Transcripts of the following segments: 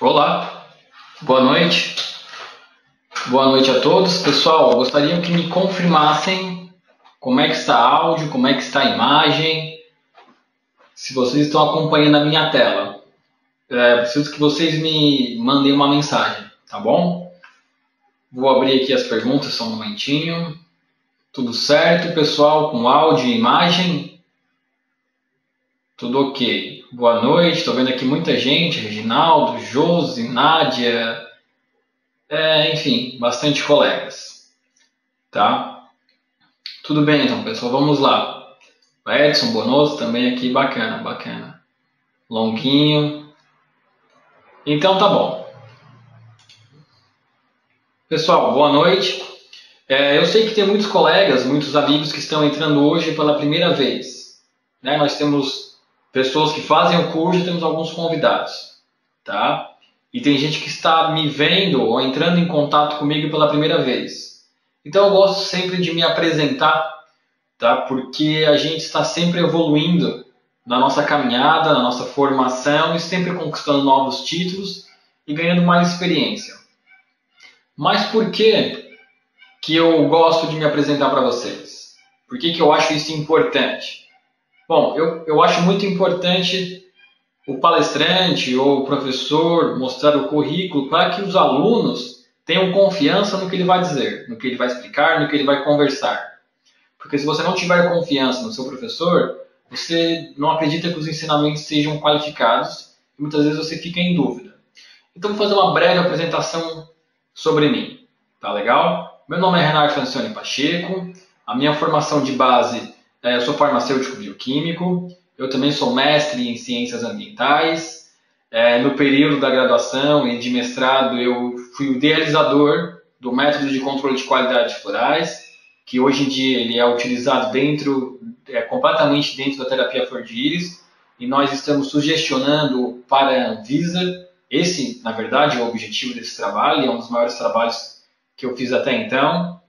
Olá, boa noite. Boa noite a todos. Pessoal, gostaria que me confirmassem como é que está áudio, como é que está a imagem, se vocês estão acompanhando a minha tela. Preciso que vocês me mandem uma mensagem, tá bom? Vou abrir aqui as perguntas, só um momentinho. Tudo certo, pessoal, com áudio e imagem? Tudo ok. Boa noite, estou vendo aqui muita gente, Reginaldo, Josi, Nádia, enfim, bastante colegas, tá? Tudo bem então, pessoal, vamos lá. O Edson Bonoso também aqui, bacana. Longuinho. Então tá bom. Pessoal, boa noite. Eu sei que tem muitos colegas, muitos amigos que estão entrando hoje pela primeira vez, né? Nós temos pessoas que fazem o curso e temos alguns convidados, tá? E tem gente que está me vendo ou entrando em contato comigo pela primeira vez. Então eu gosto sempre de me apresentar, tá? Porque a gente está sempre evoluindo na nossa caminhada, na nossa formação e sempre conquistando novos títulos e ganhando mais experiência. Mas por que eu gosto de me apresentar para vocês? Por que eu acho isso importante? Bom, eu acho muito importante o palestrante ou o professor mostrar o currículo para que os alunos tenham confiança no que ele vai dizer, no que ele vai explicar, no que ele vai conversar. Porque se você não tiver confiança no seu professor, você não acredita que os ensinamentos sejam qualificados e muitas vezes você fica em dúvida. Então vou fazer uma breve apresentação sobre mim, tá legal? Meu nome é Renato Francione Pacheco, a minha formação de base eu sou farmacêutico bioquímico, eu também sou mestre em ciências ambientais. No período da graduação e de mestrado eu fui o idealizador do método de controle de qualidade de florais, que hoje em dia ele é utilizado completamente dentro da terapia flor de íris, e nós estamos sugestionando para a Anvisa. Esse, na verdade, é o objetivo desse trabalho, é um dos maiores trabalhos que eu fiz até então.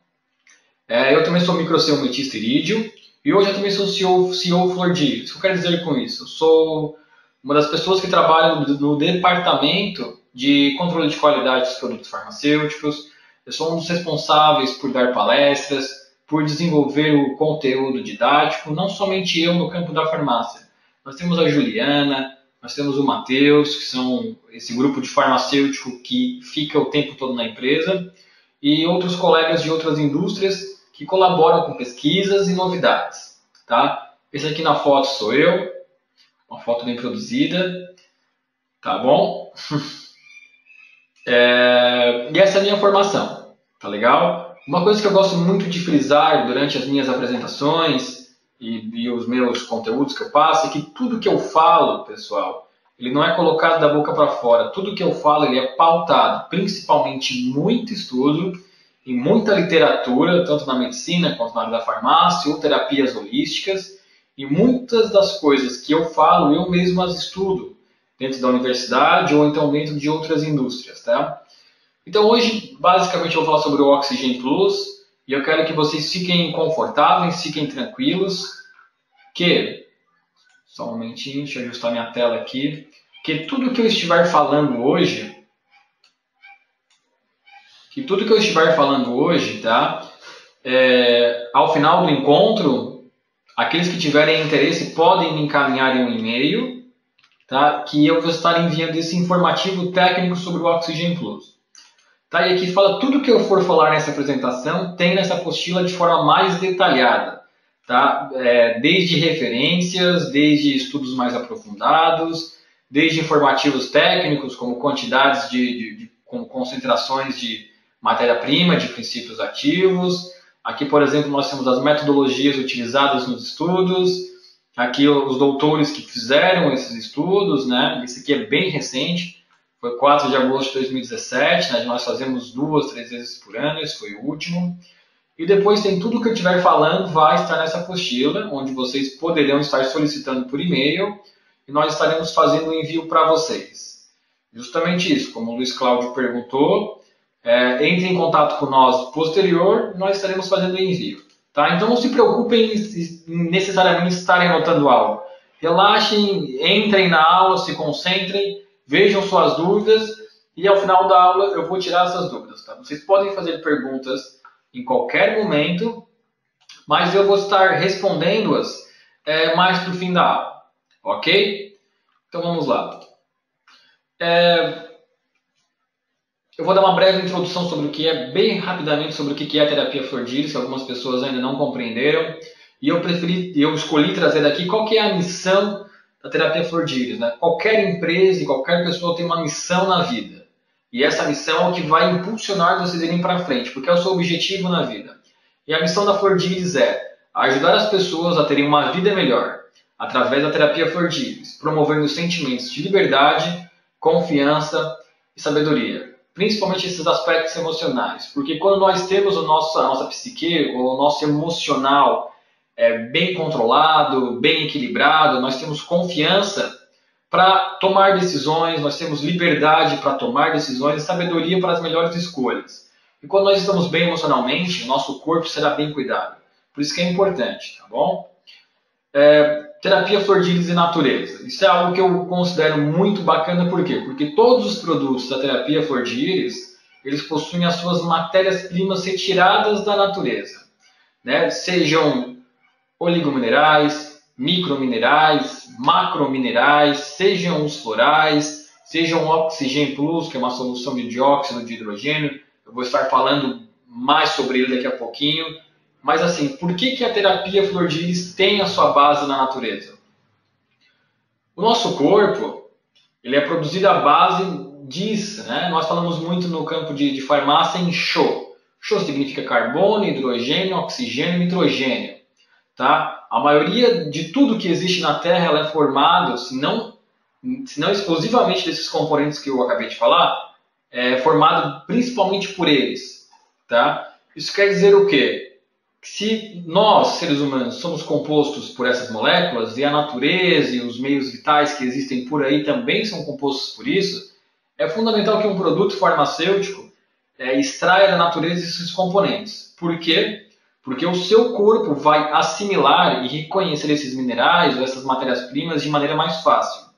Eu também sou microceometista irídio, e hoje eu também sou CEO Flor de Íris. O que eu quero dizer com isso? Eu sou uma das pessoas que trabalham no departamento de controle de qualidade dos produtos farmacêuticos. Eu sou um dos responsáveis por dar palestras, por desenvolver o conteúdo didático, não somente eu no campo da farmácia. Nós temos a Juliana, nós temos o Matheus, que são esse grupo de farmacêutico que fica o tempo todo na empresa, e outros colegas de outras indústrias que colaboram com pesquisas e novidades, tá? Esse aqui na foto sou eu, uma foto bem produzida, tá bom? E essa é a minha formação, tá legal? Uma coisa que eu gosto muito de frisar durante as minhas apresentações e os meus conteúdos que eu passo é que tudo que eu falo, pessoal, ele não é colocado da boca para fora. Tudo que eu falo ele é pautado, principalmente em muito estudo, em muita literatura, tanto na medicina quanto na área da farmácia, ou terapias holísticas, e muitas das coisas que eu falo eu mesmo as estudo dentro da universidade ou então dentro de outras indústrias, tá? Então hoje, basicamente, eu vou falar sobre o Oxygen Plus e eu quero que vocês fiquem confortáveis, fiquem tranquilos, só um momentinho, deixa eu ajustar minha tela aqui, que tudo que eu estiver falando hoje, tá? Ao final do encontro, aqueles que tiverem interesse podem me encaminhar em um e-mail, tá? Que eu vou estar enviando esse informativo técnico sobre o Oxygen Plus. Tá? E aqui fala tudo que eu for falar nessa apresentação, tem nessa apostila de forma mais detalhada. Tá? Desde referências, desde estudos mais aprofundados, desde informativos técnicos, como quantidades como concentrações de matéria-prima, de princípios ativos. Aqui, por exemplo, nós temos as metodologias utilizadas nos estudos. Aqui os doutores que fizeram esses estudos, né? Esse aqui é bem recente, foi 4 de agosto de 2017, né? Nós fazemos 2, 3 vezes por ano, esse foi o último. E depois tem tudo que eu estiver falando, vai estar nessa apostila, onde vocês poderão estar solicitando por e-mail, e nós estaremos fazendo o envio para vocês. Justamente isso, como o Luiz Cláudio perguntou, entre em contato com nós posterior, nós estaremos fazendo o envio. Tá? Então não se preocupem em necessariamente estarem anotando algo. Relaxem, entrem na aula, se concentrem, vejam suas dúvidas e ao final da aula eu vou tirar essas dúvidas. Tá? Vocês podem fazer perguntas em qualquer momento, mas eu vou estar respondendo-as mais para o fim da aula, ok? Então vamos lá. Eu vou dar uma breve introdução sobre o que é, bem rapidamente, sobre o que é a terapia Flor de Íris, que algumas pessoas ainda não compreenderam. E eu escolhi trazer aqui qual que é a missão da terapia Flor de Íris, né? Qualquer empresa e qualquer pessoa tem uma missão na vida. E essa missão é o que vai impulsionar vocês a irem para frente, porque é o seu objetivo na vida. E a missão da Flor de Íris é ajudar as pessoas a terem uma vida melhor, através da terapia Flor de Íris, promovendo sentimentos de liberdade, confiança e sabedoria. Principalmente esses aspectos emocionais. Porque quando nós temos a nossa psique, o nosso emocional bem controlado, bem equilibrado, nós temos confiança para tomar decisões, nós temos liberdade para tomar decisões e sabedoria para as melhores escolhas. E quando nós estamos bem emocionalmente, nosso corpo será bem cuidado. Por isso que é importante, tá bom? Terapia Flor de Íris e natureza. Isso é algo que eu considero muito bacana, por quê? Porque todos os produtos da terapia Flor de Íris, eles possuem as suas matérias-primas retiradas da natureza, né? Sejam oligominerais, microminerais, macrominerais, sejam os florais, sejam o Oxygen Plus, que é uma solução de dióxido de hidrogênio. Eu vou estar falando mais sobre ele daqui a pouquinho. Mas assim, por que a terapia Flor de Íris tem a sua base na natureza? O nosso corpo, ele é produzido à base disso, né? Nós falamos muito no campo de farmácia em CHO. CHO significa carbono, hidrogênio, oxigênio e nitrogênio. Tá? A maioria de tudo que existe na Terra ela é formado, se não exclusivamente desses componentes que eu acabei de falar, é formado principalmente por eles. Tá? Isso quer dizer o quê? Se nós, seres humanos, somos compostos por essas moléculas e a natureza e os meios vitais que existem por aí também são compostos por isso, é fundamental que um produto farmacêutico extraia da natureza esses componentes. Por quê? Porque o seu corpo vai assimilar e reconhecer esses minerais ou essas matérias-primas de maneira mais fácil.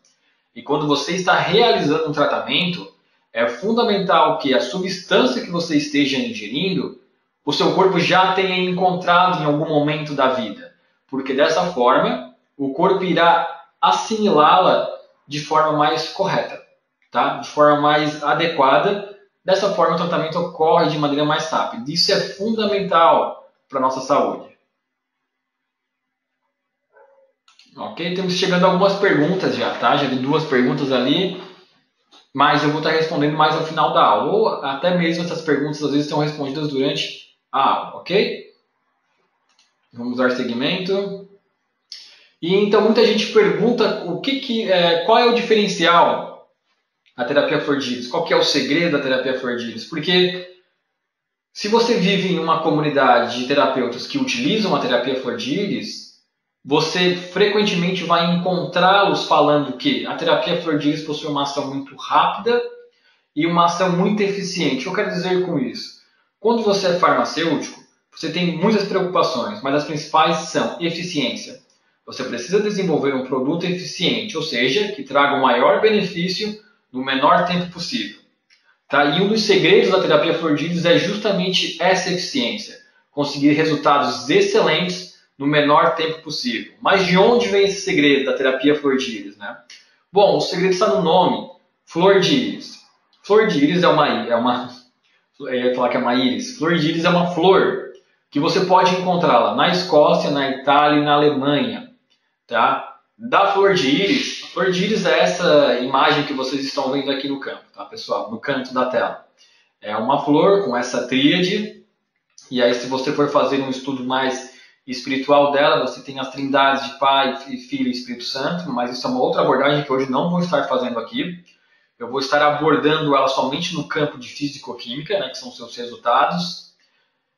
E quando você está realizando um tratamento, é fundamental que a substância que você esteja ingerindo o seu corpo já tenha encontrado em algum momento da vida. Porque dessa forma, o corpo irá assimilá-la de forma mais correta, tá? De forma mais adequada. Dessa forma, o tratamento ocorre de maneira mais rápida. Isso é fundamental para a nossa saúde. Ok? Estamos chegando a algumas perguntas já, tá? Já vi 2 perguntas ali, mas eu vou estar respondendo mais ao final da aula. Ou até mesmo essas perguntas às vezes são respondidas durante a aula, ok? Vamos dar seguimento. E então muita gente pergunta qual é o diferencial da terapia Flor de Íris? Qual que é o segredo da terapia Flor de Íris? Porque se você vive em uma comunidade de terapeutas que utilizam a terapia Flor de Íris, você frequentemente vai encontrá-los falando que a terapia Flor de Íris possui uma ação muito rápida e uma ação muito eficiente. O que eu quero dizer com isso? Quando você é farmacêutico, você tem muitas preocupações, mas as principais são eficiência. Você precisa desenvolver um produto eficiente, ou seja, que traga o maior benefício no menor tempo possível. Tá? E um dos segredos da terapia Flor de Íris é justamente essa eficiência. Conseguir resultados excelentes no menor tempo possível. Mas de onde vem esse segredo da terapia Flor de Íris, né? Bom, o segredo está no nome, Flor de Íris. Flor de Íris eu ia falar que é uma íris. Flor de Íris é uma flor que você pode encontrá-la na Escócia, na Itália e na Alemanha. Tá? Da Flor de Íris, a Flor de Íris é essa imagem que vocês estão vendo aqui no campo, tá, pessoal? No canto da tela. É uma flor com essa tríade. E aí, se você for fazer um estudo mais espiritual dela, você tem as trindades de Pai, Filho e Espírito Santo, mas isso é uma outra abordagem que hoje não vou estar fazendo aqui. Eu vou estar abordando ela somente no campo de físico-química, né, que são seus resultados.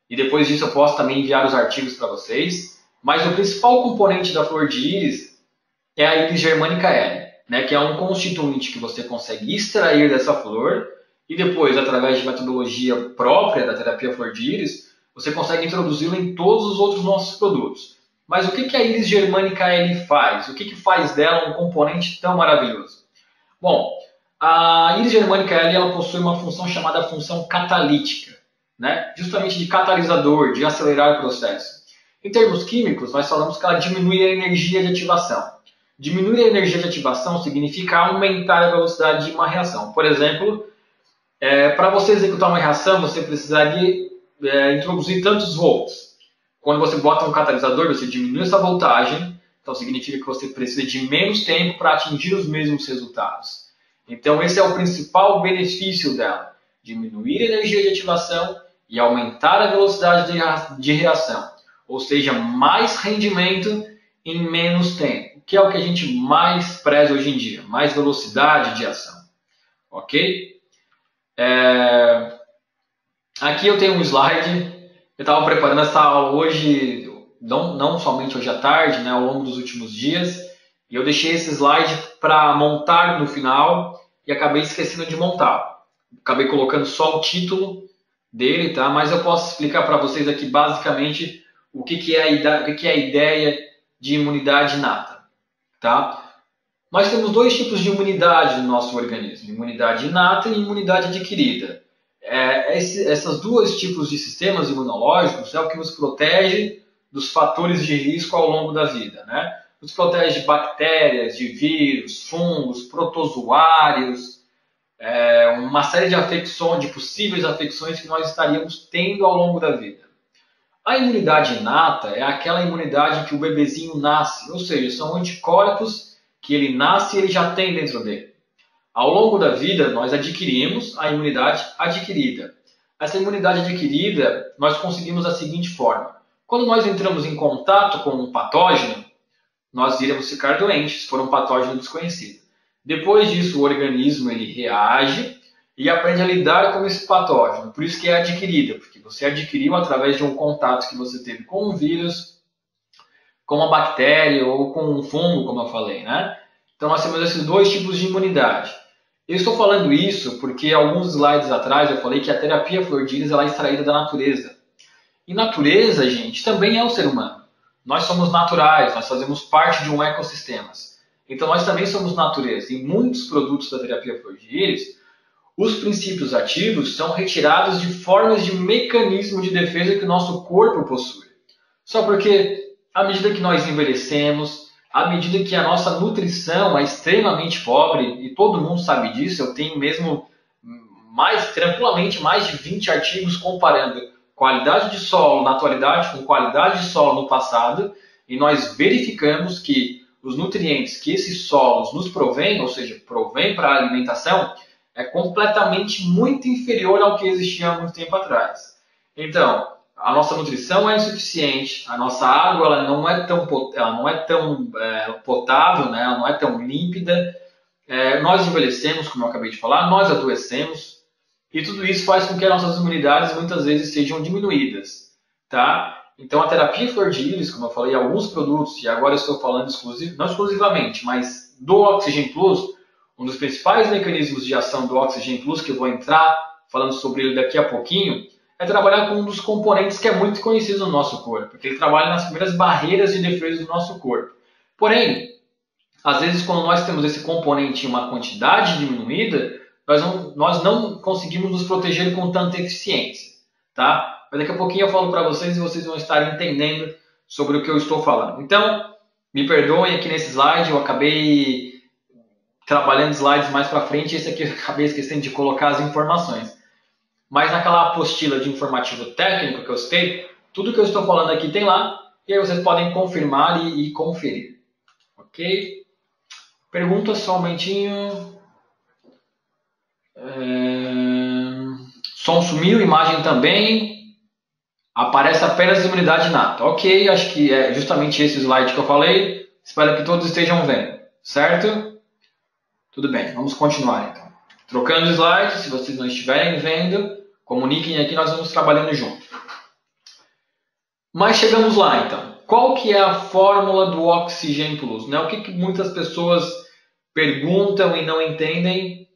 E depois disso eu posso também enviar os artigos para vocês. Mas o principal componente da Flor de Íris é a íris germânica L, né, que é um constituinte que você consegue extrair dessa flor e depois, através de metodologia própria da terapia Flor de Íris, você consegue introduzi-la em todos os outros nossos produtos. Mas o que a íris germânica L faz? O que faz dela um componente tão maravilhoso? Bom, A íris germânica ela possui uma função chamada função catalítica, né? Justamente de catalisador, de acelerar o processo. Em termos químicos, nós falamos que ela diminui a energia de ativação. Diminuir a energia de ativação significa aumentar a velocidade de uma reação. Por exemplo, para você executar uma reação, você precisaria introduzir tantos volts. Quando você bota um catalisador, você diminui essa voltagem, então significa que você precisa de menos tempo para atingir os mesmos resultados. Então esse é o principal benefício dela, diminuir a energia de ativação e aumentar a velocidade de reação, ou seja, mais rendimento em menos tempo, que é o que a gente mais preza hoje em dia, mais velocidade de ação, ok? Aqui eu tenho um slide, eu estava preparando essa aula hoje, não somente hoje à tarde, né, ao longo dos últimos dias, e eu deixei esse slide para montar no final e acabei esquecendo de montar. Acabei colocando só o título dele, tá? Mas eu posso explicar para vocês aqui basicamente o que é a ideia de imunidade inata, tá? Nós temos dois tipos de imunidade no nosso organismo, imunidade inata e imunidade adquirida. Esses dois tipos de sistemas imunológicos é o que nos protege dos fatores de risco ao longo da vida, né? Nos protege de bactérias, de vírus, fungos, protozoários, uma série de afecções, de possíveis afecções que nós estaríamos tendo ao longo da vida. A imunidade inata é aquela imunidade que o bebezinho nasce, ou seja, são anticorpos que ele nasce e ele já tem dentro dele. Ao longo da vida, nós adquirimos a imunidade adquirida. Essa imunidade adquirida, nós conseguimos da seguinte forma. Quando nós entramos em contato com um patógeno, nós iremos ficar doentes, se for um patógeno desconhecido. Depois disso, o organismo ele reage e aprende a lidar com esse patógeno. Por isso que é adquirida, porque você adquiriu através de um contato que você teve com um vírus, com uma bactéria ou com um fungo, como eu falei, né? Então nós temos esses dois tipos de imunidade. Eu estou falando isso porque alguns slides atrás eu falei que a terapia flor de íris ela é extraída da natureza. E natureza, gente, também é o ser humano. Nós somos naturais, nós fazemos parte de um ecossistema. Então nós também somos natureza. Em muitos produtos da terapia flor de íris, os princípios ativos são retirados de formas de mecanismo de defesa que o nosso corpo possui. Só porque, à medida que nós envelhecemos, à medida que a nossa nutrição é extremamente pobre, e todo mundo sabe disso, eu tenho mesmo tranquilamente mais de 20 artigos comparando qualidade de solo na atualidade com qualidade de solo no passado, e nós verificamos que os nutrientes que esses solos nos provêm, ou seja, provém para a alimentação, é completamente muito inferior ao que existia há muito tempo atrás. Então, a nossa nutrição é insuficiente, a nossa água ela não é tão potável, né? Ela não é tão límpida, nós envelhecemos, como eu acabei de falar, nós adoecemos, e tudo isso faz com que as nossas imunidades muitas vezes sejam diminuídas, tá? Então a terapia flor de íris, como eu falei, alguns produtos, e agora eu estou falando não exclusivamente, mas do Oxygen Plus, um dos principais mecanismos de ação do Oxygen Plus, que eu vou entrar falando sobre ele daqui a pouquinho, é trabalhar com um dos componentes que é muito conhecido no nosso corpo, porque ele trabalha nas primeiras barreiras de defesa do nosso corpo. Porém, às vezes quando nós temos esse componente em uma quantidade diminuída, nós não conseguimos nos proteger com tanta eficiência, tá? Mas daqui a pouquinho eu falo para vocês e vocês vão estar entendendo sobre o que eu estou falando. Então, me perdoem aqui nesse slide, eu acabei trabalhando slides mais para frente e esse aqui eu acabei esquecendo de colocar as informações. Mas naquela apostila de informativo técnico que eu citei, tudo que eu estou falando aqui tem lá, e aí vocês podem confirmar e conferir. Ok? Pergunta só um momentinho. Som sumiu, imagem também. Aparece apenas imunidade inata. Ok, acho que é justamente esse slide que eu falei. Espero que todos estejam vendo. Certo? Tudo bem, vamos continuar então. Trocando slides, se vocês não estiverem vendo, comuniquem aqui, nós vamos trabalhando junto. Mas chegamos lá então. Qual que é a fórmula do Oxygen Plus? Né? O que muitas pessoas perguntam e não entendem?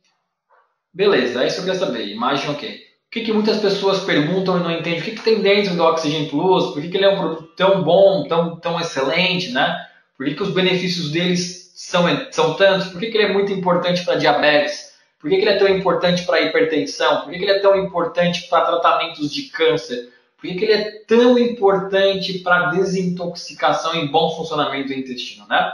Beleza, é isso que eu queria saber. Imagem ok. O que muitas pessoas perguntam e não entendem? O que tem dentro do Oxygen Plus? Por que ele é um produto tão bom, tão excelente? Né? Por que os benefícios deles são tantos? Por que ele é muito importante para diabetes? Por que ele é tão importante para a hipertensão? Por que ele é tão importante para tratamentos de câncer? Por que ele é tão importante para desintoxicação e bom funcionamento do intestino, né?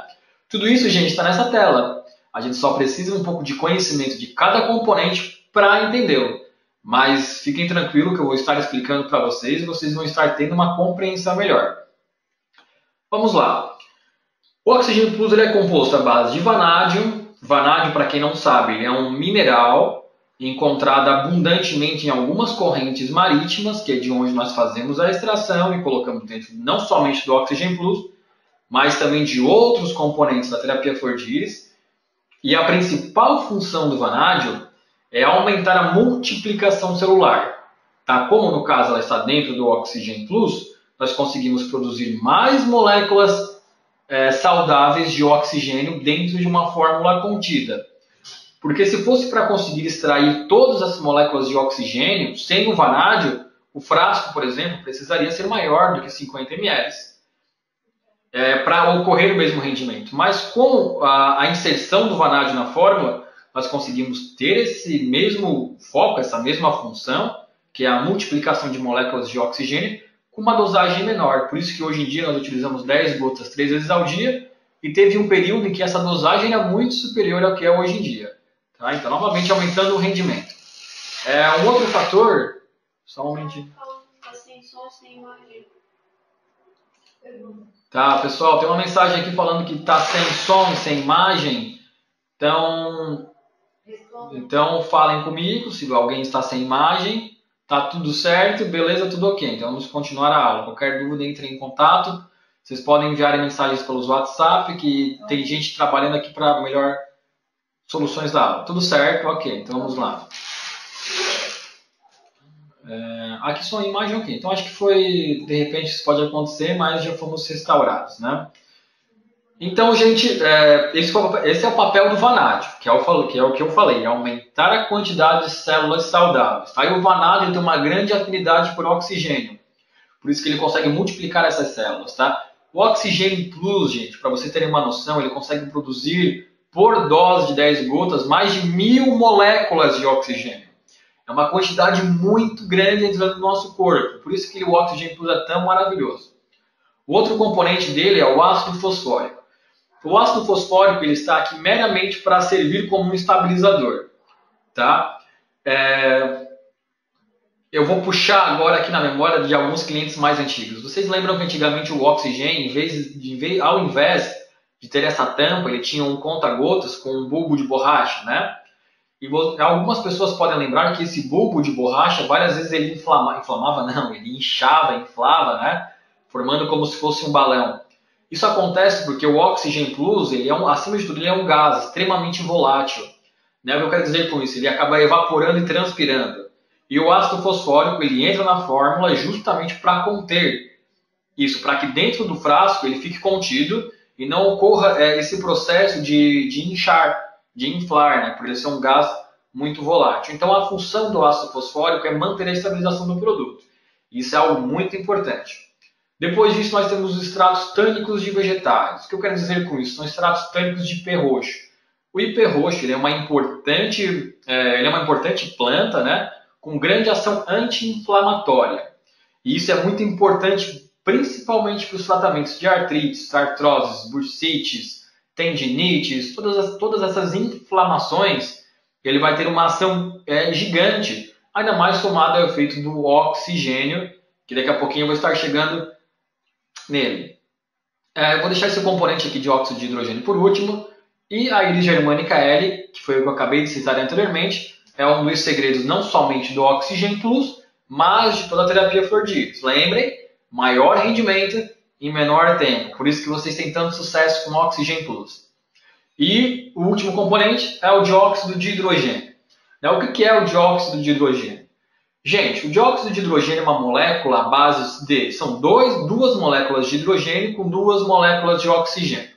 Tudo isso, gente, está nessa tela. A gente só precisa um pouco de conhecimento de cada componente para entendê-lo. Mas fiquem tranquilos que eu vou estar explicando para vocês e vocês vão estar tendo uma compreensão melhor. Vamos lá. O Oxigênio Plus ele é composto à base de vanádio. Vanádio, para quem não sabe, ele é um mineral encontrado abundantemente em algumas correntes marítimas, que é de onde nós fazemos a extração e colocamos dentro não somente do Oxigênio Plus, mas também de outros componentes da terapia Flor de Íris. E a principal função do vanádio é aumentar a multiplicação celular. Tá? Como no caso ela está dentro do Oxigênio Plus, nós conseguimos produzir mais moléculas saudáveis de oxigênio dentro de uma fórmula contida. Porque se fosse para conseguir extrair todas as moléculas de oxigênio sem o vanádio, o frasco, por exemplo, precisaria ser maior do que 50 ml para ocorrer o mesmo rendimento. Mas com a inserção do vanádio na fórmula, nós conseguimos ter esse mesmo foco, essa mesma função, que é a multiplicação de moléculas de oxigênio, com uma dosagem menor. Por isso que hoje em dia nós utilizamos 10 gotas 3 vezes ao dia, e teve um período em que essa dosagem era muito superior ao que é hoje em dia. Tá? Então, novamente, aumentando o rendimento. Um outro fator... Só um momentinho. Tá, pessoal, tem uma mensagem aqui falando que está sem som e sem imagem. Então falem comigo se alguém está sem imagem. Tá tudo certo, beleza, tudo ok. Então vamos continuar a aula. Qualquer dúvida, entre em contato. Vocês podem enviar mensagens pelos WhatsApp, que tem gente trabalhando aqui para melhor soluções da aula. Tudo certo, ok. Então vamos lá. Aqui só a imagem, ok. Então acho que foi, de repente isso pode acontecer, mas já fomos restaurados, né? Então, gente, esse é o papel do vanádio, que é o que eu falei, aumentar a quantidade de células saudáveis. Tá? E o vanádio tem uma grande afinidade por oxigênio, por isso que ele consegue multiplicar essas células. Tá? O Oxigênio Plus, gente, para vocês terem uma noção, ele consegue produzir, por dose de 10 gotas, mais de 1000 moléculas de oxigênio. É uma quantidade muito grande entrando no nosso corpo, por isso que o Oxigênio Plus é tão maravilhoso. O outro componente dele é o ácido fosfórico. O ácido fosfórico ele está aqui meramente para servir como um estabilizador. Tá? Eu vou puxar agora aqui na memória de alguns clientes mais antigos. Vocês lembram que antigamente o oxigênio, ao invés de ter essa tampa, ele tinha um conta-gotas com um bulbo de borracha, né? E algumas pessoas podem lembrar que esse bulbo de borracha, várias vezes ele ele inchava, inflava, né? Formando como se fosse um balão. Isso acontece porque o Oxigênio Plus, acima de tudo, ele é um gás extremamente volátil. Né? O que eu quero dizer com isso? Ele acaba evaporando e transpirando. E o ácido fosfórico ele entra na fórmula justamente para conter isso, para que dentro do frasco ele fique contido e não ocorra esse processo de inchar, de inflar, né? Por ele ser um gás muito volátil. Então a função do ácido fosfórico é manter a estabilização do produto. Isso é algo muito importante. Depois disso, nós temos os extratos tânicos de vegetais. O que eu quero dizer com isso? São extratos tânicos de ipê roxo. O ipê roxo ele é uma importante planta, né, com grande ação anti-inflamatória. E isso é muito importante, principalmente para os tratamentos de artrites, artroses, bursites, tendinites, todas essas inflamações. Ele vai ter uma ação gigante, ainda mais somado ao efeito do oxigênio, que daqui a pouquinho eu vou estar chegando nele. Eu vou deixar esse componente aqui de óxido de hidrogênio por último. E a íris germânica L, que foi o que eu acabei de citar anteriormente, é um dos segredos não somente do Oxigênio Plus, mas de toda a terapia Flor de Íris. Lembrem, maior rendimento em menor tempo. Por isso que vocês têm tanto sucesso com o Oxigênio Plus. E o último componente é o dióxido de hidrogênio. O que é o dióxido de hidrogênio? Gente, o dióxido de hidrogênio é uma molécula à base de... São duas moléculas de hidrogênio com 2 moléculas de oxigênio.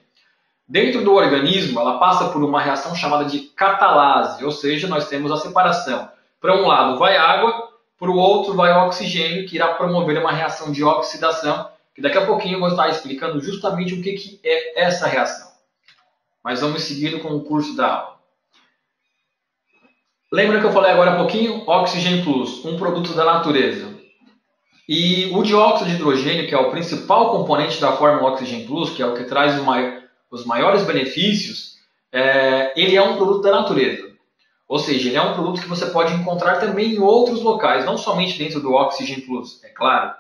Dentro do organismo, ela passa por uma reação chamada de catalase, ou seja, nós temos a separação. Para um lado vai água, para o outro vai o oxigênio, que irá promover uma reação de oxidação, que daqui a pouquinho eu vou estar explicando justamente o que é essa reação. Mas vamos seguindo com o curso da aula. Lembra que eu falei agora há pouquinho? Oxygen Plus, um produto da natureza. E o dióxido de hidrogênio, que é o principal componente da fórmula Oxygen Plus, que é o que traz os maiores benefícios, ele é um produto da natureza. Ou seja, ele é um produto que você pode encontrar também em outros locais, não somente dentro do Oxygen Plus, é claro.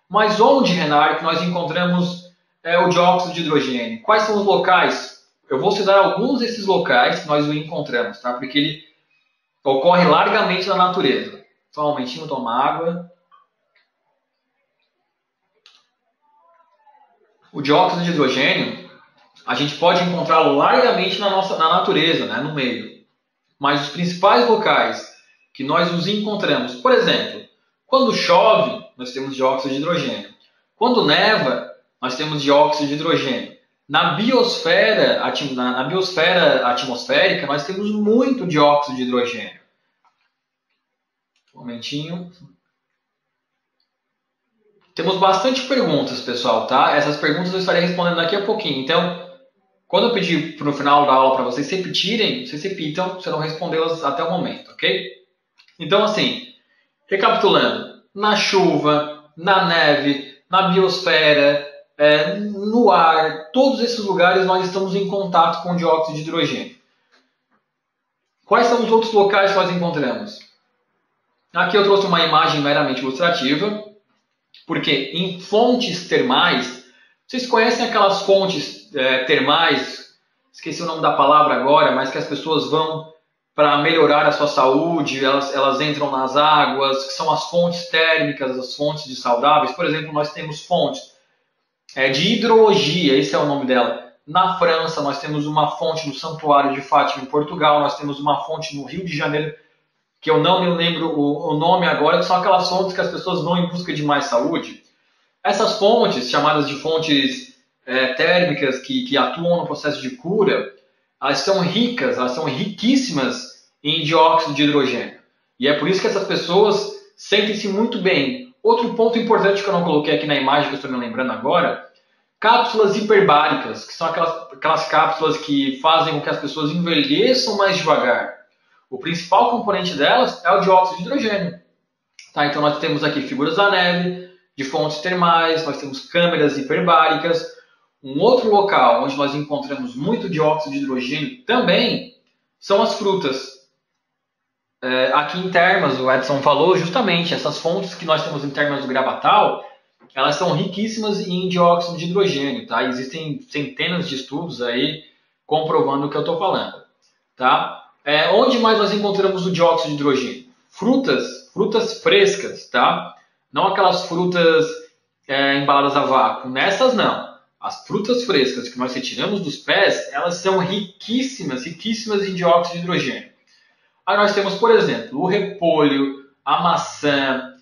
Mas onde, Renato, que nós encontramos o dióxido de hidrogênio? Quais são os locais? Eu vou citar alguns desses locais que nós o encontramos, tá? Porque ele ocorre largamente na natureza. Só um momentinho, tomar água. O dióxido de hidrogênio, a gente pode encontrá-lo largamente na natureza, né, no meio. Mas os principais locais que nós nos encontramos, por exemplo, quando chove, nós temos dióxido de hidrogênio. Quando neva, nós temos dióxido de hidrogênio. Na biosfera atmosférica, nós temos muito dióxido de hidrogênio. Um momentinho. Temos bastante perguntas, pessoal, tá? Essas perguntas eu estarei respondendo daqui a pouquinho. Então, quando eu pedir no final da aula para vocês repetirem, vocês repitam, serão respondê-las até o momento, ok? Então, assim, recapitulando, na chuva, na neve, na biosfera, no ar, todos esses lugares nós estamos em contato com dióxido de hidrogênio. Quais são os outros locais que nós encontramos? Aqui eu trouxe uma imagem meramente ilustrativa, porque em fontes termais, vocês conhecem aquelas fontes termais, esqueci o nome da palavra agora, mas que as pessoas vão para melhorar a sua saúde, elas entram nas águas, que são as fontes térmicas, as fontes de saudáveis. Por exemplo, nós temos fontes de hidrologia, esse é o nome dela. Na França, nós temos uma fonte no Santuário de Fátima, em Portugal, nós temos uma fonte no Rio de Janeiro, que eu não me lembro o nome agora, que são aquelas fontes que as pessoas vão em busca de mais saúde. Essas fontes, chamadas de fontes térmicas que atuam no processo de cura, elas são ricas, elas são riquíssimas em dióxido de hidrogênio. E é por isso que essas pessoas sentem-se muito bem. Outro ponto importante que eu não coloquei aqui na imagem, que eu estou me lembrando agora, cápsulas hiperbáricas, que são aquelas cápsulas que fazem com que as pessoas envelheçam mais devagar. O principal componente delas é o dióxido de hidrogênio. Tá? Então nós temos aqui figuras da neve, de fontes termais, nós temos câmeras hiperbáricas. Um outro local onde nós encontramos muito dióxido de hidrogênio também são as frutas. Aqui em Termas, o Edson falou justamente, essas fontes que nós temos em Termas do Gravatal, elas são riquíssimas em dióxido de hidrogênio. Tá? Existem centenas de estudos aí comprovando o que eu estou falando. Tá? Onde mais nós encontramos o dióxido de hidrogênio? Frutas frescas, tá? Não aquelas frutas embaladas a vácuo. Nessas não. As frutas frescas que nós retiramos dos pés, elas são riquíssimas em dióxido de hidrogênio. Aí nós temos, por exemplo, o repolho, a maçã,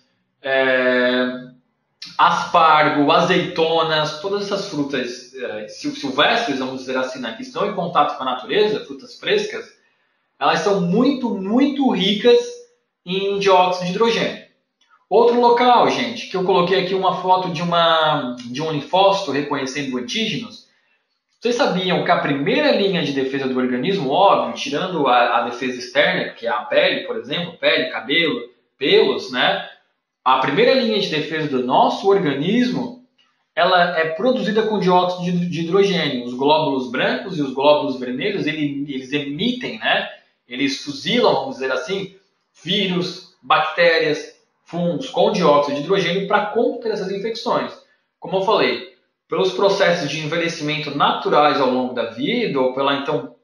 aspargo, azeitonas, todas essas frutas silvestres, vamos dizer assim, né, que estão em contato com a natureza, frutas frescas, elas são muito, muito ricas em dióxido de hidrogênio. Outro local, gente, que eu coloquei aqui uma foto de um linfócito reconhecendo antígenos. Vocês sabiam que a primeira linha de defesa do organismo, óbvio, tirando a defesa externa, que é a pele, por exemplo, pele, cabelo, pelos, né? A primeira linha de defesa do nosso organismo, ela é produzida com dióxido de hidrogênio. Os glóbulos brancos e os glóbulos vermelhos, eles emitem, né? Eles fuzilam, vamos dizer assim, vírus, bactérias, fungos com dióxido de hidrogênio para combater essas infecções. Como eu falei, pelos processos de envelhecimento naturais ao longo da vida, ou pela então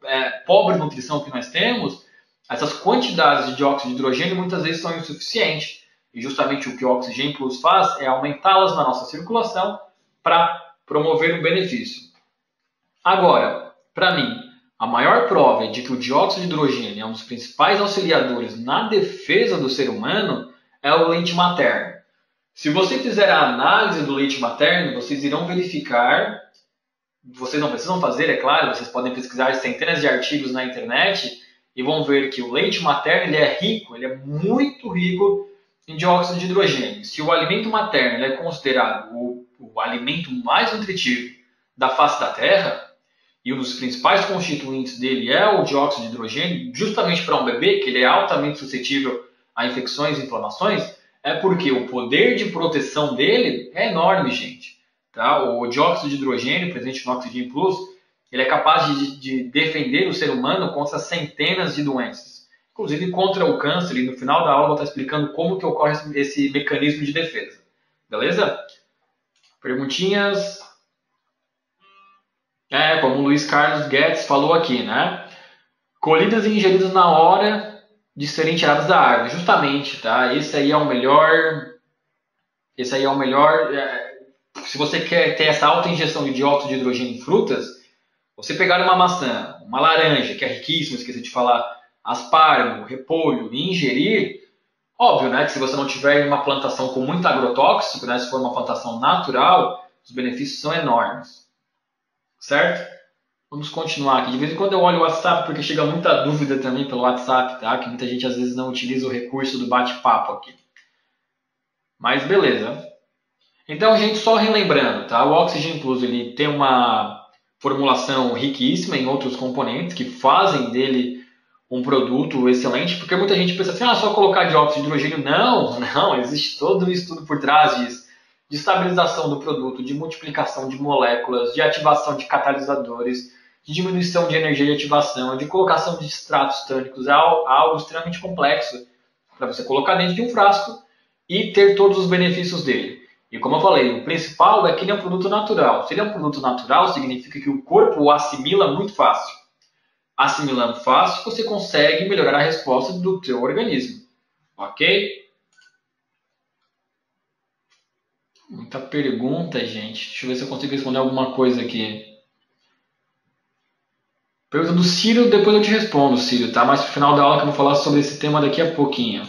pobre nutrição que nós temos, essas quantidades de dióxido de hidrogênio muitas vezes são insuficientes. E justamente o que o Oxygen Plus faz é aumentá-las na nossa circulação para promover um benefício. Agora, para mim, a maior prova de que o dióxido de hidrogênio é um dos principais auxiliadores na defesa do ser humano é o leite materno. Se você fizer a análise do leite materno, vocês irão verificar, vocês não precisam fazer, é claro, vocês podem pesquisar centenas de artigos na internet e vão ver que o leite materno ele é rico, ele é muito rico em dióxido de hidrogênio. Se o alimento materno ele é considerado o alimento mais nutritivo da face da Terra, e um dos principais constituintes dele é o dióxido de hidrogênio, justamente para um bebê, que ele é altamente suscetível a infecções e inflamações, é porque o poder de proteção dele é enorme, gente. Tá? O dióxido de hidrogênio, presente no Oxygen Plus, ele é capaz de defender o ser humano contra centenas de doenças, inclusive contra o câncer, e no final da aula eu vou estar explicando como que ocorre esse mecanismo de defesa. Beleza? Perguntinhas? Como o Luiz Carlos Guedes falou aqui, né? Colhidas e ingeridas na hora de serem tiradas da árvore. Justamente, tá? Esse aí é o melhor. Se você quer ter essa alta ingestão de dióxido de hidrogênio em frutas, você pegar uma maçã, uma laranja, que é riquíssima, esqueci de falar, aspargo, repolho, e ingerir, óbvio, né, que se você não tiver uma plantação com muito agrotóxico, né, se for uma plantação natural, os benefícios são enormes. Certo? Vamos continuar aqui. De vez em quando eu olho o WhatsApp porque chega muita dúvida também pelo WhatsApp, tá? Que muita gente às vezes não utiliza o recurso do bate-papo aqui. Mas beleza. Então, gente, só relembrando, tá? O Oxygen Plus ele tem uma formulação riquíssima em outros componentes que fazem dele um produto excelente, porque muita gente pensa assim, só colocar dióxido de hidrogênio. Não, existe todo um estudo por trás disso, de estabilização do produto, de multiplicação de moléculas, de ativação de catalisadores, de diminuição de energia de ativação, de colocação de extratos tânicos, é algo extremamente complexo para você colocar dentro de um frasco e ter todos os benefícios dele. E como eu falei, o principal é que ele é um produto natural. Se ele é um produto natural, significa que o corpo o assimila muito fácil. Assimilando fácil, você consegue melhorar a resposta do teu organismo. Ok? Muita pergunta, gente. Deixa eu ver se eu consigo responder alguma coisa aqui. Pergunta do Círio, depois eu te respondo, Círio, tá? Mas no final da aula que eu vou falar sobre esse tema daqui a pouquinho.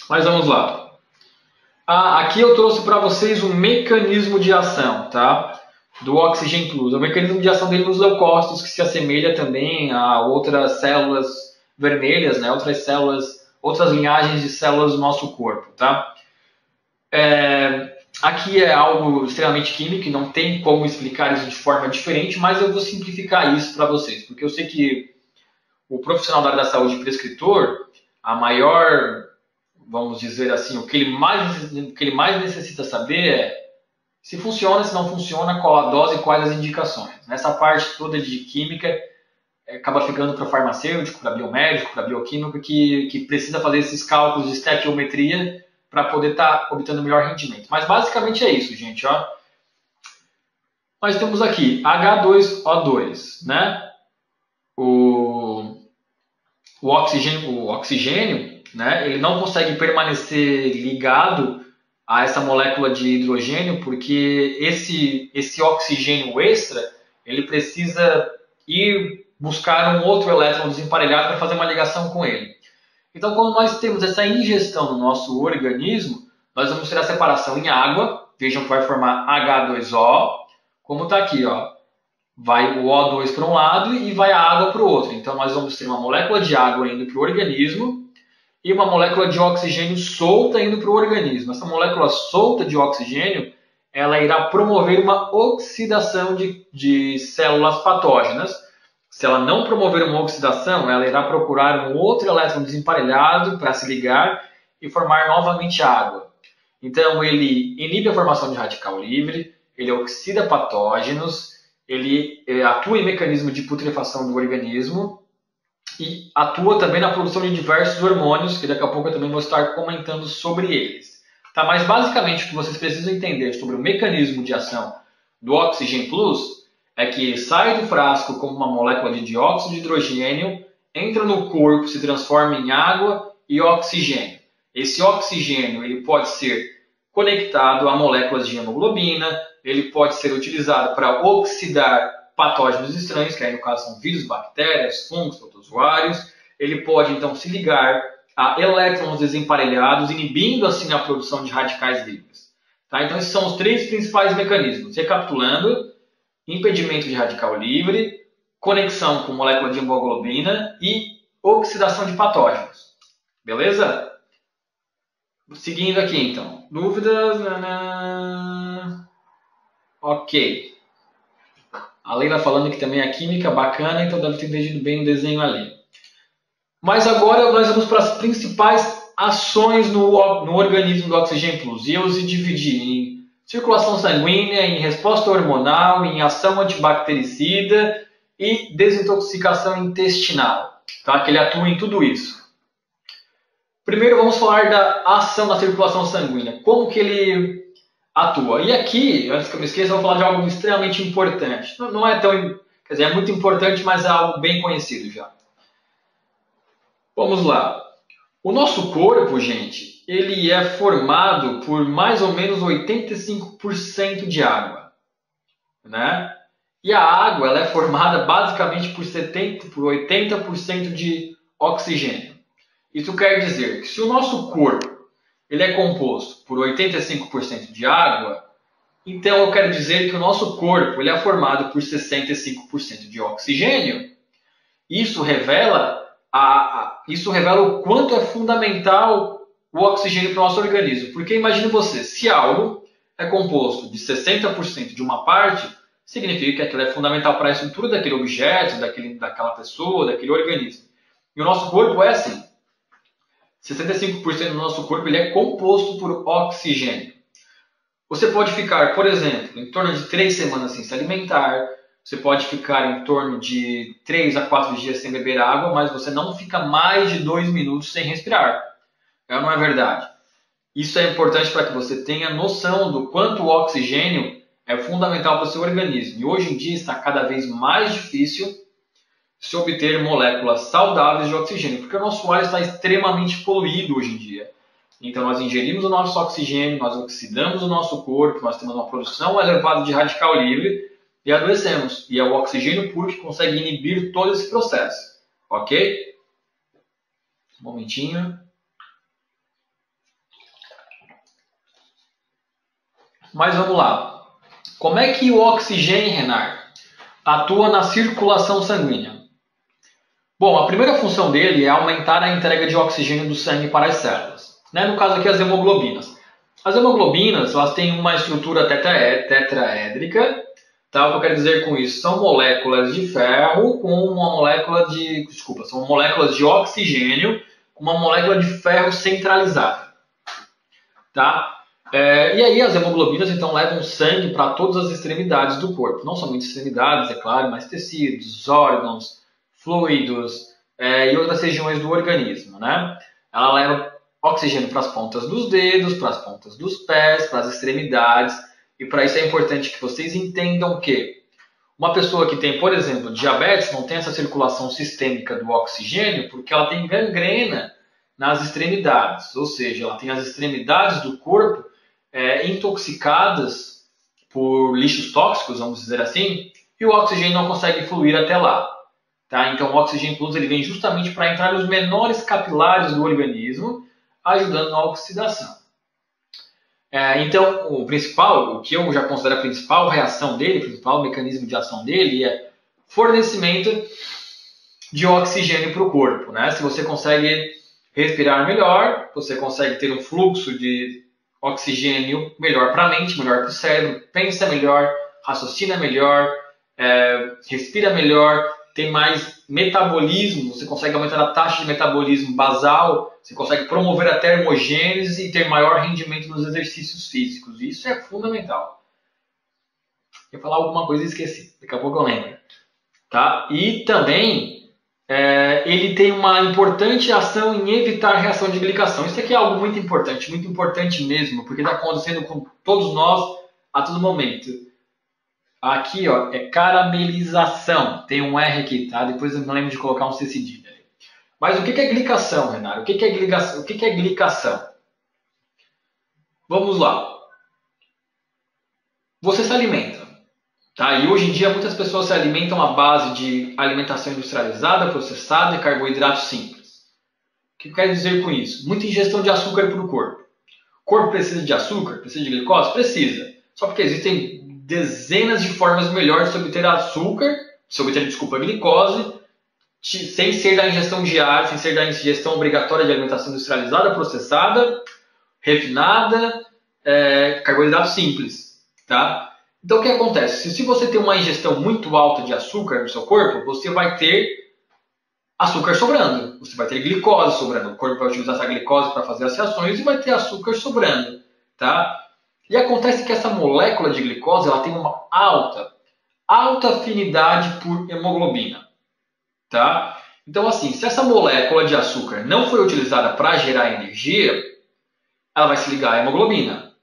Mas vamos lá. Aqui eu trouxe para vocês o mecanismo de ação, tá? Do Oxygen Plus. O mecanismo de ação dele nos leucócitos, que se assemelha também a outras células vermelhas, né? Outras linhagens de células do nosso corpo, tá? Aqui é algo extremamente químico e não tem como explicar isso de forma diferente, mas eu vou simplificar isso para vocês, porque eu sei que o profissional da área da saúde prescritor, a maior, vamos dizer assim, o que ele mais necessita saber é se funciona, se não funciona, qual a dose e quais as indicações. Nessa parte toda de química, acaba ficando para farmacêutico, para biomédico, para bioquímico, que precisa fazer esses cálculos de estequiometria para poder estar obtendo melhor rendimento. Mas basicamente é isso, gente. Ó. Nós temos aqui H2O2, né? O oxigênio, né? Ele não consegue permanecer ligado a essa molécula de hidrogênio porque esse oxigênio extra ele precisa ir buscar um outro elétron desemparelhado para fazer uma ligação com ele. Então, quando nós temos essa ingestão no nosso organismo, nós vamos ter a separação em água. Vejam que vai formar H2O, como está aqui, ó. Vai o O2 para um lado e vai a água para o outro. Então, nós vamos ter uma molécula de água indo para o organismo e uma molécula de oxigênio solta indo para o organismo. Essa molécula solta de oxigênio, ela irá promover uma oxidação de células patógenas. Se ela não promover uma oxidação, ela irá procurar um outro elétron desemparelhado para se ligar e formar novamente água. Então, ele inibe a formação de radical livre, ele oxida patógenos, ele atua em mecanismo de putrefação do organismo e atua também na produção de diversos hormônios, que daqui a pouco eu também vou estar comentando sobre eles. Tá? Mas, basicamente, o que vocês precisam entender sobre o mecanismo de ação do Oxygen Plus é que ele sai do frasco como uma molécula de dióxido de hidrogênio, entra no corpo, se transforma em água e oxigênio. Esse oxigênio ele pode ser conectado a moléculas de hemoglobina, ele pode ser utilizado para oxidar patógenos estranhos, que aí no caso são vírus, bactérias, fungos, protozoários. Ele pode então se ligar a elétrons desemparelhados, inibindo assim a produção de radicais livres. Tá? Então esses são os três principais mecanismos. Recapitulando, impedimento de radical livre, conexão com molécula de hemoglobina e oxidação de patógenos. Beleza? Seguindo aqui, então. Dúvidas? Ok. A Leila falando que também a química bacana, então deve ter entendido bem o desenho ali. Mas agora nós vamos para as principais ações no organismo do Oxigênio Plus. E eu os dividi em circulação sanguínea, em resposta hormonal, em ação antibactericida e desintoxicação intestinal. Tá? Que ele atua em tudo isso. Primeiro vamos falar da ação na circulação sanguínea. Como que ele atua? E aqui, antes que eu me esqueça, eu vou falar de algo extremamente importante. Não é tão... Quer dizer, é muito importante, mas é algo bem conhecido já. Vamos lá. O nosso corpo, gente, ele é formado por mais ou menos 85% de água, né? E a água ela é formada basicamente por 80% de oxigênio. Isso quer dizer que se o nosso corpo ele é composto por 85% de água, então eu quero dizer que o nosso corpo ele é formado por 65% de oxigênio. Isso revela o quanto é fundamental o oxigênio para o nosso organismo. Porque imagine você, se algo é composto de 60% de uma parte, significa que aquilo é fundamental para a estrutura daquele objeto, daquela pessoa, daquele organismo. E o nosso corpo é assim. 65% do nosso corpo ele é composto por oxigênio. Você pode ficar, por exemplo, em torno de 3 semanas sem se alimentar. Você pode ficar em torno de 3 a 4 dias sem beber água, mas você não fica mais de 2 minutos sem respirar. Não é verdade? Isso é importante para que você tenha noção do quanto o oxigênio é fundamental para o seu organismo. E hoje em dia está cada vez mais difícil se obter moléculas saudáveis de oxigênio, porque o nosso ar está extremamente poluído hoje em dia. Então nós ingerimos o nosso oxigênio, nós oxidamos o nosso corpo, nós temos uma produção elevada de radical livre, e adoecemos. E é o oxigênio puro que consegue inibir todo esse processo. Ok? Um momentinho. Mas vamos lá. Como é que o oxigênio, Renar, atua na circulação sanguínea? Bom, a primeira função dele é aumentar a entrega de oxigênio do sangue para as células. No caso aqui, as hemoglobinas. As hemoglobinas elas têm uma estrutura tetraédrica. Tá? O que eu quero dizer com isso? São moléculas de ferro com uma molécula de... são moléculas de oxigênio com uma molécula de ferro centralizada. Tá? E aí as hemoglobinas então levam sangue para todas as extremidades do corpo. Não somente extremidades, é claro, mas tecidos, órgãos, fluidos e outras regiões do organismo. Né? Ela leva oxigênio para as pontas dos dedos, para as pontas dos pés, para as extremidades. E para isso é importante que vocês entendam que uma pessoa que tem, por exemplo, diabetes, não tem essa circulação sistêmica do oxigênio porque ela tem gangrena nas extremidades. Ou seja, ela tem as extremidades do corpo intoxicadas por lixos tóxicos, vamos dizer assim, e o oxigênio não consegue fluir até lá. Tá? Então o Oxigênio Plus ele vem justamente para entrar nos menores capilares do organismo, ajudando na oxidação. Então, o que eu já considero a principal reação dele, o principal mecanismo de ação dele é fornecimento de oxigênio para o corpo. Né? Se você consegue respirar melhor, você consegue ter um fluxo de oxigênio melhor para a mente, melhor para o cérebro, pensa melhor, raciocina melhor, respira melhor, tem mais metabolismo, você consegue aumentar a taxa de metabolismo basal, você consegue promover a termogênese e ter maior rendimento nos exercícios físicos. Isso é fundamental. Eu ia falar alguma coisa e esqueci, daqui a pouco eu lembro. Tá? E também ele tem uma importante ação em evitar a reação de glicação. Isso aqui é algo muito importante mesmo, porque está acontecendo com todos nós a todo momento. Aqui ó, é caramelização, tem um R aqui, tá? Depois eu me lembro de colocar um C cedilha. Mas o que é glicação, Renato? O que é glicação? Vamos lá. Você se alimenta. Tá? E hoje em dia muitas pessoas se alimentam à base de alimentação industrializada, processada e carboidratos simples. O que eu quero dizer com isso? Muita ingestão de açúcar para o corpo. O corpo precisa de açúcar? Precisa de glicose? Precisa. Só porque existem dezenas de formas melhores de obter açúcar, glicose, sem ser da ingestão diária, sem ser da ingestão obrigatória de alimentação industrializada, processada, refinada, carboidrato simples. Tá? Então o que acontece? Se você tem uma ingestão muito alta de açúcar no seu corpo, você vai ter açúcar sobrando, você vai ter glicose sobrando. O corpo vai utilizar essa glicose para fazer as reações e vai ter açúcar sobrando, tá? E acontece que essa molécula de glicose ela tem uma alta afinidade por hemoglobina, tá? Então assim, se essa molécula de açúcar não foi utilizada para gerar energia, ela vai se ligar à hemoglobina.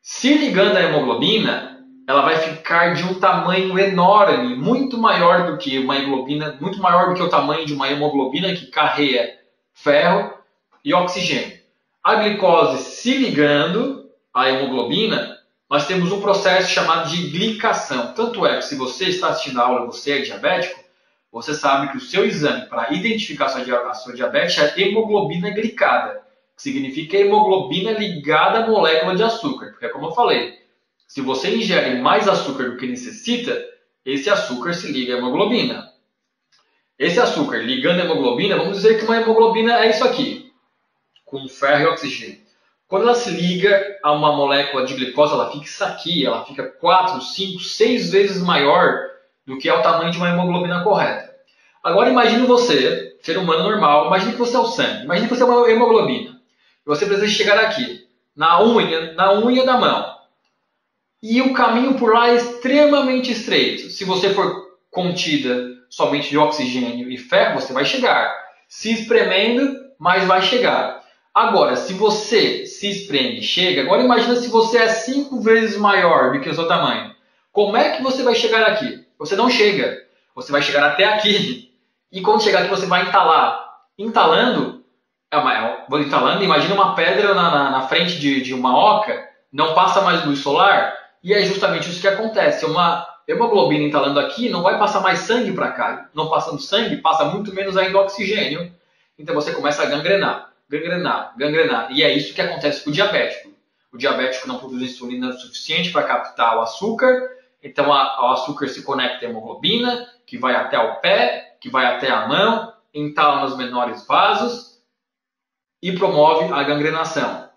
Se ligando à hemoglobina, ela vai ficar de um tamanho enorme, muito maior do que uma hemoglobina, muito maior do que o tamanho de uma hemoglobina que carrega ferro e oxigênio. A glicose se ligando à hemoglobina, nós temos um processo chamado de glicação. Tanto é que se você está assistindo a aula e você é diabético, você sabe que o seu exame para identificar a sua diabetes é hemoglobina glicada, que significa hemoglobina ligada à molécula de açúcar. Porque, como eu falei, se você ingere mais açúcar do que necessita, esse açúcar se liga à hemoglobina. Esse açúcar ligando à hemoglobina, vamos dizer que uma hemoglobina é isso aqui, com ferro e oxigênio. Quando ela se liga a uma molécula de glicose, ela fica isso aqui, ela fica 4, 5, 6 vezes maior do que é o tamanho de uma hemoglobina correta. Agora imagine você, ser humano normal, imagine que você é o sangue, imagine que você é uma hemoglobina. Você precisa chegar aqui, na unha da mão. E o caminho por lá é extremamente estreito. Se você for contida somente de oxigênio e ferro, você vai chegar. Se espremendo, mas vai chegar. Agora, se você se espreme e chega, agora imagina se você é 5 vezes maior do que o seu tamanho. Como é que você vai chegar aqui? Você não chega. Você vai chegar até aqui. E quando chegar aqui, você vai entalar. Entalando, imagina uma pedra na frente de uma oca, não passa mais luz solar, e é justamente isso que acontece. Uma hemoglobina entalando aqui, não vai passar mais sangue para cá. Não passando sangue, passa muito menos ainda oxigênio. Então você começa a gangrenar. E é isso que acontece com o diabético. O diabético não produz insulina o suficiente para captar o açúcar, então o açúcar se conecta à hemoglobina, que vai até o pé, que vai até a mão, entala nos menores vasos e promove a gangrenação.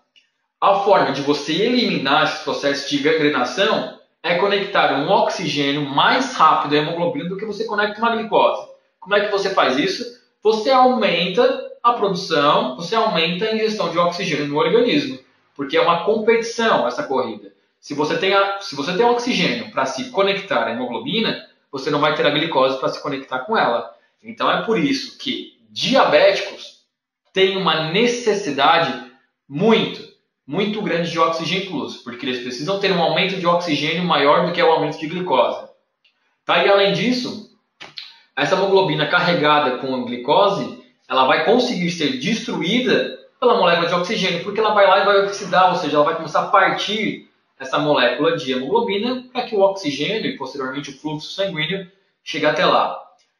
A forma de você eliminar esse processo de gangrenação é conectar um oxigênio mais rápido à hemoglobina do que você conecta uma glicose. Como é que você faz isso? Você aumenta a produção, você aumenta a ingestão de oxigênio no organismo, porque é uma competição essa corrida. Se você tem oxigênio para se conectar à hemoglobina, você não vai ter a glicose para se conectar com ela. Então é por isso que diabéticos têm uma necessidade muito grande de oxigênio plus, porque eles precisam ter um aumento de oxigênio maior do que o aumento de glicose. Tá? E além disso, essa hemoglobina carregada com glicose, ela vai conseguir ser destruída pela molécula de oxigênio, porque ela vai lá e vai oxidar, ou seja, ela vai começar a partir essa molécula de hemoglobina para que o oxigênio e posteriormente o fluxo sanguíneo chegue até lá.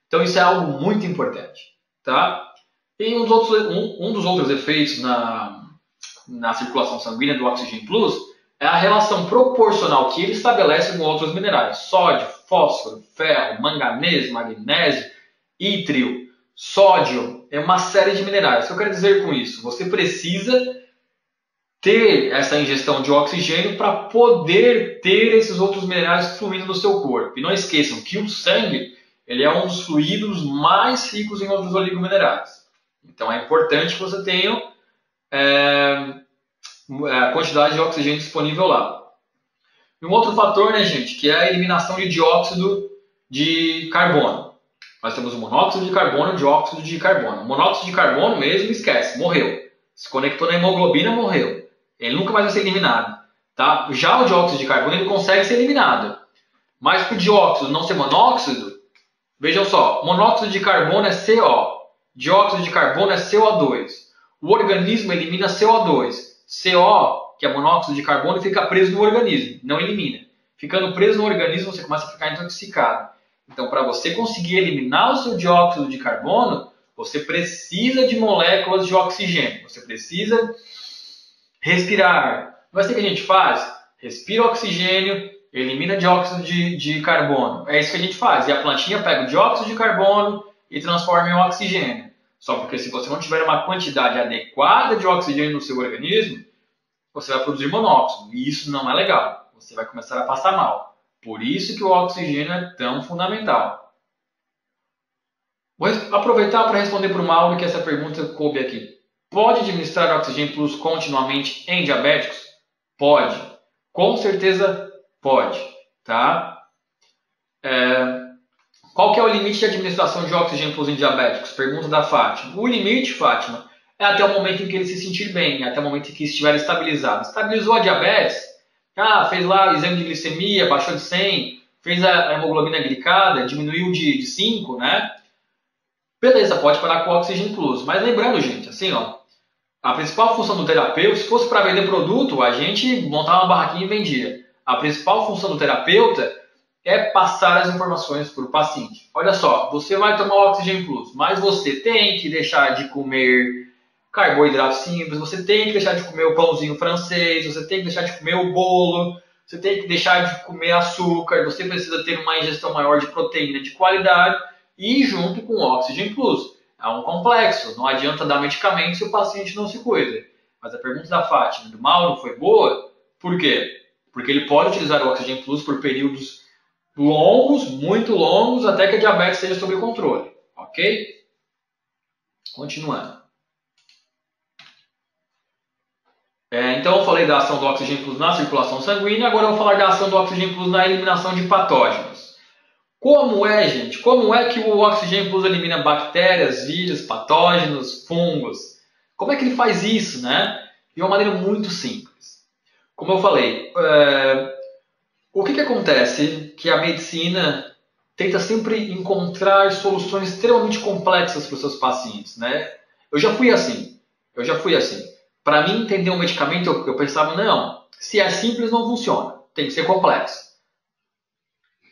Então isso é algo muito importante. Tá? E um dos outros efeitos na circulação sanguínea do oxigênio plus é a relação proporcional que ele estabelece com outros minerais. Sódio, fósforo, ferro, manganês, magnésio, ítrio, sódio, é uma série de minerais. O que eu quero dizer com isso? Você precisa ter essa ingestão de oxigênio para poder ter esses outros minerais fluindo no seu corpo. E não esqueçam que o sangue ele é um dos fluidos mais ricos em outros oligominerais. Então é importante que você tenha a quantidade de oxigênio disponível lá. E um outro fator, né, gente, que é a eliminação de dióxido de carbono. Nós temos o monóxido de carbono e o dióxido de carbono. O monóxido de carbono mesmo, esquece, morreu. Se conectou na hemoglobina, morreu. Ele nunca mais vai ser eliminado. Tá? Já o dióxido de carbono ele consegue ser eliminado. Mas para o dióxido não ser monóxido, vejam só, monóxido de carbono é CO, dióxido de carbono é CO2. O organismo elimina CO2. CO, que é monóxido de carbono, fica preso no organismo, não elimina. Ficando preso no organismo, você começa a ficar intoxicado. Então, para você conseguir eliminar o seu dióxido de carbono, você precisa de moléculas de oxigênio. Você precisa respirar. Mas o que a gente faz? Respira oxigênio, elimina dióxido de carbono. É isso que a gente faz. E a plantinha pega o dióxido de carbono e transforma em oxigênio. Só porque se você não tiver uma quantidade adequada de oxigênio no seu organismo, você vai produzir monóxido. E isso não é legal. Você vai começar a passar mal. Por isso que o oxigênio é tão fundamental. Vou aproveitar para responder para o Mauro que essa pergunta coube aqui. Pode administrar Oxygen Plus continuamente em diabéticos? Pode. Com certeza pode. Tá? Qual que é o limite de administração de Oxygen Plus em diabéticos? Pergunta da Fátima. O limite, Fátima, é até o momento em que ele se sentir bem, até o momento em que estiver estabilizado. Estabilizou a diabetes? Fez lá o exame de glicemia, baixou de 100, fez a hemoglobina glicada, diminuiu de 5, né? Beleza, pode parar com o Oxygen Plus. Mas lembrando, gente, assim, ó, a principal função do terapeuta, se fosse para vender produto, a gente montava uma barraquinha e vendia. A principal função do terapeuta é passar as informações para o paciente. Olha só, você vai tomar o Oxygen Plus, mas você tem que deixar de comer carboidrato simples, você tem que deixar de comer o pãozinho francês, você tem que deixar de comer o bolo, você tem que deixar de comer açúcar, você precisa ter uma ingestão maior de proteína de qualidade e junto com o Oxygen Plus. É um complexo, não adianta dar medicamento se o paciente não se cuida. Mas a pergunta da Fátima e do Mauro foi boa, por quê? Porque ele pode utilizar o Oxygen Plus por períodos longos, muito longos, até que a diabetes esteja sob controle. Ok? Continuando. Então eu falei da ação do Oxygen Plus na circulação sanguínea, agora eu vou falar da ação do Oxygen Plus na eliminação de patógenos. Como é, gente? Como é que o Oxygen Plus elimina bactérias, vírus, patógenos, fungos? Como é que ele faz isso, né? De uma maneira muito simples. Como eu falei, o que acontece? Que a medicina tenta sempre encontrar soluções extremamente complexas para os seus pacientes, né? Eu já fui assim. Para mim, entender um medicamento, eu pensava, não, se é simples não funciona, tem que ser complexo.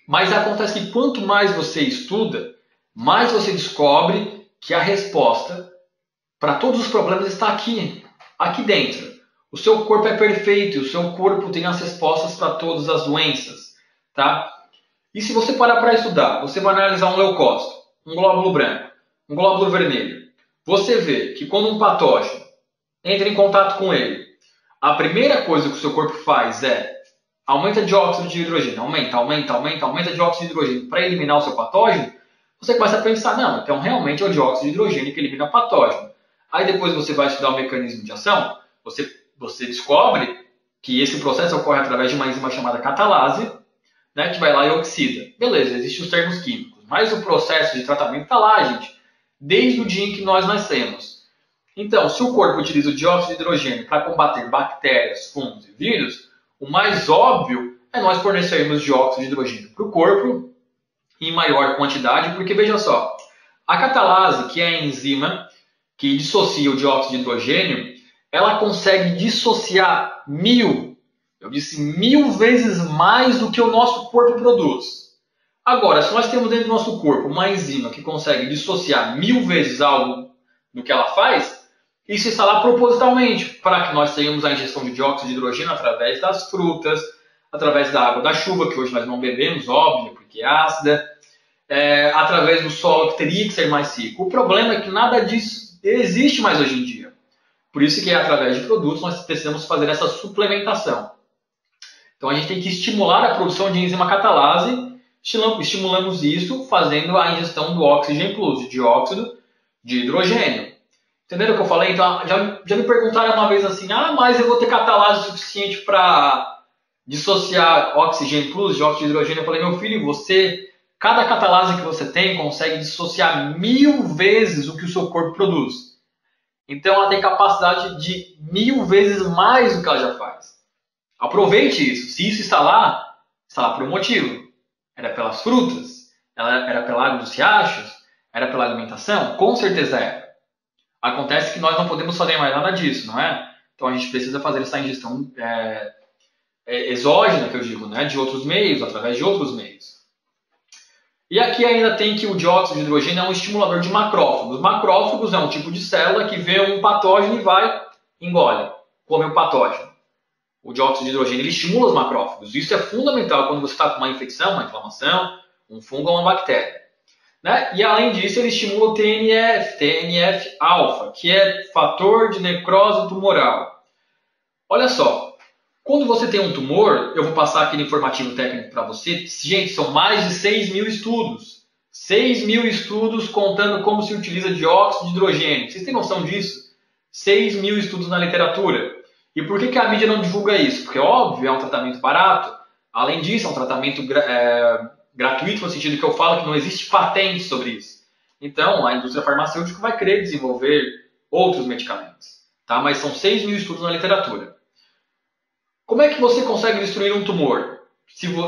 Mas acontece que quanto mais você estuda, mais você descobre que a resposta para todos os problemas está aqui dentro. O seu corpo é perfeito, o seu corpo tem as respostas para todas as doenças. Tá? E se você parar para estudar, você vai analisar um leucócito, um glóbulo branco, um glóbulo vermelho. Você vê que quando um patógeno entra em contato com ele, a primeira coisa que o seu corpo faz é aumenta dióxido de hidrogênio, aumenta dióxido de hidrogênio para eliminar o seu patógeno, você começa a pensar, não, então realmente é o dióxido de hidrogênio que elimina o patógeno. Aí depois você vai estudar o mecanismo de ação, você descobre que esse processo ocorre através de uma enzima chamada catalase, né, que vai lá e oxida. Beleza, existem os termos químicos, mas o processo de tratamento está lá, gente, desde o dia em que nós nascemos. Então, se o corpo utiliza o dióxido de hidrogênio para combater bactérias, fungos e vírus, o mais óbvio é nós fornecermos dióxido de hidrogênio para o corpo em maior quantidade, porque veja só, a catalase, que é a enzima que dissocia o dióxido de hidrogênio, ela consegue dissociar 1000 vezes mais do que o nosso corpo produz. Agora, se nós temos dentro do nosso corpo uma enzima que consegue dissociar 1000 vezes algo do que ela faz, isso está lá propositalmente, para que nós tenhamos a ingestão de dióxido de hidrogênio através das frutas, através da água da chuva, que hoje nós não bebemos, óbvio, porque é ácida, através do solo, que teria que ser mais rico. O problema é que nada disso existe mais hoje em dia. Por isso que através de produtos nós precisamos fazer essa suplementação. Então a gente tem que estimular a produção de enzima catalase, estimulamos isso fazendo a ingestão do Oxygen Plus, de dióxido de hidrogênio. Entenderam o que eu falei? Então, já me perguntaram uma vez assim, mas eu vou ter catalase suficiente para dissociar Oxygen Plus, dióxido de hidrogênio? Eu falei, meu filho, cada catalase que você tem consegue dissociar 1000 vezes o que o seu corpo produz. Então, ela tem capacidade de 1000 vezes mais do que ela já faz. Aproveite isso. Se isso está lá por um motivo. Era pelas frutas? Era pela água dos riachos? Era pela alimentação? Com certeza era. Acontece que nós não podemos fazer mais nada disso, não é? Então a gente precisa fazer essa ingestão exógena, que eu digo, né? De outros meios, através de outros meios. E aqui ainda tem que o dióxido de hidrogênio é um estimulador de macrófagos. Macrófagos é um tipo de célula que vê um patógeno e engole, come o patógeno. O dióxido de hidrogênio ele estimula os macrófagos. Isso é fundamental quando você está com uma infecção, uma inflamação, um fungo ou uma bactéria. Né? E além disso, ele estimula o TNF-alfa, que é fator de necrose tumoral. Olha só, Quando você tem um tumor, eu vou passar aquele informativo técnico para você. Gente, são mais de 6 mil estudos. 6 mil estudos contando como se utiliza dióxido de hidrogênio. Vocês têm noção disso? 6 mil estudos na literatura. E por que a mídia não divulga isso? Porque, óbvio, é um tratamento barato. Além disso, é um tratamento gratuito, no sentido que eu falo que não existe patente sobre isso. Então, a indústria farmacêutica vai querer desenvolver outros medicamentos. Tá? Mas são 6 mil estudos na literatura. Como é que você consegue destruir um tumor?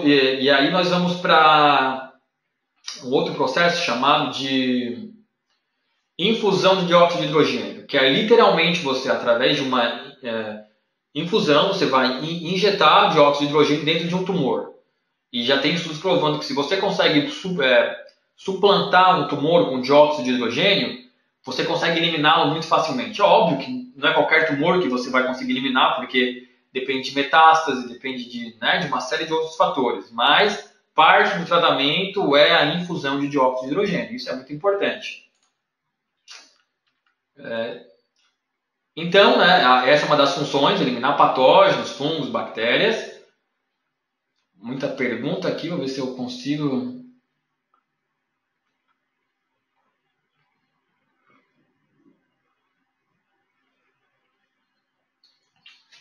E aí nós vamos para um outro processo chamado de infusão de dióxido de hidrogênio, que é literalmente você, através de uma infusão, você vai injetar dióxido de hidrogênio dentro de um tumor. E já tem estudos provando que se você consegue suplantar um tumor com dióxido de hidrogênio, você consegue eliminá-lo muito facilmente. É óbvio que não é qualquer tumor que você vai conseguir eliminar, porque depende de metástase, depende de uma série de outros fatores. Mas parte do tratamento é a infusão de dióxido de hidrogênio. Isso é muito importante. Então, essa é uma das funções, eliminar patógenos, fungos, bactérias. Muita pergunta aqui, vou ver se eu consigo...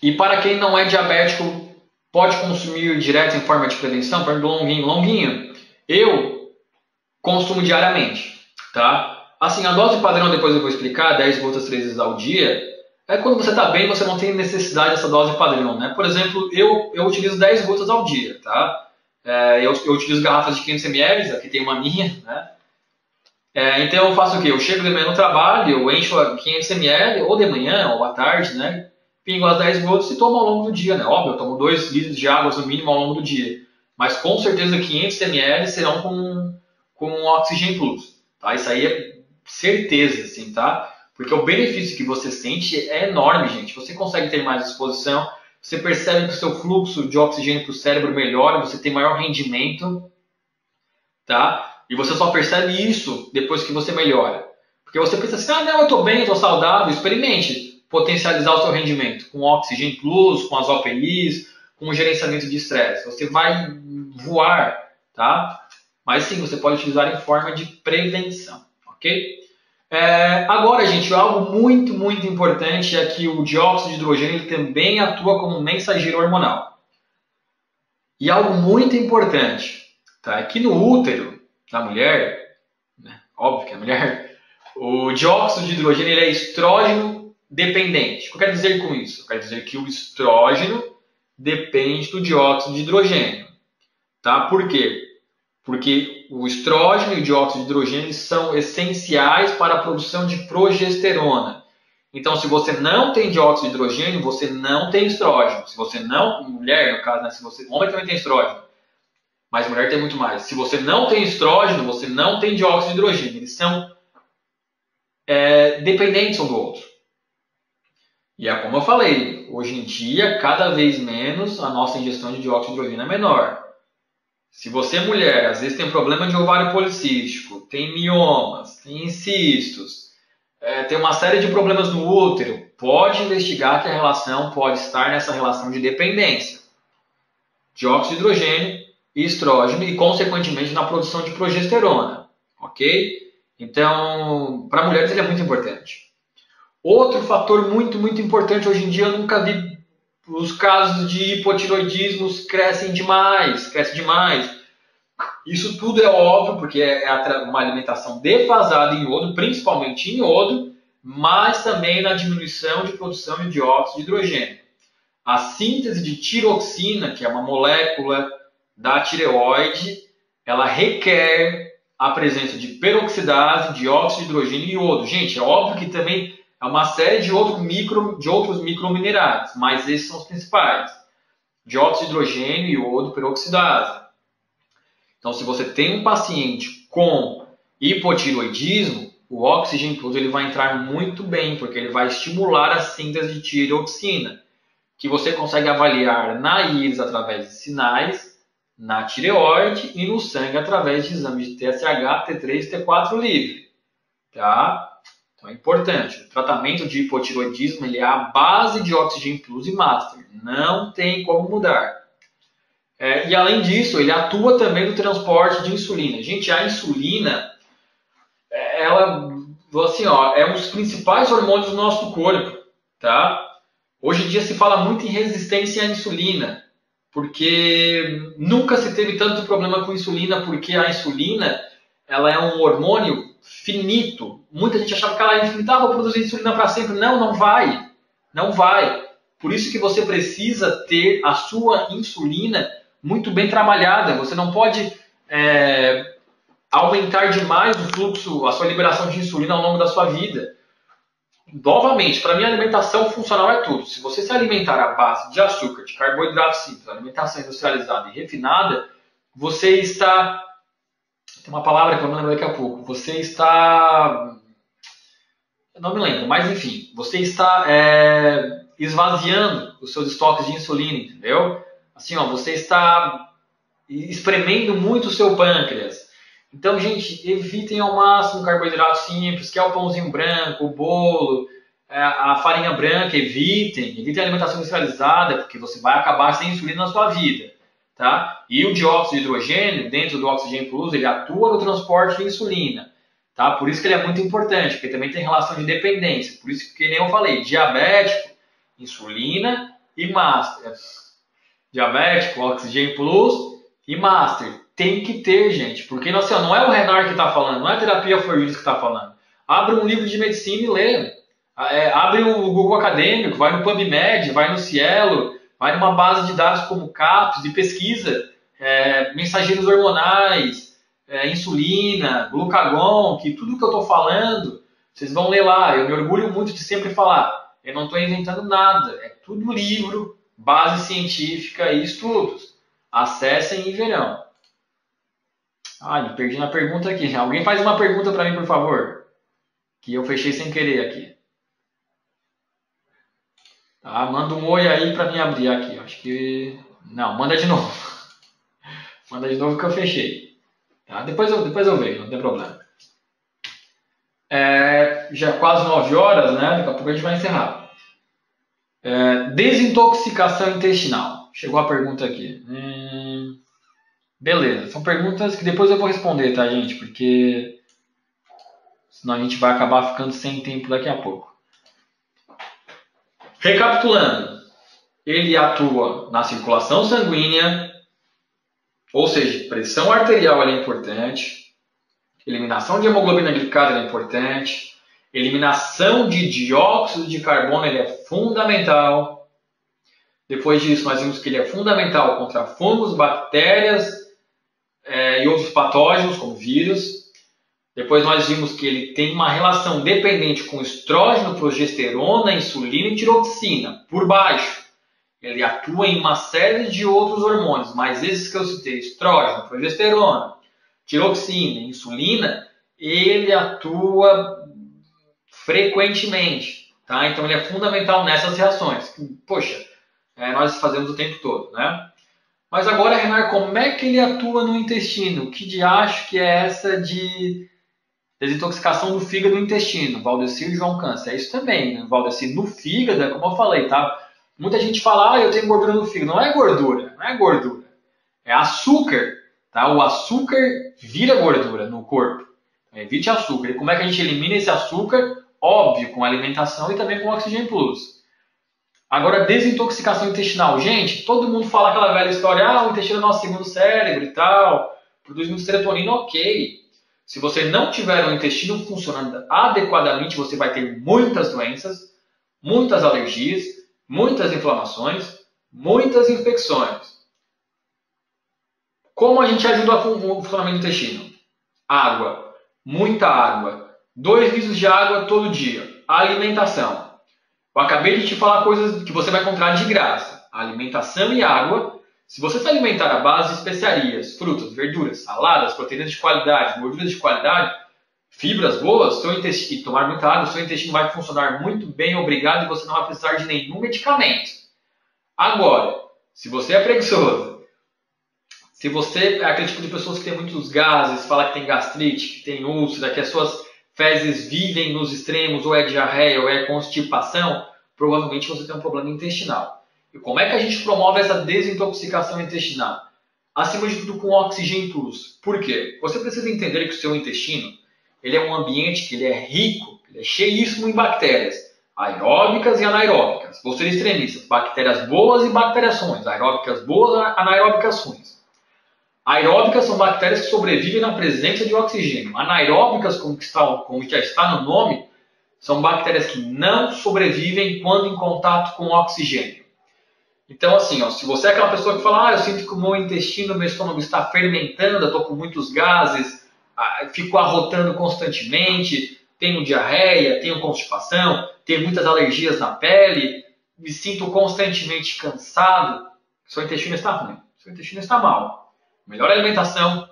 E para quem não é diabético, pode consumir direto em forma de prevenção? Pergunta do Longuinho. Eu consumo diariamente, tá? Assim, a dose padrão, depois eu vou explicar, 10 gotas 3 vezes ao dia, é quando você está bem, você não tem necessidade dessa dose padrão, né? Por exemplo, eu utilizo 10 gotas ao dia, tá? Eu utilizo garrafas de 500 ml, aqui tem uma minha, né? Então eu faço o quê? Eu chego de manhã no trabalho, eu encho a 500 ml, ou de manhã, ou à tarde, né? Pingo as 10 gotas e tomo ao longo do dia, né? Óbvio, eu tomo 2 litros de água no mínimo ao longo do dia. Mas com certeza 500 ml serão com Oxygen Plus, tá? Isso aí é certeza, assim, tá? Porque o benefício que você sente é enorme, gente. Você consegue ter mais disposição, você percebe que o seu fluxo de oxigênio para o cérebro melhora, você tem maior rendimento, tá? E você só percebe isso depois que você melhora. Porque você pensa assim, não, eu estou bem, eu estou saudável, experimente potencializar o seu rendimento com Oxygen Plus, com as OPIs, com o gerenciamento de estresse. Você vai voar, tá? Mas sim, você pode utilizar em forma de prevenção, ok? Agora, gente, algo muito, muito importante é que o dióxido de hidrogênio ele também atua como um mensageiro hormonal. E algo muito importante, tá? É que no útero da mulher, né? Óbvio que é mulher, o dióxido de hidrogênio ele é estrógeno dependente. O que eu quero dizer com isso? Eu quero dizer que o estrógeno depende do dióxido de hidrogênio. Tá? Por quê? Porque o estrógeno e o dióxido de hidrogênio são essenciais para a produção de progesterona. Então, se você não tem dióxido de hidrogênio, você não tem estrógeno. Se você não, mulher no caso, né? Se você, homem também tem estrógeno, mas mulher tem muito mais. Se você não tem estrógeno, você não tem dióxido de hidrogênio. Eles são dependentes um do outro. E é como eu falei, hoje em dia, cada vez menos a nossa ingestão de dióxido de hidrogênio é menor. Se você é mulher, às vezes tem problema de ovário policístico, tem miomas, tem cistos, tem uma série de problemas no útero, pode investigar que a relação pode estar nessa relação de dependência. Dióxido de hidrogênio e estrógeno e, consequentemente, na produção de progesterona. Ok? Então, para mulheres ele é muito importante. Outro fator muito, muito importante, hoje em dia eu nunca vi os casos de hipotiroidismo crescem demais, cresce demais. Isso tudo é óbvio, porque é uma alimentação defasada em iodo, principalmente em iodo, mas também na diminuição de produção de dióxido de hidrogênio. A síntese de tiroxina, que é uma molécula da tireoide, ela requer a presença de peroxidase, dióxido de hidrogênio e iodo. Gente, é óbvio que também é uma série de outros microminerais, mas esses são os principais. Dióxido de hidrogênio, iodo, peroxidase. Então, se você tem um paciente com hipotiroidismo, o Oxygen Plus ele vai entrar muito bem, porque ele vai estimular a síntese de tireoxina, que você consegue avaliar na íris através de sinais, na tireoide e no sangue através de exames de TSH, T3 e T4 livre. Tá? Então é importante. O tratamento de hipotiroidismo ele é a base de Oxygen Plus e Master. Não tem como mudar. E além disso, ele atua também no transporte de insulina. Gente, a insulina, ela, assim, ó, é um dos principais hormônios do nosso corpo, tá? Hoje em dia se fala muito em resistência à insulina, porque nunca se teve tanto problema com insulina, porque a insulina, ela é um hormônio finito. Muita gente achava que ela era infinita, vou produzir insulina para sempre. Não, não vai. Não vai. Por isso que você precisa ter a sua insulina muito bem trabalhada. Você não pode aumentar demais o fluxo, a sua liberação de insulina ao longo da sua vida. Novamente, para mim a alimentação funcional é tudo. Se você se alimentar à base de açúcar, de carboidrato simples, alimentação industrializada e refinada, você está... Tem uma palavra que eu não lembro daqui a pouco. Você está... Eu não me lembro, mas enfim. Você está esvaziando os seus estoques de insulina, entendeu? Assim, ó, você está espremendo muito o seu pâncreas. Então, gente, evitem ao máximo carboidrato simples, que é o pãozinho branco, o bolo, a farinha branca, evitem a alimentação industrializada, porque você vai acabar sem insulina na sua vida, tá? E o dióxido de hidrogênio, dentro do Oxygen Plus, ele atua no transporte de insulina, tá? Por isso que ele é muito importante, porque também tem relação de dependência. Por isso que nem eu falei, diabético, insulina e master. Diabético, Oxygen Plus e master. Tem que ter, gente, porque assim, não é o Renar que está falando, não é a terapia Forjuris que está falando. Abre um livro de medicina e lê. Abre o Google Acadêmico, vai no PubMed, vai no Cielo, vai numa base de dados como CAPS e pesquisa mensageiros hormonais, insulina, glucagon, que tudo que eu estou falando, vocês vão ler lá. Eu me orgulho muito de sempre falar. Eu não estou inventando nada, é tudo livro, base científica e estudos. Acessem e verão. Me perdi na pergunta aqui. Alguém faz uma pergunta para mim, por favor? Que eu fechei sem querer aqui. Tá, manda um oi aí para mim abrir aqui. Acho que... Não, manda de novo. Manda de novo que eu fechei. Tá? Depois eu vejo, não tem problema. Já quase 9 horas, né? Daqui a pouco a gente vai encerrar. Desintoxicação intestinal. Chegou a pergunta aqui. Beleza, são perguntas que depois eu vou responder, tá, gente? Porque senão a gente vai acabar ficando sem tempo daqui a pouco. Recapitulando, ele atua na circulação sanguínea, ou seja, pressão arterial é importante, eliminação de hemoglobina glicada é importante, eliminação de dióxido de carbono ele é fundamental. Depois disso, nós vimos que ele é fundamental contra fungos, bactérias e outros patógenos, como vírus. Depois nós vimos que ele tem uma relação dependente com estrógeno, progesterona, insulina e tiroxina, por baixo. Ele atua em uma série de outros hormônios, mas esses que eu citei, estrógeno, progesterona, tiroxina, insulina, ele atua frequentemente, tá? Então ele é fundamental nessas reações. Poxa, nós fazemos o tempo todo, né? Mas agora, Renan, como é que ele atua no intestino? Que diacho que é essa de desintoxicação do fígado e do intestino? Valdecir e João Câncer. É isso também, né? Valdecir no fígado, é como eu falei, tá? Muita gente fala, eu tenho gordura no fígado. Não é gordura, não é gordura. É açúcar, tá? O açúcar vira gordura no corpo. Evite açúcar. E como é que a gente elimina esse açúcar? Óbvio, com alimentação e também com Oxygen Plus. Agora, desintoxicação intestinal. Gente, todo mundo fala aquela velha história, o intestino é nosso segundo cérebro e tal, produz muito serotonina, ok. Se você não tiver o intestino funcionando adequadamente, você vai ter muitas doenças, muitas alergias, muitas inflamações, muitas infecções. Como a gente ajuda o funcionamento do intestino? Água, muita água, 2 litros de água todo dia. Alimentação. Eu acabei de te falar coisas que você vai encontrar de graça. Alimentação e água. Se você se alimentar à base de especiarias, frutas, verduras, saladas, proteínas de qualidade, gorduras de qualidade, fibras boas, seu intestino, e tomar muita água, seu intestino vai funcionar muito bem, obrigado, e você não vai precisar de nenhum medicamento. Agora, se você é preguiçoso, se você é aquele tipo de pessoas que tem muitos gases, fala que tem gastrite, que tem úlcera, que as suas fezes vivem nos extremos, ou é diarreia, ou é constipação, provavelmente você tem um problema intestinal. E como é que a gente promove essa desintoxicação intestinal? Acima de tudo com Oxigênio Plus. Por quê? Você precisa entender que o seu intestino ele é um ambiente que ele é rico, ele é cheíssimo em bactérias, aeróbicas e anaeróbicas. Vou ser extremista, bactérias boas e bactérias ruins, aeróbicas boas e anaeróbicas ruins. Aeróbicas são bactérias que sobrevivem na presença de oxigênio. Anaeróbicas, como já está no nome, são bactérias que não sobrevivem quando em contato com oxigênio. Então, assim, ó, se você é aquela pessoa que fala, eu sinto que o meu intestino, meu estômago está fermentando, eu estou com muitos gases, fico arrotando constantemente, tenho diarreia, tenho constipação, tenho muitas alergias na pele, me sinto constantemente cansado, seu intestino está ruim, seu intestino está mal. Melhor alimentação,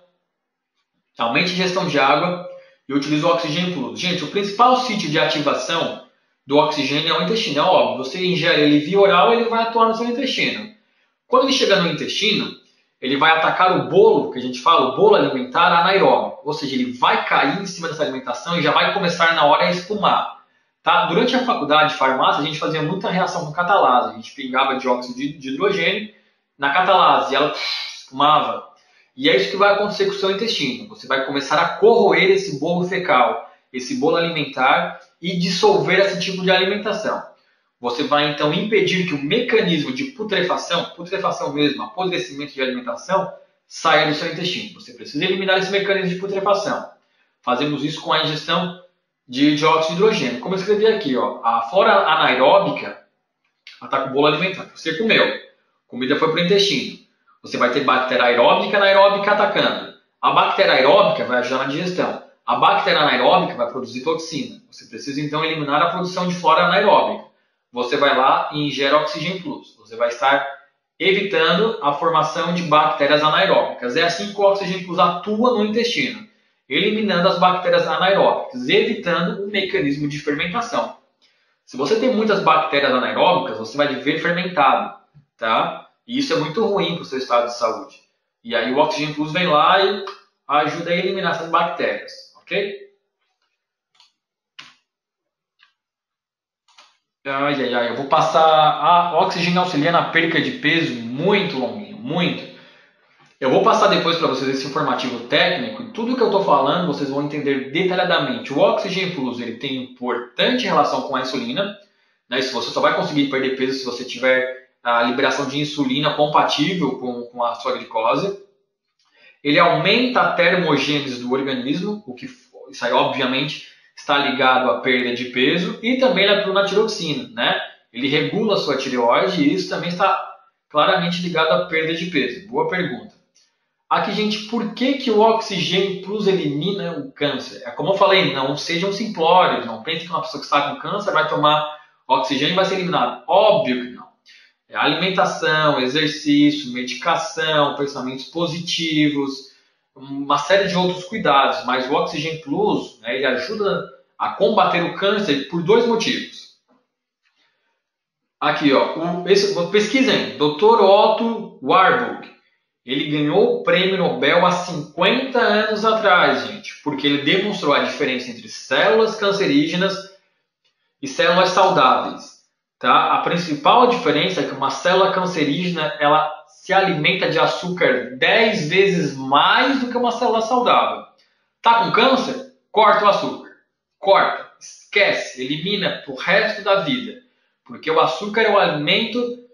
aumente a ingestão de água e utilize o Oxigênio Plus. Gente, o principal sítio de ativação do oxigênio é o intestino, é óbvio. Você ingere ele via oral, ele vai atuar no seu intestino. Quando ele chega no intestino, ele vai atacar o bolo, que a gente fala, o bolo alimentar anaeróbico. Ou seja, ele vai cair em cima dessa alimentação e já vai começar na hora a espumar. Tá? Durante a faculdade de farmácia, a gente fazia muita reação com catalase. A gente pegava dióxido de hidrogênio na catalase e ela espumava. E é isso que vai acontecer com o seu intestino. Você vai começar a corroer esse bolo fecal, esse bolo alimentar e dissolver esse tipo de alimentação. Você vai então impedir que o mecanismo de putrefação mesmo, apodrecimento de alimentação, saia do seu intestino. Você precisa eliminar esse mecanismo de putrefação. Fazemos isso com a ingestão de dióxido de hidrogênio. Como eu escrevi aqui, ó, a flora anaeróbica ataca o bolo alimentar. Você comeu, comida foi para o intestino. Você vai ter bactéria aeróbica e anaeróbica atacando. A bactéria aeróbica vai ajudar na digestão. A bactéria anaeróbica vai produzir toxina. Você precisa então eliminar a produção de flora anaeróbica. Você vai lá e ingere Oxigênio Plus. Você vai estar evitando a formação de bactérias anaeróbicas. É assim que o Oxigênio Plus atua no intestino, eliminando as bactérias anaeróbicas, evitando o mecanismo de fermentação. Se você tem muitas bactérias anaeróbicas, você vai viver fermentado, tá? E isso é muito ruim para o seu estado de saúde. E aí o Oxigênio Plus vem lá e ajuda a eliminar essas bactérias, ok? Eu vou passar a oxigênio auxilia na perca de peso muito longuinho, muito. Eu vou passar depois para vocês esse informativo técnico e tudo que eu estou falando vocês vão entender detalhadamente. O Oxigênio Plus ele tem importante relação com a insulina, né? Se você só vai conseguir perder peso se você tiver a liberação de insulina compatível com a sua glicose. Ele aumenta a termogênese do organismo, o que isso aí obviamente está ligado à perda de peso e também na tiroxina, né? Ele regula a sua tireoide e isso também está claramente ligado à perda de peso. Boa pergunta. Aqui, gente, por que o Oxigênio Plus elimina o câncer? É como eu falei, não sejam simplórios, não pensem que uma pessoa que está com câncer vai tomar oxigênio e vai ser eliminado. Óbvio que não. É alimentação, exercício, medicação, pensamentos positivos, uma série de outros cuidados, mas o Oxigênio Plus, né, ele ajuda a combater o câncer por dois motivos. Aqui, ó, pesquisem, Dr. Otto Warburg, ele ganhou o prêmio Nobel há 50 anos atrás, gente, porque ele demonstrou a diferença entre células cancerígenas e células saudáveis. Tá? A principal diferença é que uma célula cancerígena ela se alimenta de açúcar 10 vezes mais do que uma célula saudável. Tá com câncer? Corta o açúcar. Corta, esquece, elimina pro resto da vida. Porque o açúcar é o alimento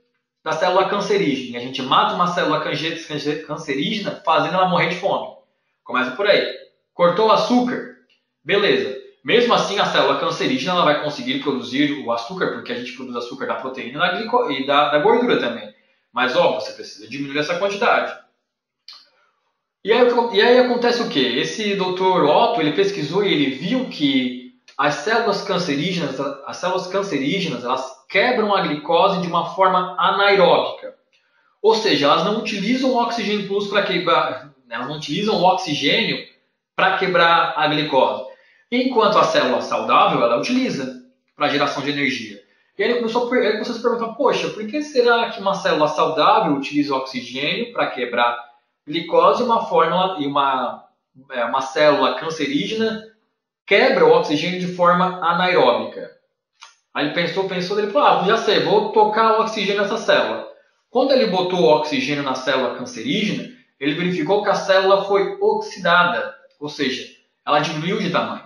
da célula cancerígena. E a gente mata uma célula cancerígena fazendo ela morrer de fome. Começa por aí. Cortou o açúcar? Beleza. Mesmo assim, a célula cancerígena ela vai conseguir produzir o açúcar, porque a gente produz açúcar da proteína e da gordura também. Mas, óbvio, você precisa diminuir essa quantidade. E aí acontece o quê? Esse Dr. Otto, ele pesquisou e ele viu que as células cancerígenas, elas quebram a glicose de uma forma anaeróbica. Ou seja, elas não utilizam o Oxigênio Plus para quebrar, elas não utilizam o oxigênio para quebrar a glicose. Enquanto a célula saudável, ela utiliza para geração de energia. E aí ele começou a se perguntar, poxa, por que será que uma célula saudável utiliza o oxigênio para quebrar glicose e uma célula cancerígena quebra o oxigênio de forma anaeróbica? Aí ele pensou, ele falou, já sei, vou tocar o oxigênio nessa célula. Quando ele botou o oxigênio na célula cancerígena, ele verificou que a célula foi oxidada, ou seja, ela diminuiu de tamanho.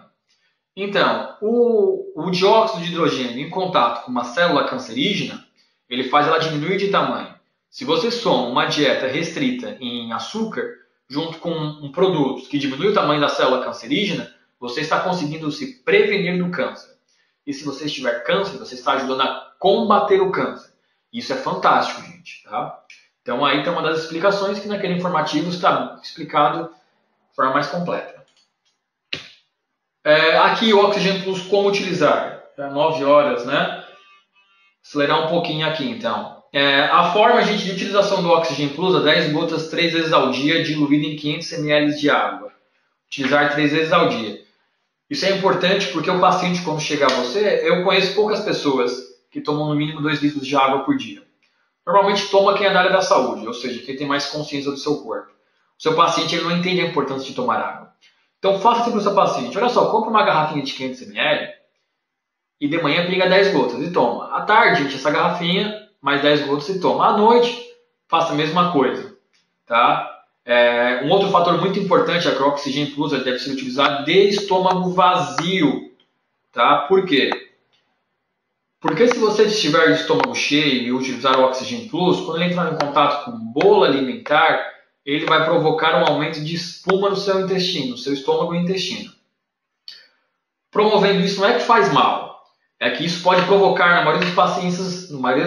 Então, o dióxido de hidrogênio em contato com uma célula cancerígena, ele faz ela diminuir de tamanho. Se você soma uma dieta restrita em açúcar, junto com um produto que diminui o tamanho da célula cancerígena, você está conseguindo se prevenir do câncer. E se você tiver câncer, você está ajudando a combater o câncer. Isso é fantástico, gente. Tá? Então aí tem uma das explicações que naquele informativo está explicado de forma mais completa. Aqui o Oxygen Plus, como utilizar? 9 horas, né? Acelerar um pouquinho aqui, então. A forma, gente, de utilização do Oxygen Plus é 10 gotas 3 vezes ao dia, diluído em 500 ml de água. Utilizar 3 vezes ao dia. Isso é importante porque o paciente, quando chega a você, eu conheço poucas pessoas que tomam no mínimo 2 litros de água por dia. Normalmente toma quem é da área da saúde, ou seja, quem tem mais consciência do seu corpo. O seu paciente ele não entende a importância de tomar água. Então faça assim para o seu paciente. Olha só, compra uma garrafinha de 500 ml e de manhã pinga 10 gotas e toma. À tarde, gente, essa garrafinha, mais 10 gotas e toma. À noite, faça a mesma coisa. Tá? Um outro fator muito importante é que o Oxygen Plus deve ser utilizado de estômago vazio. Tá? Por quê? Porque se você estiver de estômago cheio e utilizar o Oxygen Plus, quando ele entrar em contato com bola alimentar, ele vai provocar um aumento de espuma no seu intestino, no seu estômago e intestino. Promovendo isso não é que faz mal, é que isso pode provocar na maioria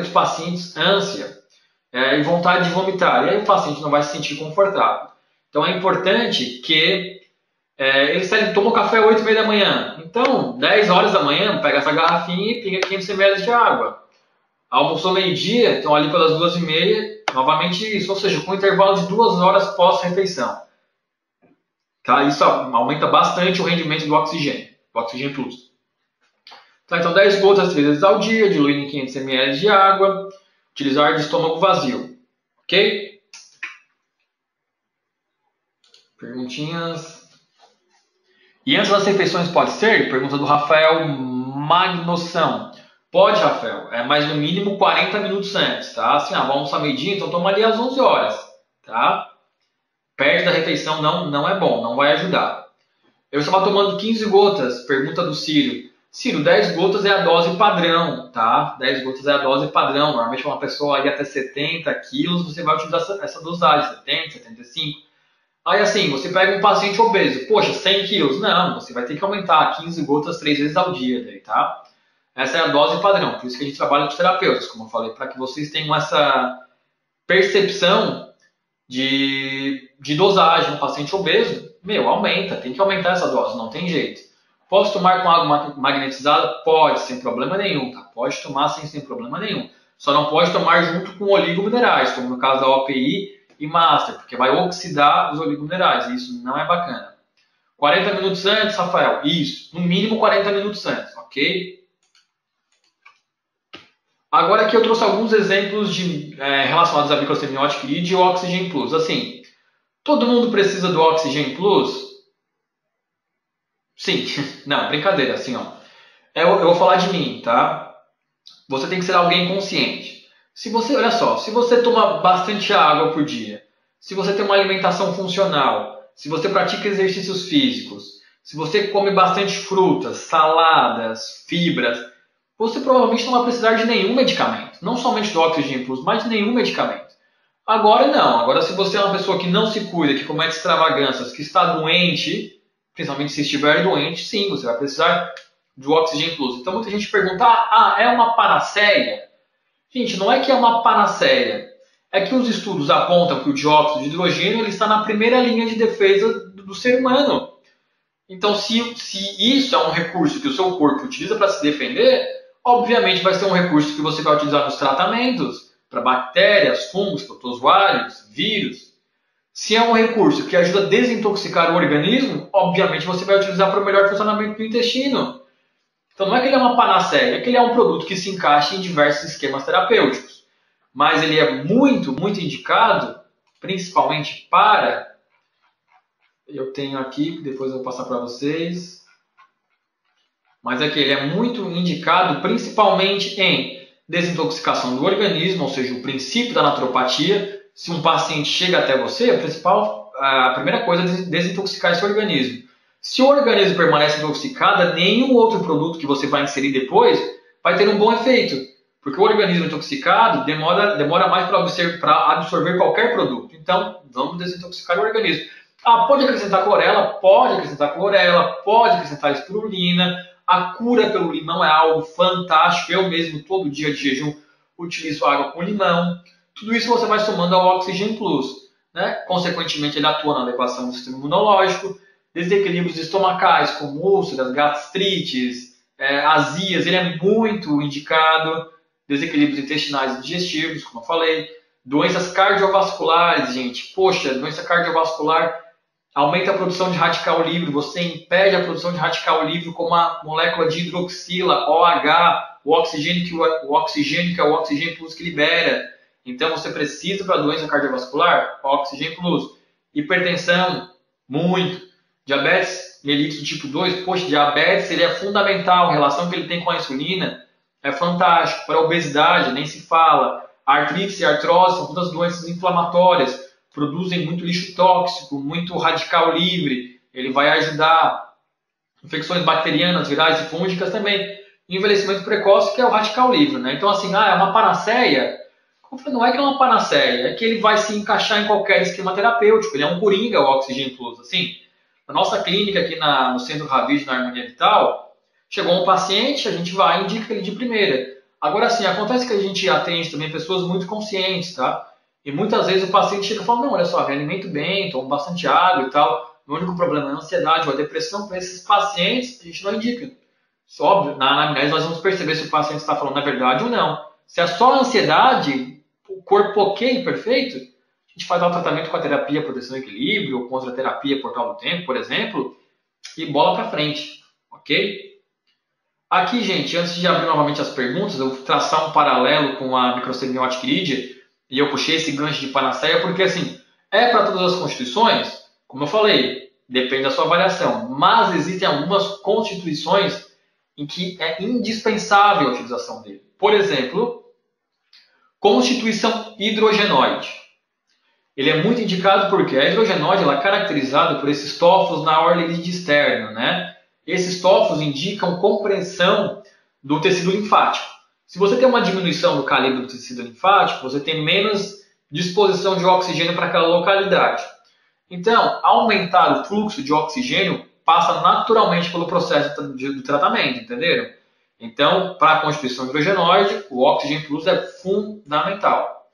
dos pacientes ânsia e vontade de vomitar. E aí o paciente não vai se sentir confortável. Então é importante que ele toma café às 8h30 da manhã. Então, 10 horas da manhã, pega essa garrafinha e pinga 500 ml de água. Almoçou meio-dia, então ali pelas 2h30, novamente isso. Ou seja, com um intervalo de 2 horas pós-refeição. Tá? Isso aumenta bastante o rendimento do oxigênio Plus. Tá? Então, 10 gotas 3 vezes ao dia, diluindo em 500 ml de água. Utilizar de estômago vazio. Ok? Perguntinhas. E antes das refeições pode ser? Pergunta do Rafael Magnoção. Pode, Rafael, mas no mínimo 40 minutos antes, tá? Assim, vamos almoçar meio-dia, então toma ali às 11 horas, tá? Perto da refeição não é bom, não vai ajudar. Eu estava tomando 15 gotas, pergunta do Ciro. Ciro, 10 gotas é a dose padrão, tá? 10 gotas é a dose padrão. Normalmente uma pessoa aí até 70 quilos, você vai utilizar essa dosagem, 70, 75. Aí assim, você pega um paciente obeso, poxa, 100 quilos. Não, você vai ter que aumentar 15 gotas 3 vezes ao dia, daí, tá? Essa é a dose padrão, por isso que a gente trabalha com os terapeutas, como eu falei, para que vocês tenham essa percepção de dosagem. Um paciente obeso, aumenta, tem que aumentar essa dose, não tem jeito. Posso tomar com água magnetizada? Pode, sem problema nenhum, tá? Pode tomar sem problema nenhum. Só não pode tomar junto com oligominerais, como no caso da OPI e Master, porque vai oxidar os oligominerais, e isso não é bacana. 40 minutos antes, Rafael? Isso, no mínimo 40 minutos antes, ok? Agora aqui eu trouxe alguns exemplos relacionados à microsemiótica e de Oxygen Plus. Assim, todo mundo precisa do Oxygen Plus? Sim. Não, brincadeira, assim, ó. Eu vou falar de mim, tá? Você tem que ser alguém consciente. Olha só, se você toma bastante água por dia, se você tem uma alimentação funcional, se você pratica exercícios físicos, se você come bastante frutas, saladas, fibras, você provavelmente não vai precisar de nenhum medicamento. Não somente do Oxygen Plus, mas de nenhum medicamento. Agora não. Agora se você é uma pessoa que não se cuida, que comete extravagâncias, que está doente, principalmente se estiver doente, sim, você vai precisar do Oxygen Plus. Então muita gente pergunta, é uma panaceia? Gente, não é que é uma panaceia. É que os estudos apontam que o dióxido de hidrogênio ele está na primeira linha de defesa do ser humano. Então, se isso é um recurso que o seu corpo utiliza para se defender, obviamente vai ser um recurso que você vai utilizar nos tratamentos para bactérias, fungos, protozoários, vírus. Se é um recurso que ajuda a desintoxicar o organismo, obviamente você vai utilizar para o melhor funcionamento do intestino. Então não é que ele é uma panaceia, é que ele é um produto que se encaixa em diversos esquemas terapêuticos. Mas ele é muito, muito indicado, principalmente para... Eu tenho aqui, depois eu vou passar para vocês. mas é que ele é muito indicado principalmente em desintoxicação do organismo, ou seja, o princípio da naturopatia. Se um paciente chega até você, a primeira coisa é desintoxicar esse organismo. Se o organismo permanece intoxicado, nenhum outro produto que você vai inserir depois vai ter um bom efeito, porque o organismo intoxicado demora mais para absorver qualquer produto. Então, vamos desintoxicar o organismo. Pode acrescentar clorela? Pode acrescentar clorela, pode acrescentar espirulina. A cura pelo limão é algo fantástico. Eu mesmo, todo dia de jejum, utilizo água com limão. Tudo isso você vai somando ao Oxygen Plus, né? Consequentemente, ele atua na elevação do sistema imunológico, desequilíbrios estomacais, como úlceras, gastrites, azias, ele é muito indicado. Desequilíbrios intestinais e digestivos, como eu falei. Doenças cardiovasculares, gente. Poxa, doença cardiovascular aumenta a produção de radical livre, você impede a produção de radical livre com uma molécula de hidroxila, OH, o oxigênio que é o Oxygen Plus que libera. Então você precisa para a doença cardiovascular, Oxygen Plus. Hipertensão, muito. Diabetes mellitus do tipo 2, poxa, diabetes ele é fundamental, a relação que ele tem com a insulina é fantástico. Para a obesidade, nem se fala. A artrite e a artrose são todas doenças inflamatórias, produzem muito lixo tóxico, muito radical livre, ele vai ajudar. Infecções bacterianas, virais e fúngicas também. Envelhecimento precoce, que é o radical livre, né? Então, assim, é uma panaceia? Não é que é uma panaceia, é que ele vai se encaixar em qualquer esquema terapêutico, ele é um coringa, o Oxygen Plus. Assim, na nossa clínica aqui no Centro Ravide, na Harmonia Vital, chegou um paciente, a gente vai e indica ele de primeira. Agora, assim, acontece que a gente atende também pessoas muito conscientes, tá? E muitas vezes o paciente chega e fala, não, olha só, me alimento bem, tomo bastante água e tal. O único problema é a ansiedade ou a depressão. Para esses pacientes, a gente não indica. Isso, óbvio, na anamnese nós vamos perceber se o paciente está falando a verdade ou não. Se é só a ansiedade, o corpo ok, perfeito, a gente faz um tratamento com a terapia proteção e equilíbrio, ou contra a terapia portal do tempo, por exemplo, e bola para frente, ok? Aqui, gente, antes de abrir novamente as perguntas, eu vou traçar um paralelo com a Microsemiótica Iridia, e eu puxei esse gancho de panaceia porque, assim, é para todas as constituições? Como eu falei, depende da sua avaliação, mas existem algumas constituições em que é indispensável a utilização dele. Por exemplo, constituição hidrogenoide. Ele é muito indicado porque a hidrogenoide ela é caracterizada por esses tofos na orla externa, né? Esses tofos indicam compressão do tecido linfático. Se você tem uma diminuição do calibre do tecido linfático, você tem menos disposição de oxigênio para aquela localidade. Então, aumentar o fluxo de oxigênio passa naturalmente pelo processo do tratamento, entenderam? Então, para a constituição hidrogenoide, o Oxygen Plus é fundamental.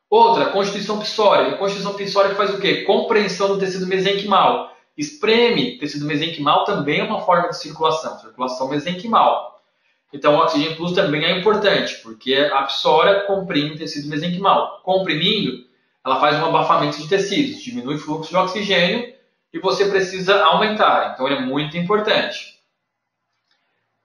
Outra, constituição psórica. A constituição psórica faz o quê? Compreensão do tecido mesenquimal. Espreme tecido mesenquimal também é uma forma de circulação mesenquimal. Então, o Oxygen Plus também é importante, porque a psória comprime o tecido mesenquimal. Comprimindo, ela faz um abafamento de tecidos, diminui o fluxo de oxigênio e você precisa aumentar. Então, ele é muito importante.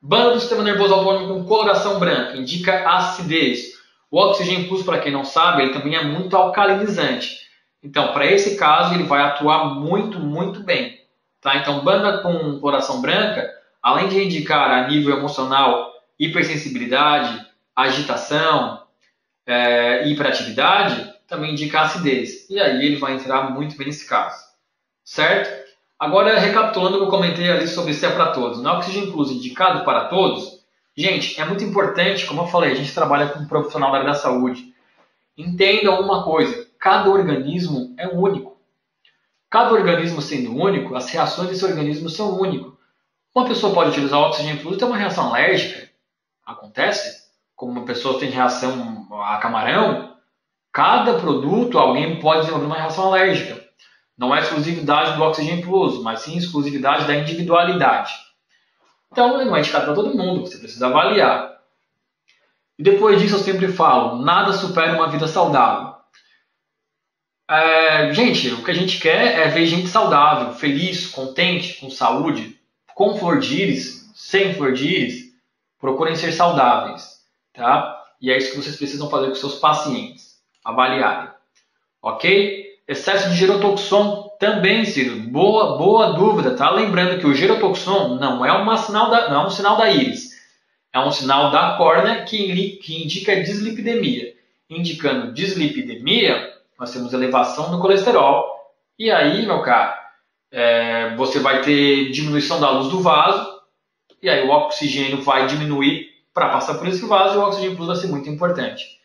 Banda do sistema nervoso autônomo com coloração branca, indica acidez. O Oxygen Plus, para quem não sabe, ele também é muito alcalinizante. Então, para esse caso, ele vai atuar muito, muito bem. Tá? Então, banda com coloração branca, além de indicar a nível emocional hipersensibilidade, agitação, hiperatividade, também indica acidez. E aí ele vai entrar muito bem nesse caso. Certo? Agora, recapitulando o que eu comentei ali sobre se é para todos. No Oxygen Plus indicado para todos, gente, é muito importante, como eu falei, a gente trabalha com um profissional da área da saúde. Entendam uma coisa, cada organismo é único. Cada organismo sendo único, as reações desse organismo são únicas. Uma pessoa pode utilizar o Oxygen Plus e ter uma reação alérgica. Acontece. Como uma pessoa tem reação a camarão, cada produto alguém pode desenvolver uma reação alérgica. Não é exclusividade do Oxygen Plus, mas sim exclusividade da individualidade. Então, ele não é indicado para todo mundo, você precisa avaliar. E depois disso eu sempre falo, nada supera uma vida saudável. Gente, o que a gente quer é ver gente saudável, feliz, contente, com saúde, com flor de íris, sem flor de íris. Procurem ser saudáveis, tá? E é isso que vocês precisam fazer com seus pacientes, avaliarem. Ok? Excesso de gerotoxon Também, Ciro, boa dúvida, tá? Lembrando que o gerotoxon não é não é um sinal da íris, é um sinal da córnea que indica dislipidemia. Indicando dislipidemia, nós temos elevação do colesterol. E aí, meu caro, você vai ter diminuição da luz do vaso, e aí o oxigênio vai diminuir para passar por esse vaso, e o oxigênio plus vai ser muito importante.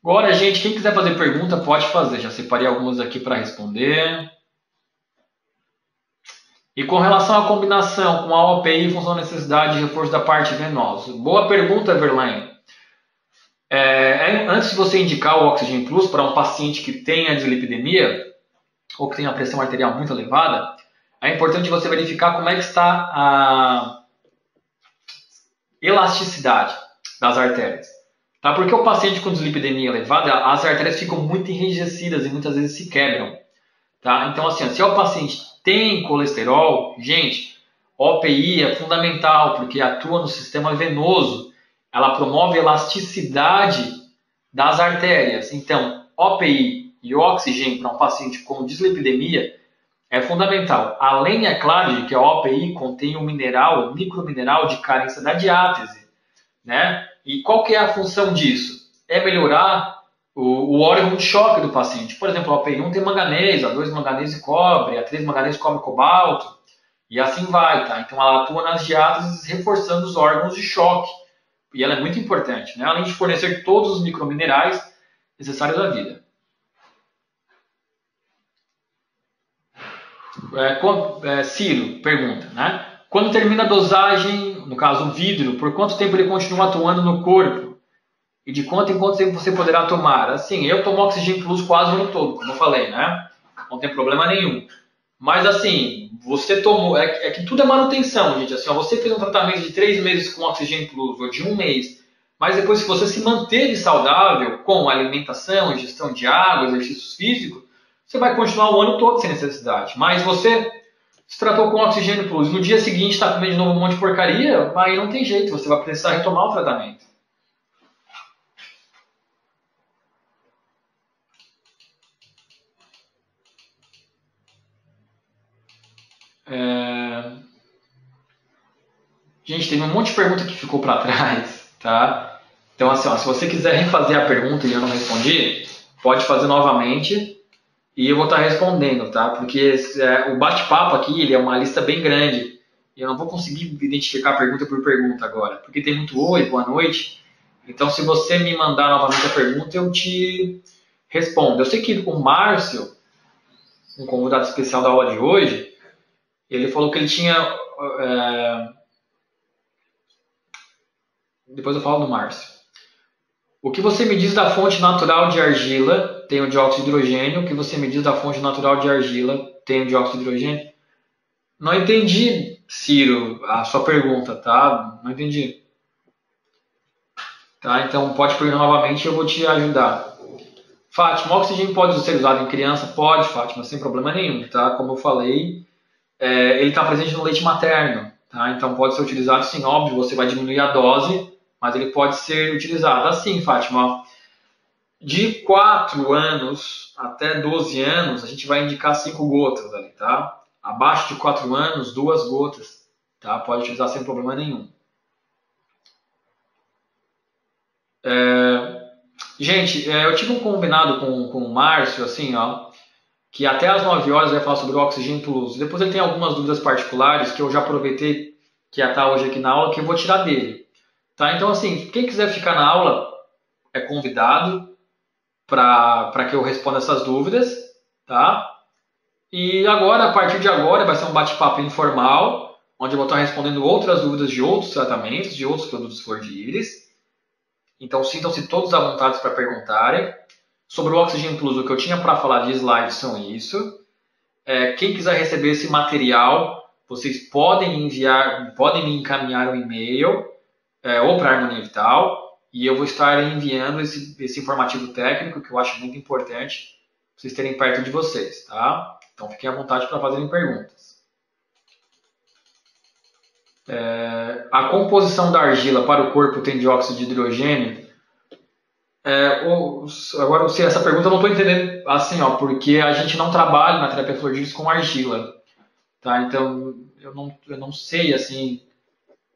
Agora, gente, quem quiser fazer pergunta, pode fazer. Já separei algumas aqui para responder. E com relação à combinação com a OPI em função da necessidade de reforço da parte venosa. Boa pergunta, Verlaine. Antes de você indicar o Oxygen Plus para um paciente que tenha dislipidemia ou que tenha a pressão arterial muito elevada, é importante você verificar como é que está a elasticidade das artérias. Tá? Porque o paciente com dislipidemia elevada, as artérias ficam muito enrijecidas e muitas vezes se quebram. Tá? Então, assim, se o paciente tem colesterol, gente, OPI é fundamental porque atua no sistema venoso. Ela promove elasticidade das artérias. Então, OPI e oxigênio para um paciente com dislipidemia é fundamental. Além, é claro, de que a OPI contém um micromineral de carência da diátese, né? E qual que é a função disso? É melhorar o órgão de choque do paciente. Por exemplo, a OPI1 tem manganês, a 2 manganês e cobre, a 3 manganês, cobre e cobalto, e assim vai, tá? Então ela atua nas diáteses reforçando os órgãos de choque. E ela é muito importante, né? Além de fornecer todos os microminerais necessários à vida. Ciro pergunta, né? Quando termina a dosagem, no caso o vidro, por quanto tempo ele continua atuando no corpo? E de quanto em quanto tempo você poderá tomar? Assim, eu tomo Oxygen Plus quase o ano todo, como eu falei, né? Não tem problema nenhum. Mas assim, você tomou... É que tudo é manutenção, gente. Assim, ó, você fez um tratamento de 3 meses com Oxygen Plus, ou de 1 mês, mas depois se você se manteve saudável com alimentação, ingestão de água, exercícios físicos, você vai continuar o ano todo sem necessidade. Mas você se tratou com Oxigênio Plus, no dia seguinte está comendo de novo um monte de porcaria, aí não tem jeito, você vai precisar retomar o tratamento. Gente, teve um monte de pergunta que ficou para trás, tá? Então, assim, ó, se você quiser refazer a pergunta e eu não respondi, pode fazer novamente e eu vou estar respondendo, tá? Porque o bate-papo aqui ele é uma lista bem grande e eu não vou conseguir identificar pergunta por pergunta agora, porque tem muito oi, boa noite. Então, se você me mandar novamente a pergunta, eu te respondo. Eu sei que o Márcio, um convidado especial da aula de hoje, ele falou que ele tinha... Depois eu falo do Márcio. O que você me diz da fonte natural de argila? Tem o dióxido de hidrogênio. O que você me diz da fonte natural de argila? Tem o dióxido de hidrogênio? Não entendi, Ciro, a sua pergunta, tá? Não entendi. Tá? Então pode perguntar novamente e eu vou te ajudar. Fátima, o oxigênio pode ser usado em criança? Pode, Fátima, sem problema nenhum, tá? Como eu falei, ele está presente no leite materno, tá? Então pode ser utilizado, sim, óbvio, você vai diminuir a dose, mas ele pode ser utilizado. Assim, Fátima, de 4 anos até 12 anos, a gente vai indicar 5 gotas ali, tá? Abaixo de 4 anos, 2 gotas, tá? Pode utilizar sem problema nenhum. Gente, eu tive um combinado com o Márcio, assim, ó, que até às 9 horas vai falar sobre o Oxigênio Plus. Depois ele tem algumas dúvidas particulares que eu já aproveitei que ia estar hoje aqui na aula, que eu vou tirar dele. Tá? Então, assim, quem quiser ficar na aula é convidado para que eu responda essas dúvidas, tá? E agora, a partir de agora, vai ser um bate-papo informal, onde eu vou estar respondendo outras dúvidas de outros tratamentos, de outros produtos flor de íris. Então, sintam-se todos à vontade para perguntarem. Sobre o Oxygen Plus, o que eu tinha para falar de slides são isso. Quem quiser receber esse material, vocês podem me encaminhar um e-mail ou para a Harmonia Vital, e eu vou estar enviando esse informativo técnico, que eu acho muito importante, para vocês terem perto de vocês, tá? Então fiquem à vontade para fazerem perguntas. A composição da argila para o corpo tem dióxido de hidrogênio? Agora, se essa pergunta eu não estou entendendo assim, ó, porque a gente não trabalha na terapia florida com argila, tá? Então, eu não sei, assim,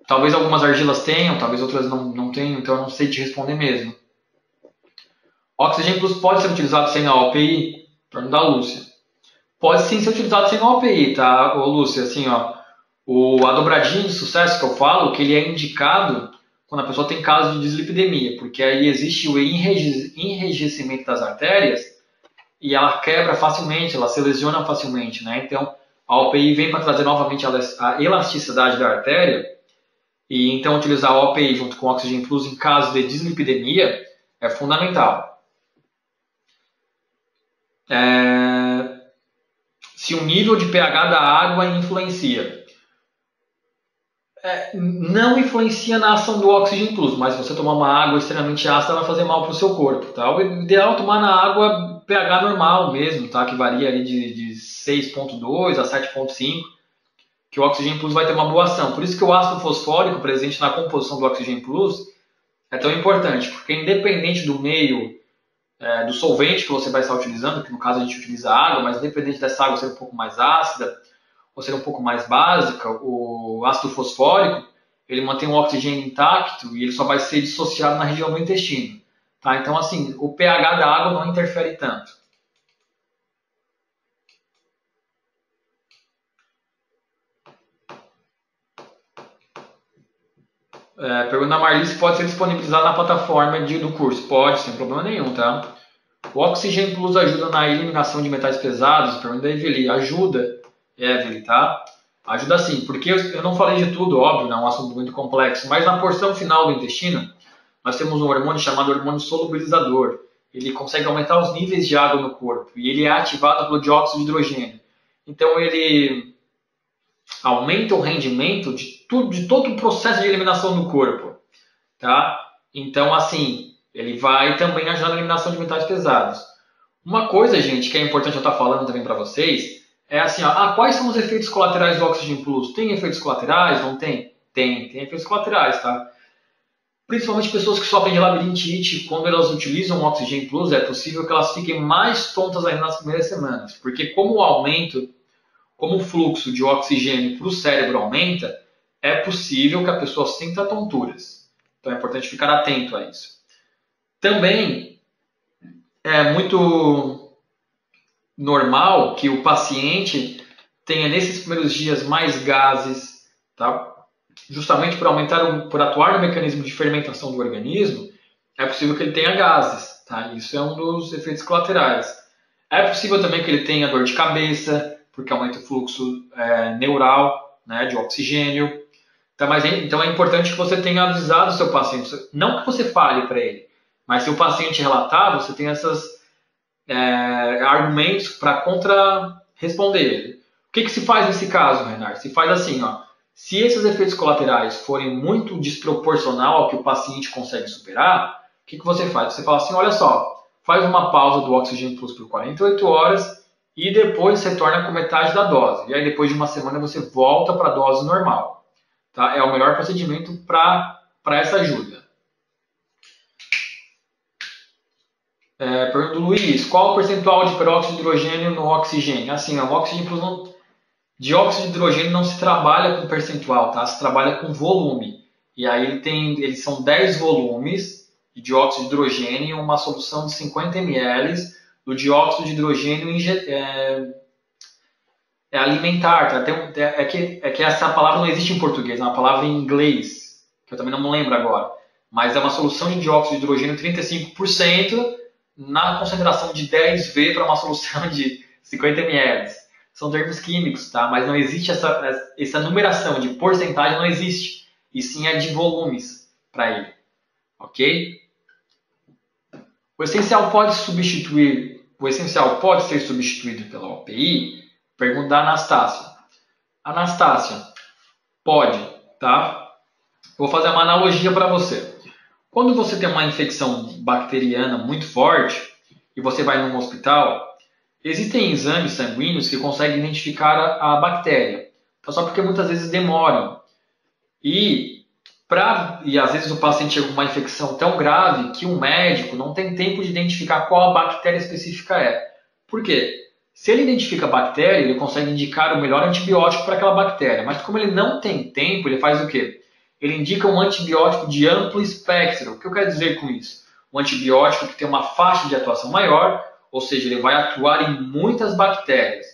talvez algumas argilas tenham, talvez outras não tenham, então eu não sei te responder mesmo. Oxygen Plus pode ser utilizado sem a OPI? Pergunta da Lúcia. Pode sim ser utilizado sem a OPI, tá, ô, Lúcia? Assim, ó, a dobradinha de sucesso que eu falo, que ele é indicado quando a pessoa tem caso de dislipidemia, porque aí existe o enrijecimento das artérias e ela quebra facilmente, ela se lesiona facilmente, né? Então, a OPI vem para trazer novamente a elasticidade da artéria e então utilizar a OPI junto com o Oxygen Plus em caso de dislipidemia é fundamental. Se o nível de pH da água influencia. Não influencia na ação do Oxygen Plus, mas se você tomar uma água extremamente ácida vai fazer mal para o seu corpo. Tá? O ideal é tomar na água pH normal mesmo, tá? Que varia ali de 6,2 a 7,5, que o Oxygen Plus vai ter uma boa ação. Por isso que o ácido fosfórico presente na composição do Oxygen Plus é tão importante, porque independente do meio, do solvente que você vai estar utilizando, que no caso a gente utiliza água, mas independente dessa água ser um pouco mais ácida, ou ser um pouco mais básica, o ácido fosfórico, ele mantém o oxigênio intacto e ele só vai ser dissociado na região do intestino. Tá? Então, assim, o pH da água não interfere tanto. Pergunta da Marli se pode ser disponibilizado na plataforma do curso. Pode, sem problema nenhum, tá? O Oxygen Plus ajuda na eliminação de metais pesados? Pergunta da Eveli. Ajuda, Eveli, tá? Ajuda sim, porque eu não falei de tudo, óbvio, né? É um assunto muito complexo, mas na porção final do intestino, nós temos um hormônio chamado hormônio solubilizador. Ele consegue aumentar os níveis de água no corpo e ele é ativado pelo dióxido de hidrogênio. Então ele aumenta o rendimento de todo o processo de eliminação do corpo, tá? Então, assim, ele vai também ajudar na eliminação de metais pesados. Uma coisa, gente, que é importante eu estar falando também para vocês, é assim, ó, quais são os efeitos colaterais do Oxygen Plus? Tem efeitos colaterais? Não tem? Tem efeitos colaterais, tá? Principalmente pessoas que sofrem de labirintite, quando elas utilizam o Oxygen Plus, é possível que elas fiquem mais tontas ainda nas primeiras semanas, porque como o fluxo de oxigênio para o cérebro aumenta, é possível que a pessoa sinta tonturas. Então é importante ficar atento a isso. Também é muito normal que o paciente tenha nesses primeiros dias mais gases, tá? Justamente por atuar no mecanismo de fermentação do organismo, é possível que ele tenha gases, tá? Isso é um dos efeitos colaterais. É possível também que ele tenha dor de cabeça, porque aumenta o fluxo neural, né, de oxigênio. Então é importante que você tenha avisado o seu paciente, não que você fale para ele, mas se o paciente relatar, você tem esses argumentos para contra-responder ele. O que se faz nesse caso, Renato? Se faz assim, ó, se esses efeitos colaterais forem muito desproporcional ao que o paciente consegue superar, o que você faz? Você fala assim, olha só, faz uma pausa do Oxygen Plus por 48 horas e depois retorna com metade da dose. E aí depois de uma semana você volta para a dose normal. Tá? É o melhor procedimento para essa ajuda. Pergunta do Luiz, qual o percentual de peróxido de hidrogênio no oxigênio? Assim, o Oxygen Plus dióxido de hidrogênio não se trabalha com percentual, tá? Se trabalha com volume. E aí eles são 10 volumes de dióxido de hidrogênio em uma solução de 50 ml do dióxido de hidrogênio alimentar. Tá? É que essa palavra não existe em português, é uma palavra em inglês, que eu também não me lembro agora. Mas é uma solução de dióxido de hidrogênio 35% na concentração de 10V para uma solução de 50 ml. São termos químicos, tá? Mas não existe essa numeração de porcentagem, não existe. E sim é de volumes para ele. Ok? O essencial pode ser substituído pela OPI? Pergunta da Anastácia. Anastácia, pode, tá? Vou fazer uma analogia para você. Quando você tem uma infecção bacteriana muito forte e você vai num hospital, existem exames sanguíneos que conseguem identificar a bactéria. Só porque muitas vezes demoram. E E às vezes o paciente chega com uma infecção tão grave que o médico não tem tempo de identificar qual a bactéria específica é. Por quê? Se ele identifica a bactéria, ele consegue indicar o melhor antibiótico para aquela bactéria. Mas como ele não tem tempo, ele faz o quê? Ele indica um antibiótico de amplo espectro. O que eu quero dizer com isso? Um antibiótico que tem uma faixa de atuação maior, ou seja, ele vai atuar em muitas bactérias.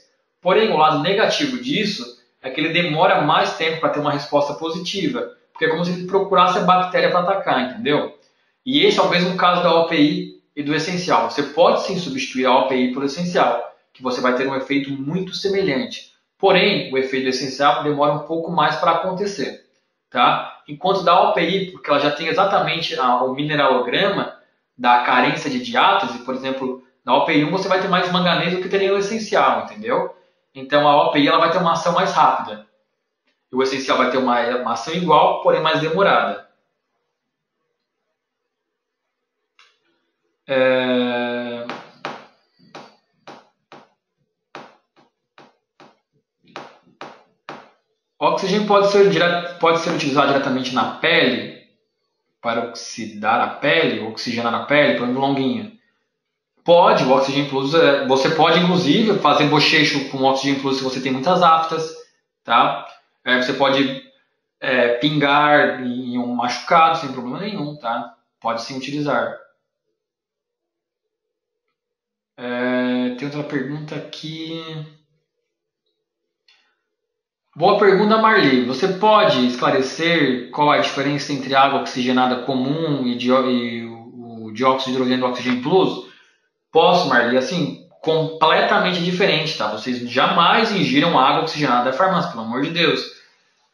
Porém, o lado negativo disso é que ele demora mais tempo para ter uma resposta positiva, porque é como se ele procurasse a bactéria para atacar, entendeu? E esse é o mesmo caso da OPI e do essencial. Você pode sim substituir a OPI por essencial, que você vai ter um efeito muito semelhante. Porém, o efeito do essencial demora um pouco mais para acontecer. Tá? Enquanto da OPI, porque ela já tem exatamente o mineralograma da carência de diátese, por exemplo, na OPI1 você vai ter mais manganês do que teria no essencial, entendeu? Então a OPI ela vai ter uma ação mais rápida. E o essencial vai ter uma ação igual, porém mais demorada. O oxigênio pode ser utilizado diretamente na pele, para oxidar a pele, oxigenar a pele, por exemplo, longuinho. Pode, o Oxygen Plus, você pode inclusive fazer bochecho com o Oxygen Plus se você tem muitas aftas, tá? Você pode pingar em um machucado sem problema nenhum, tá? Pode sim utilizar. Tem outra pergunta aqui. Boa pergunta, Marli. Você pode esclarecer qual é a diferença entre água oxigenada comum e o dióxido de hidrogênio do Oxygen Plus? Posso, Marli. Assim, completamente diferente, tá? Vocês jamais ingiram água oxigenada da farmácia, pelo amor de Deus.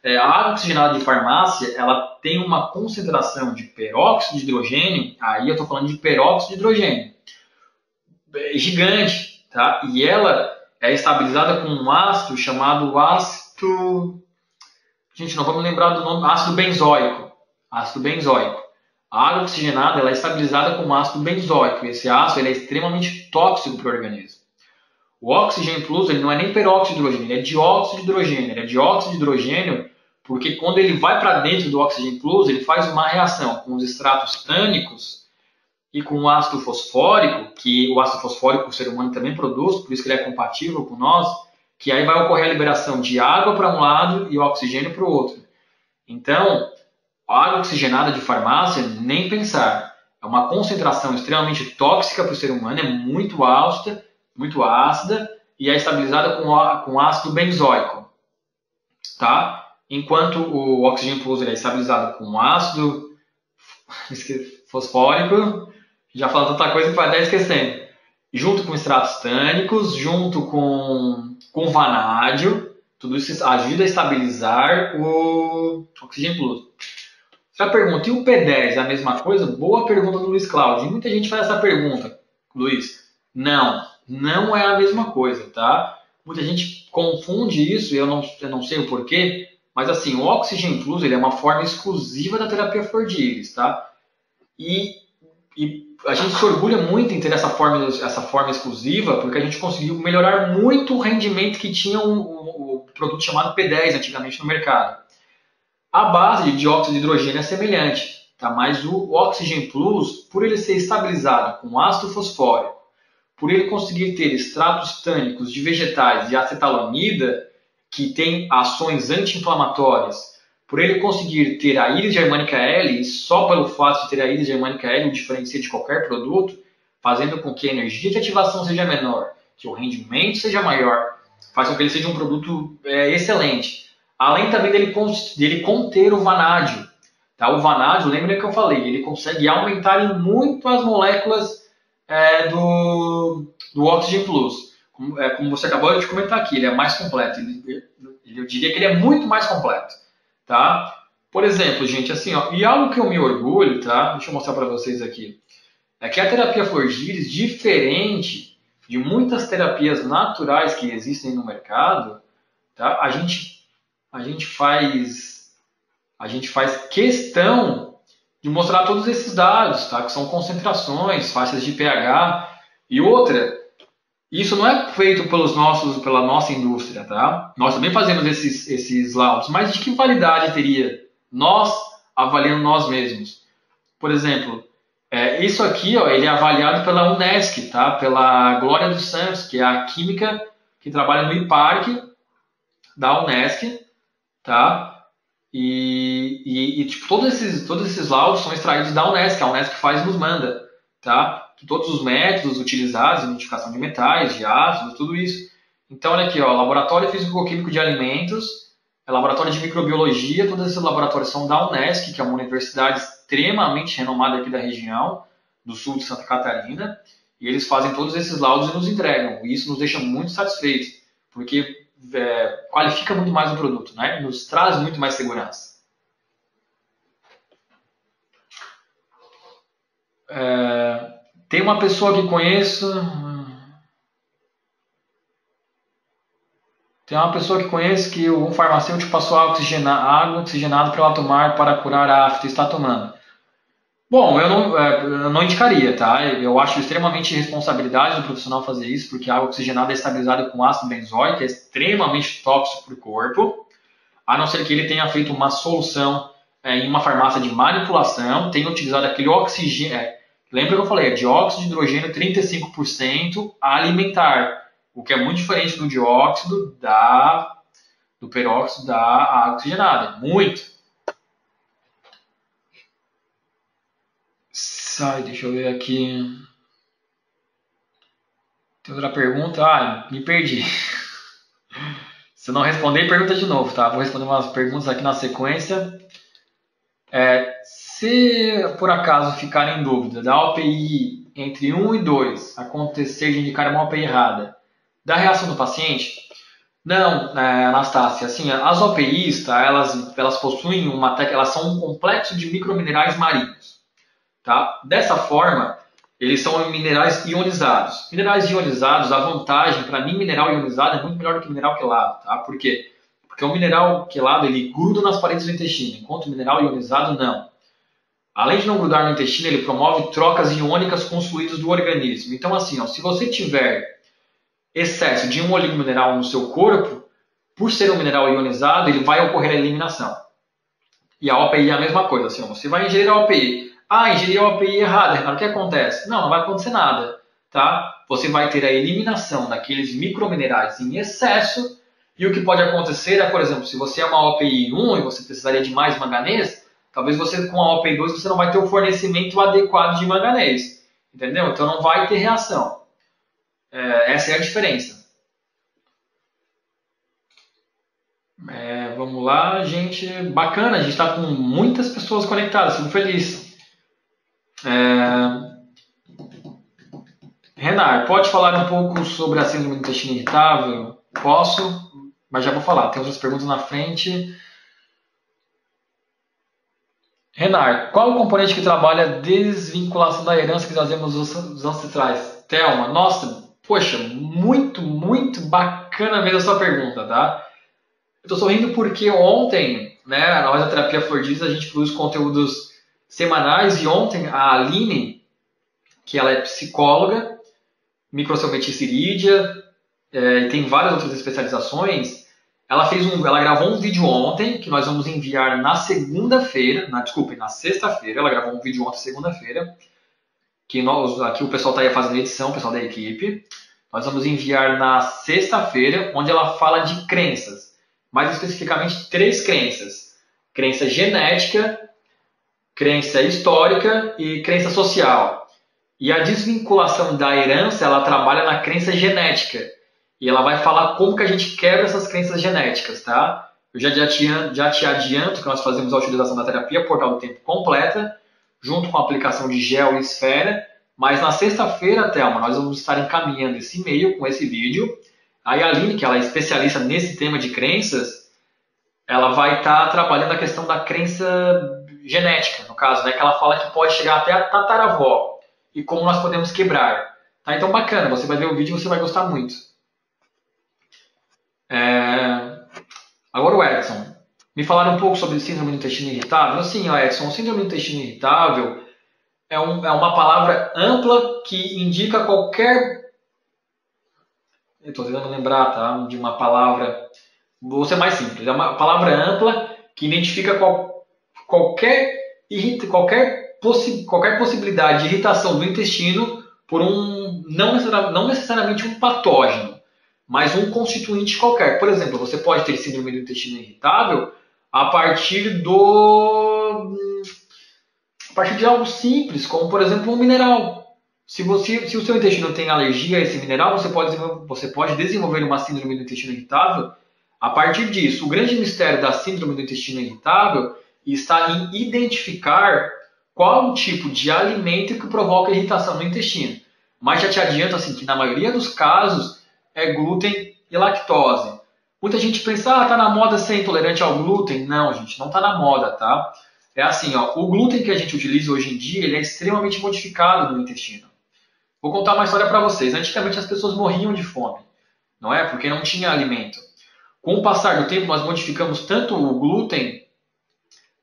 A água oxigenada de farmácia, ela tem uma concentração de peróxido de hidrogênio, aí eu estou falando de peróxido de hidrogênio, gigante, tá? E ela é estabilizada com um ácido chamado ácido... Gente, não vamos lembrar do nome. Ácido benzoico. Ácido benzoico. A água oxigenada ela é estabilizada com ácido benzoico. E esse ácido ele é extremamente tóxico para o organismo. O Oxygen Plus ele não é nem peróxido de hidrogênio, ele é dióxido de hidrogênio. Ele é dióxido de hidrogênio porque quando ele vai para dentro do Oxygen Plus, ele faz uma reação com os extratos tânicos e com o ácido fosfórico, que o ácido fosfórico o ser humano também produz, por isso que ele é compatível com nós, que aí vai ocorrer a liberação de água para um lado e o oxigênio para o outro. Então, a água oxigenada de farmácia, nem pensar. É uma concentração extremamente tóxica para o ser humano, é muito alta, muito ácida, e é estabilizada com ácido benzoico. Tá? Enquanto o Oxygen Plus é estabilizado com ácido fosfórico, já fala tanta coisa que vai até esquecendo. Junto com extratos tânicos, junto com vanádio, tudo isso ajuda a estabilizar o Oxygen Plus. Já pergunta, e o P10 é a mesma coisa? Boa pergunta do Luiz Cláudio. E muita gente faz essa pergunta, Luiz. Não é a mesma coisa, tá? Muita gente confunde isso, e eu não sei o porquê, mas assim, o Oxygen Plus ele é uma forma exclusiva da terapia Flor de Íris, tá? E a gente se orgulha muito em ter essa forma exclusiva, porque a gente conseguiu melhorar muito o rendimento que tinha o produto chamado P10 antigamente no mercado. A base de dióxido de hidrogênio é semelhante, tá? Mas o Oxygen Plus, por ele ser estabilizado com ácido fosfórico, por ele conseguir ter extratos tânicos de vegetais e acetalamida, que tem ações anti-inflamatórias, por ele conseguir ter a íris germânica L, e só pelo fato de ter a íris germânica L o diferencia de qualquer produto, fazendo com que a energia de ativação seja menor, que o rendimento seja maior, faz com que ele seja um produto excelente. Além também dele conter o vanádio. Tá? O vanádio, lembra que eu falei, ele consegue aumentar em muito as moléculas do Oxygen Plus. Como você acabou de comentar aqui, ele é mais completo. Eu diria que ele é muito mais completo. Tá? Por exemplo, gente, assim, ó, e algo que eu me orgulho, tá? Deixa eu mostrar para vocês aqui. É que a terapia Flor de Íris, diferente de muitas terapias naturais que existem no mercado, tá? A gente faz questão de mostrar todos esses dados, tá? Que são concentrações, faixas de pH e outra. Isso não é feito pela nossa indústria, tá? Nós também fazemos esses laudos, mas de que validade teria nós avaliando nós mesmos. Por exemplo, isso aqui, ó, ele é avaliado pela UNESCO, tá? Pela Glória dos Santos, que é a química que trabalha no IPARC da UNESCO, tá? Tipo, todos esses laudos são extraídos da UNESCO, a UNESCO faz e nos manda, tá? Todos os métodos utilizados, identificação de metais, de ácidos, tudo isso. Então, olha aqui, ó, Laboratório Físico-Químico de Alimentos, Laboratório de Microbiologia, todos esses laboratórios são da UNESCO, que é uma universidade extremamente renomada aqui da região, do sul de Santa Catarina, e eles fazem todos esses laudos e nos entregam. E isso nos deixa muito satisfeitos, porque qualifica muito mais o produto, né? Nos traz muito mais segurança. Tem uma pessoa que conheço. Tem uma pessoa que conheço que um farmacêutico passou água oxigenada para ela tomar para curar a afta e está tomando. Bom, eu não indicaria, tá? Eu acho extremamente responsabilidade do profissional fazer isso, porque a água oxigenada é estabilizada com ácido benzoico, que é extremamente tóxico para o corpo, a não ser que ele tenha feito uma solução em uma farmácia de manipulação, tenha utilizado aquele oxigênio. Lembra que eu falei? É dióxido de hidrogênio 35% alimentar, o que é muito diferente do dióxido do peróxido da água oxigenada. Muito. Deixa eu ver aqui. Tem outra pergunta? Me perdi. Se eu não responder, pergunta de novo, tá? Vou responder umas perguntas aqui na sequência. Se por acaso ficar em dúvida da OPI entre 1 e 2 acontecer de indicar uma OPI errada, da reação do paciente? Não, Anastácia, assim, as OPIs, tá, elas possuem elas são um complexo de microminerais marinhos. Tá? Dessa forma, eles são minerais ionizados. Minerais ionizados, a vantagem, para mim, mineral ionizado é muito melhor do que mineral quelado. Tá? Por quê? Porque o mineral quelado ele gruda nas paredes do intestino, enquanto o mineral ionizado não. Além de não grudar no intestino, ele promove trocas iônicas com os fluidos do organismo. Então, assim, ó, se você tiver excesso de um oligomineral no seu corpo, por ser um mineral ionizado, ele vai ocorrer a eliminação. E a OPI é a mesma coisa. Assim, ó, você vai ingerir a OPI. Ingeri a OPI errada, Renato, o que acontece? Não vai acontecer nada, tá? Você vai ter a eliminação daqueles microminerais em excesso, e o que pode acontecer é, por exemplo, se você é uma OPI 1 e você precisaria de mais manganês, talvez você com a OPI 2 você não vai ter o fornecimento adequado de manganês, entendeu? Então não vai ter reação. Essa é a diferença. Vamos lá, gente. Bacana, a gente está com muitas pessoas conectadas, fico feliz. Renar, pode falar um pouco sobre a síndrome do intestino irritável? Posso, mas já vou falar. Tem outras perguntas na frente. Renar, qual o componente que trabalha a desvinculação da herança que trazemos dos ancestrais? Thelma, nossa, poxa, muito, muito bacana mesmo a sua pergunta, tá? Eu tô sorrindo porque ontem, né, nós da Terapia Flor de Lis, a gente produz conteúdos semanais e ontem a Aline, que ela é psicóloga, microcelmeticidídia, e tem várias outras especializações, ela gravou um vídeo ontem, que nós vamos enviar na segunda-feira, na sexta-feira, ela gravou um vídeo ontem, segunda-feira, que aqui o pessoal está fazendo edição, o pessoal da equipe, nós vamos enviar na sexta-feira, onde ela fala de crenças, mais especificamente 3 crenças, crença genética, crença histórica e crença social. E a desvinculação da herança, ela trabalha na crença genética. E ela vai falar como que a gente quebra essas crenças genéticas, tá? Eu já te adianto que nós fazemos a utilização da terapia Portal do Tempo completa, junto com a aplicação de gel e esfera. Mas na sexta-feira, Thelma, nós vamos estar encaminhando esse e-mail com esse vídeo. Aí a Aline, que ela é especialista nesse tema de crenças, ela vai estar trabalhando a questão da crença genética, no caso, né? Que ela fala que pode chegar até a tataravó e como nós podemos quebrar. Tá? Então, bacana, você vai ver o vídeo e você vai gostar muito. Agora o Edson. Me falaram um pouco sobre síndrome do intestino irritável. Sim, Edson, o síndrome do intestino irritável é uma palavra ampla que indica qualquer... Eu estou tentando lembrar, tá? De uma palavra... Vou ser mais simples. É uma palavra ampla que identifica qualquer, qualquer possibilidade de irritação do intestino por não necessariamente um patógeno, mas um constituinte qualquer. Por exemplo, você pode ter síndrome do intestino irritável a partir de algo simples, como por exemplo um mineral. Se o seu intestino tem alergia a esse mineral, você pode desenvolver uma síndrome do intestino irritável a partir disso. O grande mistério da síndrome do intestino irritável está em identificar qual o tipo de alimento que provoca irritação no intestino. Mas já te adianto assim, que na maioria dos casos é glúten e lactose. Muita gente pensa, tá na moda ser intolerante ao glúten. Não, gente, não tá na moda, tá? É assim, o glúten que a gente utiliza hoje em dia, ele é extremamente modificado no intestino. Vou contar uma história para vocês. Antigamente as pessoas morriam de fome, não é? Porque não tinha alimento. Com o passar do tempo, nós modificamos tanto o glúten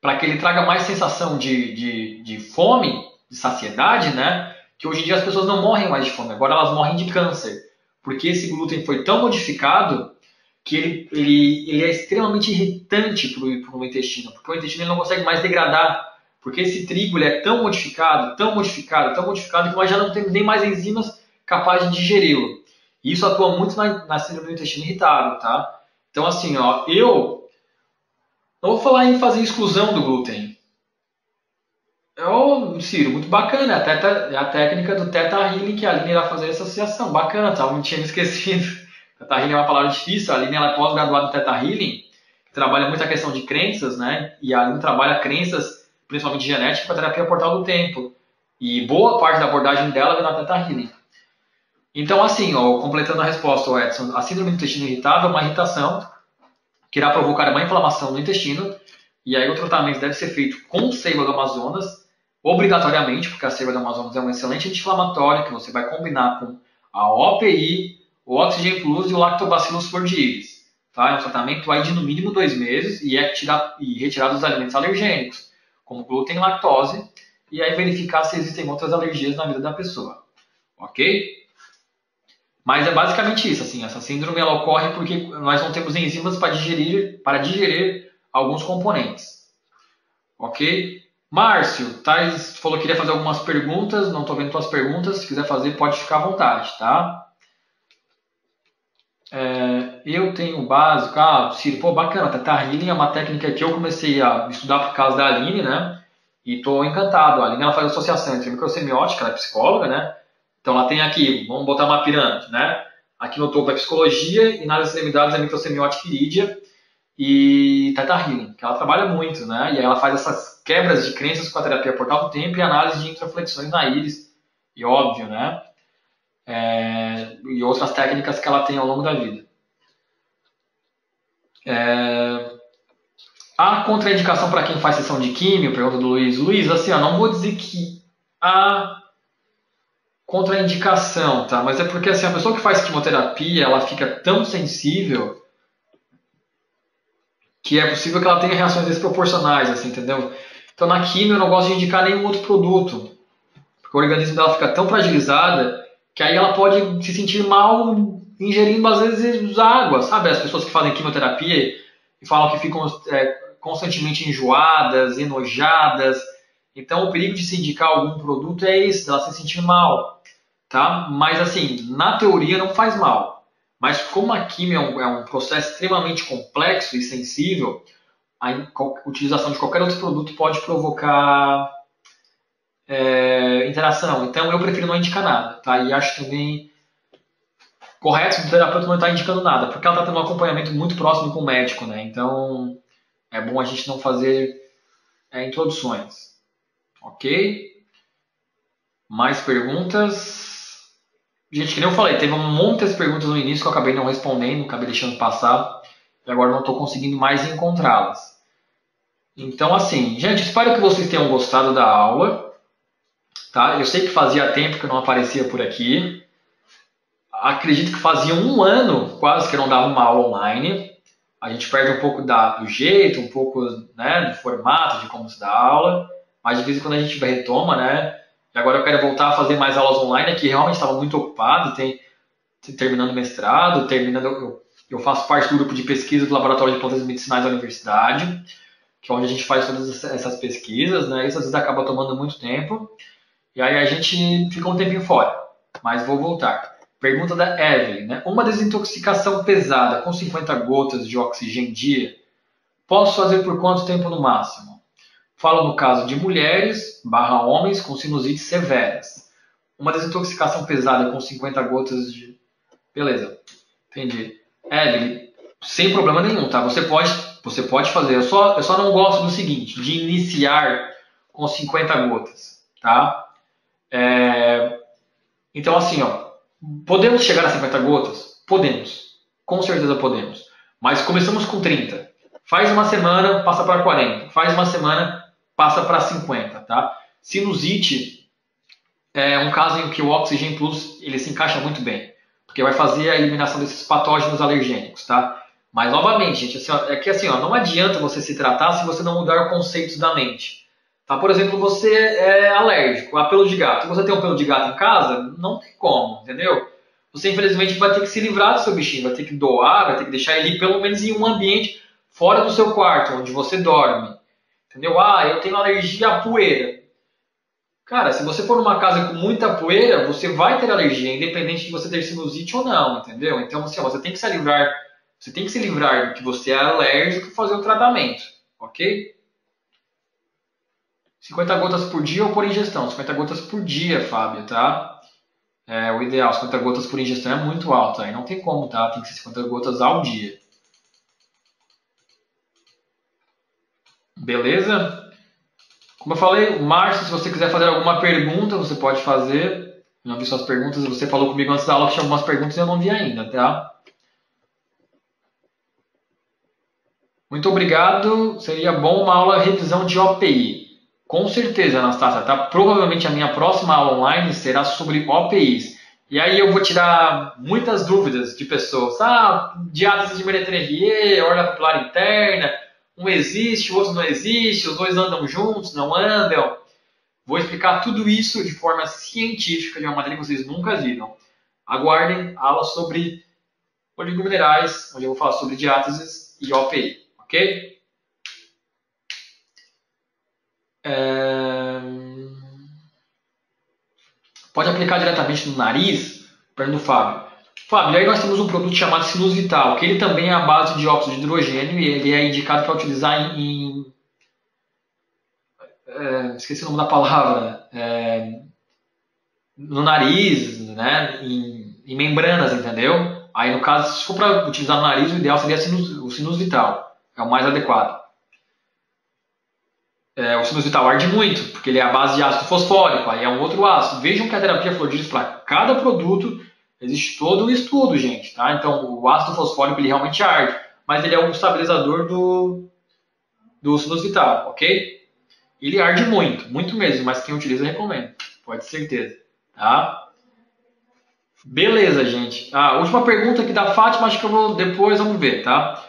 para que ele traga mais sensação de fome, de saciedade, né? Que hoje em dia as pessoas não morrem mais de fome, agora elas morrem de câncer. Porque esse glúten foi tão modificado que ele é extremamente irritante para o intestino, porque o intestino ele não consegue mais degradar, porque esse trigo ele é tão modificado, que nós já não temos nem mais enzimas capazes de digeri-lo. E isso atua muito na síndrome do intestino irritável, tá? Então assim, eu não vou falar em fazer exclusão do glúten. Ciro, muito bacana, a técnica do Theta Healing que a Aline vai fazer essa associação, bacana, tá? Eu não tinha me esquecido. Theta Healing é uma palavra difícil, a Aline ela é pós-graduada em Theta Healing, que trabalha muito a questão de crenças, né? E a Aline trabalha crenças, principalmente genética, para terapia portal do tempo. E boa parte da abordagem dela vem na Theta Healing. Então, assim, completando a resposta, Edson, a síndrome do intestino irritável é uma irritação que irá provocar uma inflamação no intestino, e aí o tratamento deve ser feito com seiva do Amazonas, obrigatoriamente, porque a seiva do Amazonas é um excelente anti-inflamatório que você vai combinar com a OPI, o Oxygen Plus e o Lactobacillus fortiis. Tá? É um tratamento aí de no mínimo 2 meses e retirado dos alimentos alergênicos, como glúten e lactose, e aí verificar se existem outras alergias na vida da pessoa. Ok? Mas é basicamente isso. Assim, essa síndrome ela ocorre porque nós não temos enzimas para digerir alguns componentes. Ok? Márcio, Thais falou que queria fazer algumas perguntas, não estou vendo suas perguntas, se quiser fazer pode ficar à vontade, tá? Eu tenho o básico, Ciro, pô, bacana, Theta Healing é uma técnica que eu comecei a estudar por causa da Aline, né? E estou encantado. A Aline ela faz associação entre microsemiótica, ela é psicóloga, né? Então ela tem aqui, vamos botar uma pirâmide, né? Aqui no topo é psicologia e nas extremidades é microsemiótica irídia e Theta Healing, que ela trabalha muito, né? E aí ela faz essas quebras de crenças com a terapia portal do tempo e análise de introflexões na íris, e óbvio, né? E outras técnicas que ela tem ao longo da vida. A contraindicação para quem faz sessão de químio, pergunta do Luiz. Luiz, assim, não vou dizer que a contraindicação, tá? Mas é porque assim, a pessoa que faz quimioterapia, ela fica tão sensível que é possível que ela tenha reações desproporcionais, assim, entendeu? Então na quimio eu não gosto de indicar nenhum outro produto, porque o organismo dela fica tão fragilizada que aí ela pode se sentir mal ingerindo às vezes água, sabe? As pessoas que fazem quimioterapia e falam que ficam constantemente enjoadas, enojadas. Então o perigo de se indicar algum produto é esse, ela se sentir mal, tá? Mas assim, na teoria não faz mal. Mas como a quimio é um processo extremamente complexo e sensível, a utilização de qualquer outro produto pode provocar interação. Então eu prefiro não indicar nada, tá? E acho também correto o terapeuta não estar indicando nada, porque ela está tendo um acompanhamento muito próximo com o médico, né? Então é bom a gente não fazer introduções. Ok? Mais perguntas? Gente, que nem eu falei, teve muitas perguntas no início que eu acabei não respondendo, acabei deixando passar, e agora não estou conseguindo mais encontrá-las. Então, assim, gente, espero que vocês tenham gostado da aula. Tá? Eu sei que fazia tempo que eu não aparecia por aqui. Acredito que fazia 1 ano quase que eu não dava uma aula online. A gente perde um pouco do jeito, um pouco, né, do formato, de como se dá aula. Mas de vez em quando a gente retoma, né? E agora eu quero voltar a fazer mais aulas online, aqui realmente estava muito ocupado, terminando o mestrado, eu faço parte do grupo de pesquisa do Laboratório de Plantas Medicinais da Universidade. que é onde a gente faz todas essas pesquisas, né? Isso às vezes acaba tomando muito tempo, e aí a gente fica um tempinho fora, mas vou voltar. Pergunta da Evelyn, né? Uma desintoxicação pesada com 50 gotas de oxigênio dia, posso fazer por quanto tempo no máximo? Falo no caso de mulheres/homens com sinusites severas. Uma desintoxicação pesada com 50 gotas de... Beleza, entendi. Evelyn, sem problema nenhum, tá? Você pode fazer. Eu só não gosto do seguinte, de iniciar com 50 gotas, tá? Então, assim, ó, podemos chegar a 50 gotas? Podemos. Com certeza podemos. Mas começamos com 30. Faz uma semana, passa para 40. Faz uma semana, passa para 50, tá? Sinusite é um caso em que o Oxygen Plus ele se encaixa muito bem, porque vai fazer a eliminação desses patógenos alergênicos, tá? Mas, novamente, gente, assim, ó, é que assim, ó, não adianta você se tratar se você não mudar conceitos da mente. Tá? Por exemplo, você é alérgico a pelo de gato. Você tem um pelo de gato em casa? Não tem como, entendeu? Você, infelizmente, vai ter que se livrar do seu bichinho, vai ter que doar, vai ter que deixar ele pelo menos em um ambiente fora do seu quarto, onde você dorme. Entendeu? Ah, eu tenho alergia à poeira. Cara, se você for numa casa com muita poeira, você vai ter alergia, independente de você ter sinusite ou não, entendeu? Então, assim, ó, você tem que se livrar do que você é alérgico e fazer o tratamento, ok? 50 gotas por dia ou por ingestão? 50 gotas por dia, Fábio, tá? É o ideal, 50 gotas por ingestão é muito alto, aí não tem como, tá? Tem que ser 50 gotas ao dia. Beleza? Como eu falei, Márcio, se você quiser fazer alguma pergunta, você pode fazer. Eu não vi suas perguntas, você falou comigo antes da aula que tinha algumas perguntas e eu não vi ainda, tá? Muito obrigado. Seria bom uma aula revisão de OPI. Com certeza, Anastácia, tá? Provavelmente a minha próxima aula online será sobre OPIs. E aí eu vou tirar muitas dúvidas de pessoas. Ah, diátese de Méliès-Trevier, orla pupilar interna, um existe, o outro não existe, os dois andam juntos, não andam. Vou explicar tudo isso de forma científica, de uma maneira que vocês nunca viram. Aguardem a aula sobre oligominerais, onde eu vou falar sobre diáteses e OPI, ok? Pode aplicar diretamente no nariz? Pergunta o Fábio. Fábio, aí nós temos um produto chamado Sinus Vital, que ele também é a base de óxido de hidrogênio e ele é indicado para utilizar esqueci o nome da palavra, no nariz, né, em membranas, entendeu? Aí no caso, se for para utilizar no nariz, o ideal seria o Sinus Vital, é o mais adequado. O Sinus Vital arde muito, porque ele é a base de ácido fosfórico, aí é um outro ácido. Vejam que a terapia Flordis, para cada produto, existe todo um estudo, gente, tá? Então, o ácido fosfórico, ele realmente arde, mas ele é um estabilizador do Sinus Vital, ok? Ele arde muito, muito mesmo, mas quem utiliza, recomendo, pode ter certeza, tá? Beleza, gente. Última pergunta aqui da Fátima, acho que eu vou depois, vamos ver, tá?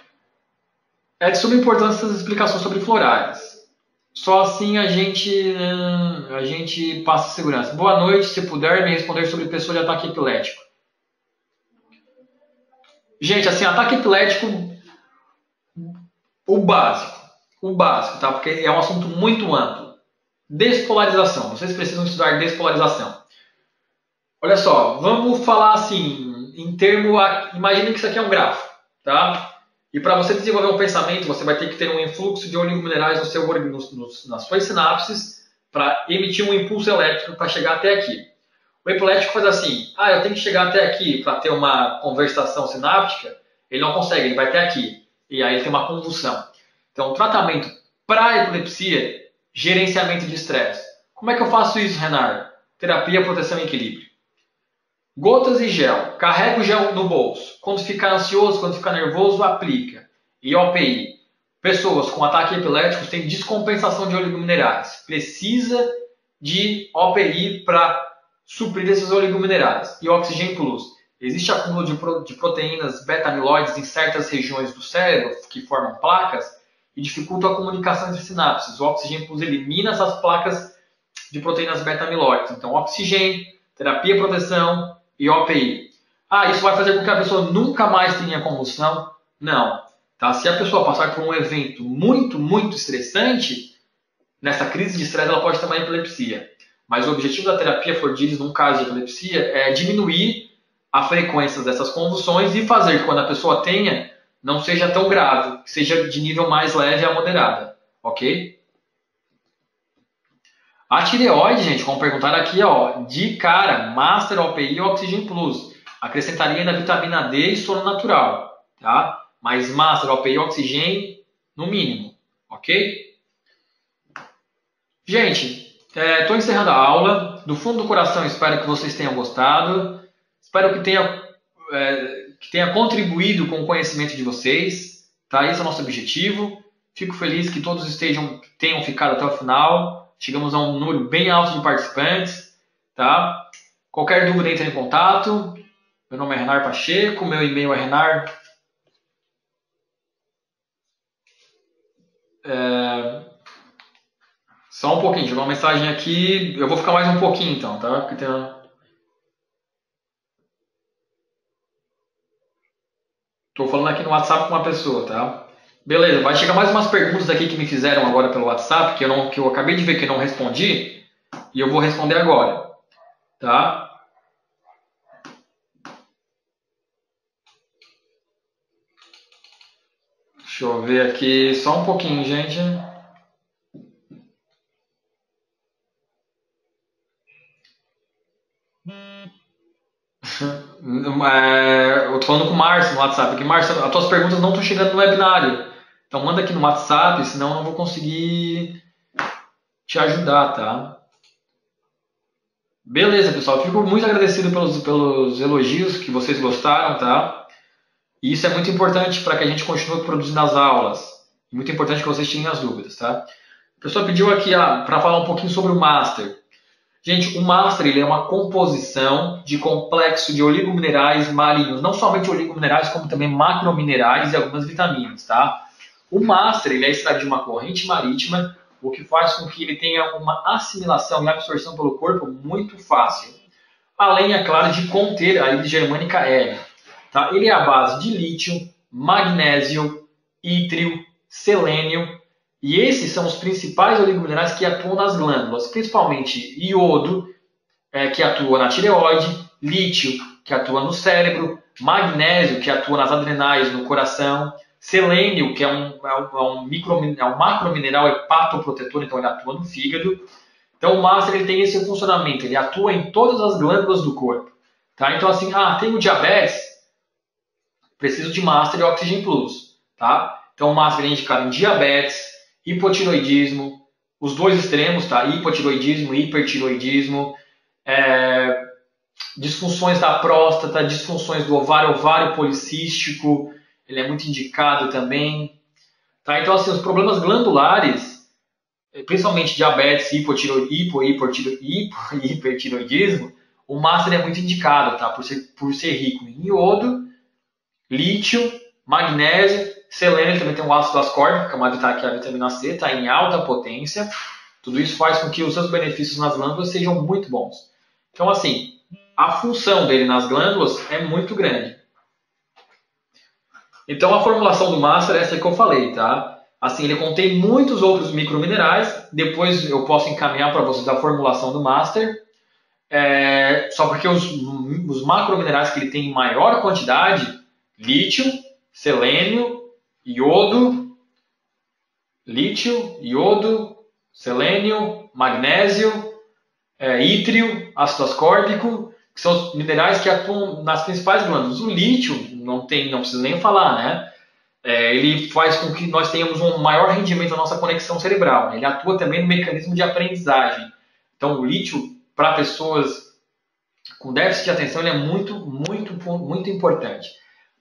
É de suma importância essas explicações sobre florais. Só assim a gente passa segurança. Boa noite, se puder me responder sobre pessoa de ataque epilético. Gente, assim, ataque epilético, o básico, tá? Porque é um assunto muito amplo. Despolarização, vocês precisam estudar despolarização. Olha só, vamos falar assim, em termo, imagine que isso aqui é um grafo, tá? E para você desenvolver um pensamento, você vai ter que ter um influxo de oligominerais no seu nas suas sinapses para emitir um impulso elétrico para chegar até aqui. O epilético faz assim, eu tenho que chegar até aqui para ter uma conversação sináptica, ele não consegue, ele vai até aqui. E aí ele tem uma convulsão. Então, o tratamento para epilepsia, gerenciamento de estresse. Como é que eu faço isso, Renato? Terapia, proteção e equilíbrio. Gotas e gel. Carrega o gel no bolso. Quando ficar ansioso, quando ficar nervoso, aplica. E OPI. Pessoas com ataque epilético têm descompensação de oligominerais. Precisa de OPI para suprir esses oligominerais. E Oxygen Plus. Existe acúmulo de proteínas beta-amiloides em certas regiões do cérebro que formam placas e dificultam a comunicação entre sinapses. O Oxygen Plus elimina essas placas de proteínas beta-amiloides. Então, oxigênio, terapia, proteção e OPI. Isso vai fazer com que a pessoa nunca mais tenha convulsão? Não. Tá? Se a pessoa passar por um evento muito, muito estressante, nessa crise de estresse ela pode ter uma epilepsia. Mas o objetivo da terapia Fordiris, num caso de epilepsia, é diminuir a frequência dessas convulsões e fazer que quando a pessoa tenha, não seja tão grave, que seja de nível mais leve a moderada, ok? A tireoide, gente, como perguntaram aqui, ó, de cara, Master, OPI e Oxygen Plus. Acrescentaria na vitamina D e sono natural, tá? Mas Master, OPI e Oxygen no mínimo, ok? Gente, estou encerrando a aula. Do fundo do coração, espero que vocês tenham gostado. Espero que tenha contribuído com o conhecimento de vocês. Tá? Esse é o nosso objetivo. Fico feliz que todos tenham ficado até o final. Chegamos a um número bem alto de participantes. Tá? Qualquer dúvida, entre em contato. Meu nome é Renar Pacheco. Meu e-mail é renar... Só um pouquinho, chegou uma mensagem aqui. Eu vou ficar mais um pouquinho então, tá? Porque tem uma... Tô falando aqui no WhatsApp com uma pessoa, tá? Beleza, vai chegar mais umas perguntas aqui que me fizeram agora pelo WhatsApp, que eu acabei de ver que eu não respondi, e eu vou responder agora, tá? Deixa eu ver aqui, só um pouquinho, gente. Eu tô falando com o Márcio no WhatsApp aqui. Márcio, as tuas perguntas não estão chegando no webinário. Então manda aqui no WhatsApp, senão eu não vou conseguir te ajudar, tá? Beleza, pessoal. Fico muito agradecido pelos elogios que vocês gostaram, tá? E isso é muito importante para que a gente continue produzindo as aulas. Muito importante que vocês tirem as dúvidas, tá? A pessoa pediu aqui para falar um pouquinho sobre o Master. Gente, o Master ele é uma composição de complexo de oligominerais marinhos. Não somente oligominerais, como também macrominerais e algumas vitaminas, tá? O Master ele é extraído de uma corrente marítima, o que faz com que ele tenha uma assimilação e absorção pelo corpo muito fácil. Além, é claro, de conter a ilha germânica L. Tá? Ele é a base de lítio, magnésio, ítrio, selênio, e esses são os principais oligominerais que atuam nas glândulas, principalmente iodo, que atua na tireoide, lítio, que atua no cérebro, magnésio, que atua nas adrenais, no coração, selênio, que é um macromineral hepatoprotetor, então ele atua no fígado. Então o Master ele tem esse funcionamento, ele atua em todas as glândulas do corpo. Tá? Então assim, tenho diabetes, preciso de Master e Oxygen Plus. Tá? Então o Master é indicado em diabetes, hipotiroidismo, os dois extremos, tá? Hipotiroidismo, hipertiroidismo, disfunções da próstata, disfunções do ovário policístico, ele é muito indicado também. Tá? Então assim, os problemas glandulares, principalmente diabetes, hipertiroidismo, o Master é muito indicado, tá? Por ser rico em iodo, lítio, magnésio, selênio, também tem um ácido ascórbico, que é a vitamina C, está em alta potência. Tudo isso faz com que os seus benefícios nas glândulas sejam muito bons. Então, assim, a função dele nas glândulas é muito grande. Então, a formulação do Master é essa que eu falei, tá? Assim, ele contém muitos outros microminerais. Depois eu posso encaminhar para vocês a formulação do Master. Só porque os macrominerais que ele tem em maior quantidade, lítio, selênio, iodo, selênio, magnésio, ítrio, ácido ascórbico, que são os minerais que atuam nas principais glândulas. O lítio, não precisa nem falar, né? Ele faz com que nós tenhamos um maior rendimento da nossa conexão cerebral. Né? Ele atua também no mecanismo de aprendizagem. Então, o lítio, para pessoas com déficit de atenção, ele é muito, muito, muito importante.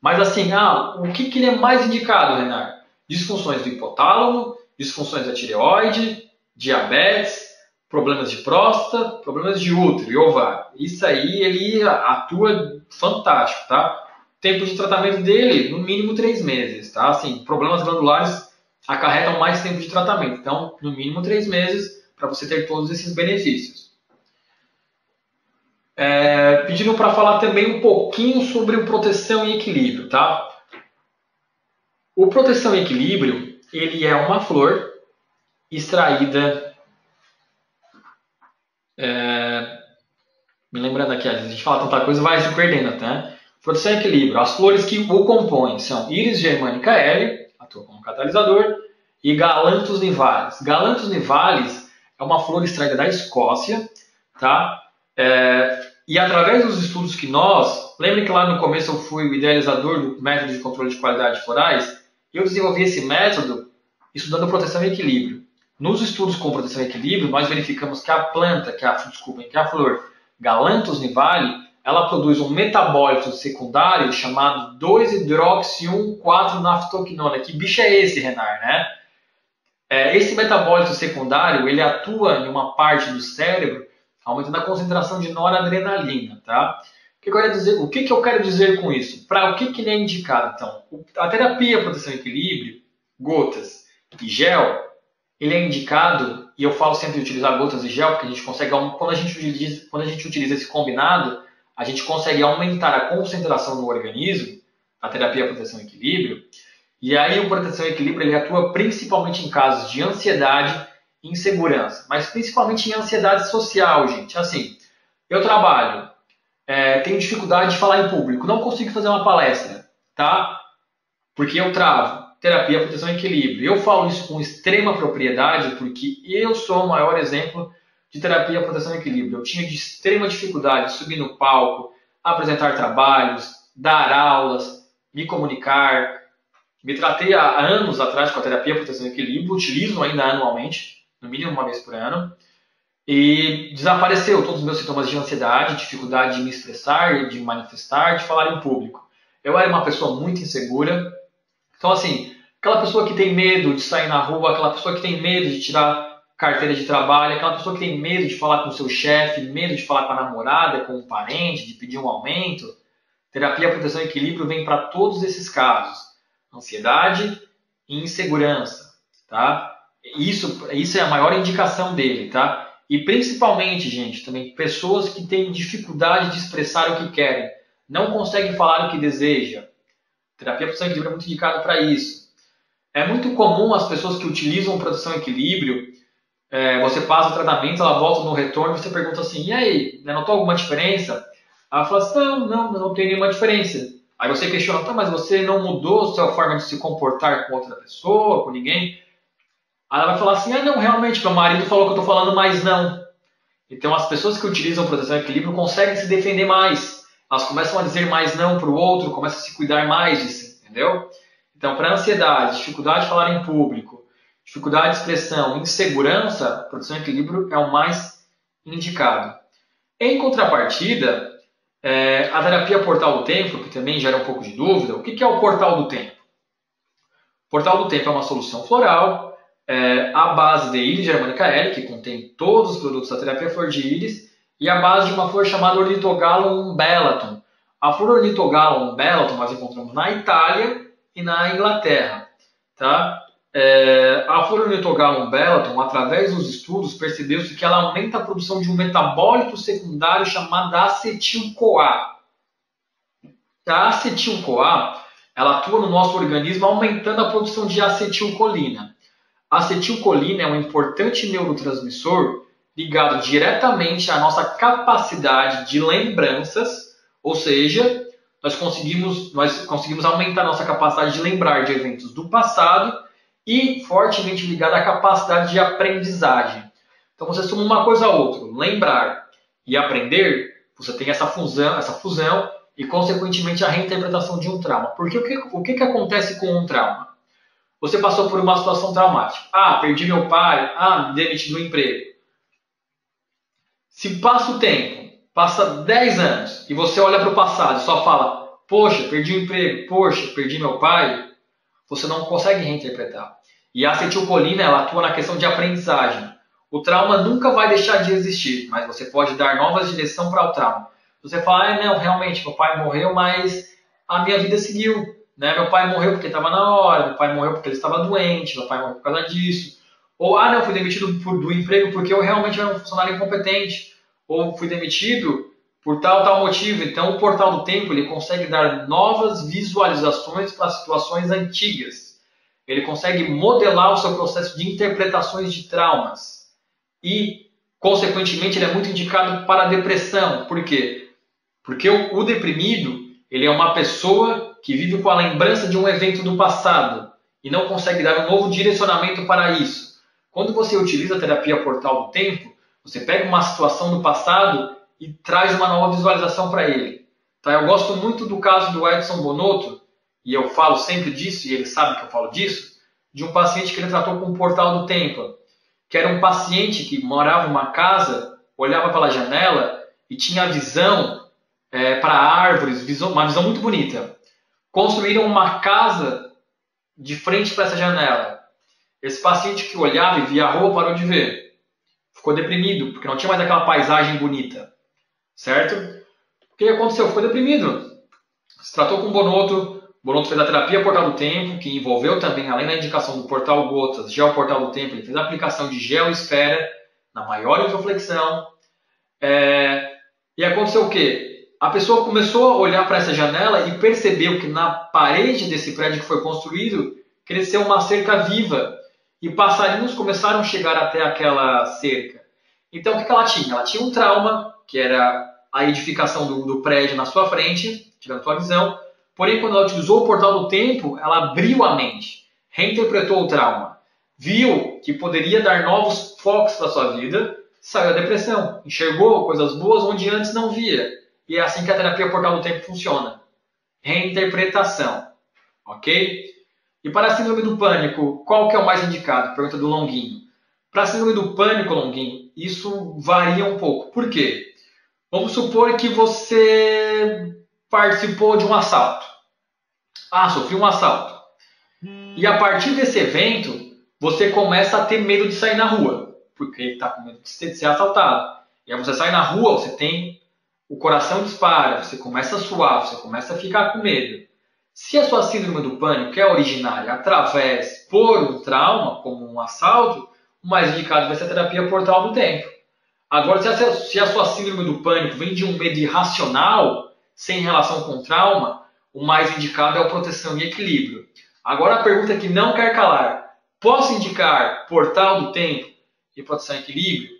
Mas assim, o que ele é mais indicado, Renan? Disfunções do hipotálamo, disfunções da tireoide, diabetes, problemas de próstata, problemas de útero e ovário. Isso aí ele atua fantástico, tá? O tempo de tratamento dele, no mínimo 3 meses, tá? Assim, problemas glandulares acarretam mais tempo de tratamento. Então, no mínimo 3 meses para você ter todos esses benefícios. Pedindo para falar também um pouquinho sobre o proteção e equilíbrio, tá? O Proteção e Equilíbrio, ele é uma flor extraída... me lembrando aqui, a gente fala tanta coisa, vai se perdendo, tá? Proteção e Equilíbrio. As flores que o compõem são Iris germanica L, atua como catalisador, e Galanthus nivalis. Galanthus nivalis é uma flor extraída da Escócia, tá? E através dos estudos que lembrem que lá no começo eu fui o idealizador do método de controle de qualidade de florais, eu desenvolvi esse método estudando proteção e equilíbrio. Nos estudos com proteção e equilíbrio, nós verificamos que a planta, que a flor Galanthus nivale, ela produz um metabólito secundário chamado 2-hidroxi-1,4-naftoquinona. Que bicho é esse, Renar, né? Esse metabólito secundário, ele atua em uma parte do cérebro, aumentando a concentração de noradrenalina, tá? O que eu quero dizer com isso? Para o que ele é indicado? Então, a terapia proteção e equilíbrio, gotas e gel, ele é indicado, e eu falo sempre de utilizar gotas e gel, porque a gente consegue, quando a gente utiliza esse combinado, a gente consegue aumentar a concentração no organismo, a terapia proteção e equilíbrio, e aí o proteção e equilíbrio ele atua principalmente em casos de ansiedade e insegurança, mas principalmente em ansiedade social, gente. Assim, eu trabalho, tenho dificuldade de falar em público, não consigo fazer uma palestra, tá? Porque eu travo. Terapia, proteção e equilíbrio. Eu falo isso com extrema propriedade porque eu sou o maior exemplo de terapia, proteção e equilíbrio. Eu tinha de extrema dificuldade de subir no palco, apresentar trabalhos, dar aulas, me comunicar. Me tratei há anos atrás com a terapia, proteção e equilíbrio, utilizo ainda anualmente, no mínimo uma vez por ano. E desapareceu todos os meus sintomas de ansiedade, dificuldade de me expressar, de manifestar, de falar em público. Eu era uma pessoa muito insegura. Então, assim, aquela pessoa que tem medo de sair na rua, aquela pessoa que tem medo de tirar carteira de trabalho, aquela pessoa que tem medo de falar com o seu chefe, medo de falar com a namorada, com um parente, de pedir um aumento, terapia, proteção e equilíbrio vem para todos esses casos. Ansiedade e insegurança, tá? Isso é a maior indicação dele, tá? E principalmente, gente, também pessoas que têm dificuldade de expressar o que querem, não conseguem falar o que desejam. Terapia proteção e equilíbrio é muito indicado para isso. É muito comum as pessoas que utilizam proteção e equilíbrio, você passa o tratamento, ela volta no retorno, você pergunta assim, e aí, notou alguma diferença? Ela fala assim, não tem nenhuma diferença. Aí você questiona, tá, mas você não mudou a sua forma de se comportar com outra pessoa, com ninguém? Aí ela vai falar assim, não, realmente, meu marido falou que eu estou falando, mas não. Então as pessoas que utilizam proteção e equilíbrio conseguem se defender mais. Elas começam a dizer mais não para o outro, começam a se cuidar mais disso, entendeu? Então, para ansiedade, dificuldade de falar em público, dificuldade de expressão, insegurança, proteção e equilíbrio é o mais indicado. Em contrapartida, a terapia Portal do Tempo, que também gera um pouco de dúvida, o que é o Portal do Tempo? O Portal do Tempo é uma solução floral, à base de Iris germanica L, que contém todos os produtos da terapia flor de íris, e a base de uma flor chamada Ornithogalum umbellatum. A flor Ornithogalum umbellatum nós encontramos na Itália e na Inglaterra. Tá? A flor Ornithogalum umbellatum, através dos estudos, percebeu-se que ela aumenta a produção de um metabólito secundário chamado acetil-CoA. A acetil-CoA ela atua no nosso organismo aumentando a produção de acetilcolina. A acetilcolina é um importante neurotransmissor ligado diretamente à nossa capacidade de lembranças, ou seja, nós conseguimos aumentar a nossa capacidade de lembrar de eventos do passado e fortemente ligado à capacidade de aprendizagem. Então você soma uma coisa a outra, lembrar e aprender, você tem essa fusão e consequentemente a reinterpretação de um trauma. Porque o que acontece com um trauma? Você passou por uma situação traumática. Perdi meu pai, me demiti do emprego. Se passa o tempo, passa 10 anos, e você olha para o passado e só fala, poxa, perdi o emprego, poxa, perdi meu pai, você não consegue reinterpretar. E a acetilcolina, ela atua na questão de aprendizagem. O trauma nunca vai deixar de existir, mas você pode dar novas direções para o trauma. Você fala, não, realmente, meu pai morreu, mas a minha vida seguiu. Né? Meu pai morreu porque estava na hora, meu pai morreu porque ele estava doente, meu pai morreu por causa disso. Ou, não, fui demitido do emprego porque eu realmente era um funcionário incompetente. Ou fui demitido por tal motivo. Então, o portal do tempo ele consegue dar novas visualizações para situações antigas. Ele consegue modelar o seu processo de interpretações de traumas. E, consequentemente, ele é muito indicado para a depressão. Por quê? Porque o deprimido ele é uma pessoa que vive com a lembrança de um evento do passado e não consegue dar um novo direcionamento para isso. Quando você utiliza a terapia portal do tempo, você pega uma situação do passado e traz uma nova visualização para ele. Tá? Eu gosto muito do caso do Edson Bonotto, e eu falo sempre disso, e ele sabe que eu falo disso, de um paciente que ele tratou com o portal do tempo, que era um paciente que morava em uma casa, olhava pela janela e tinha a visão para árvores, uma visão muito bonita. Construíram uma casa de frente para essa janela. Esse paciente que olhava e via a rua parou de ver. Ficou deprimido, porque não tinha mais aquela paisagem bonita. Certo? O que aconteceu? Ficou deprimido. Se tratou com o Bonotto. Bonotto fez a terapia portal do tempo, que envolveu também, além da indicação do portal gotas, gel portal do tempo, ele fez a aplicação de gel esfera na maior introflexão. E aconteceu o quê? A pessoa começou a olhar para essa janela e percebeu que na parede desse prédio que foi construído cresceu uma cerca viva e passarinhos começaram a chegar até aquela cerca. Então o que ela tinha? Ela tinha um trauma, que era a edificação do prédio na sua frente, tirando a sua visão. Porém, quando ela utilizou o portal do tempo, ela abriu a mente, reinterpretou o trauma, viu que poderia dar novos focos para a sua vida, saiu da depressão, enxergou coisas boas onde antes não via. E é assim que a terapia portal do tempo funciona. Reinterpretação. Ok? E para a síndrome do pânico, qual que é o mais indicado? Pergunta do Longuinho. Para a síndrome do pânico, Longuinho, isso varia um pouco. Por quê? Vamos supor que você participou de um assalto. Sofreu um assalto. E a partir desse evento, você começa a ter medo de sair na rua. Porque está com medo de ser assaltado. E aí você sai na rua, você tem... O coração dispara, você começa a suar, você começa a ficar com medo. Se a sua síndrome do pânico é originária por um trauma, como um assalto, o mais indicado vai ser a terapia portal do tempo. Agora, se a sua síndrome do pânico vem de um medo irracional, sem relação com trauma, o mais indicado é a proteção e equilíbrio. Agora a pergunta que não quer calar. Posso indicar portal do tempo e proteção e equilíbrio?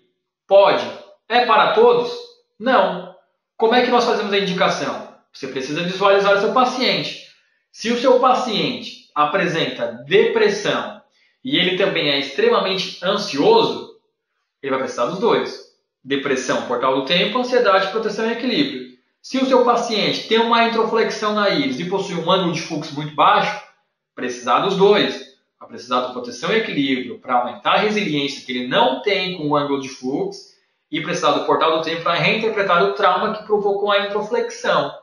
Pode. É para todos? Não. Como é que nós fazemos a indicação? Você precisa visualizar o seu paciente. Se o seu paciente apresenta depressão e ele também é extremamente ansioso, ele vai precisar dos dois. Depressão, portal do tempo, ansiedade, proteção e equilíbrio. Se o seu paciente tem uma introflexão na íris e possui um ângulo de fluxo muito baixo, precisar dos dois. Vai precisar de proteção e equilíbrio para aumentar a resiliência que ele não tem com o ângulo de fluxo e precisar do portal do tempo para reinterpretar o trauma que provocou a introflexão.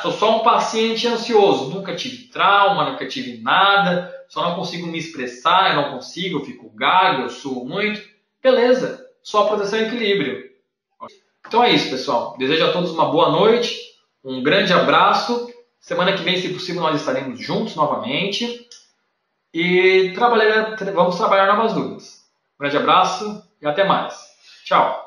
Sou só um paciente ansioso, nunca tive trauma, nunca tive nada, só não consigo me expressar, eu não consigo, eu fico gago, eu suo muito. Beleza, só proteção e equilíbrio. Então é isso, pessoal. Desejo a todos uma boa noite, um grande abraço. Semana que vem, se possível, nós estaremos juntos novamente e vamos trabalhar novas dúvidas. Um grande abraço e até mais. Tchau!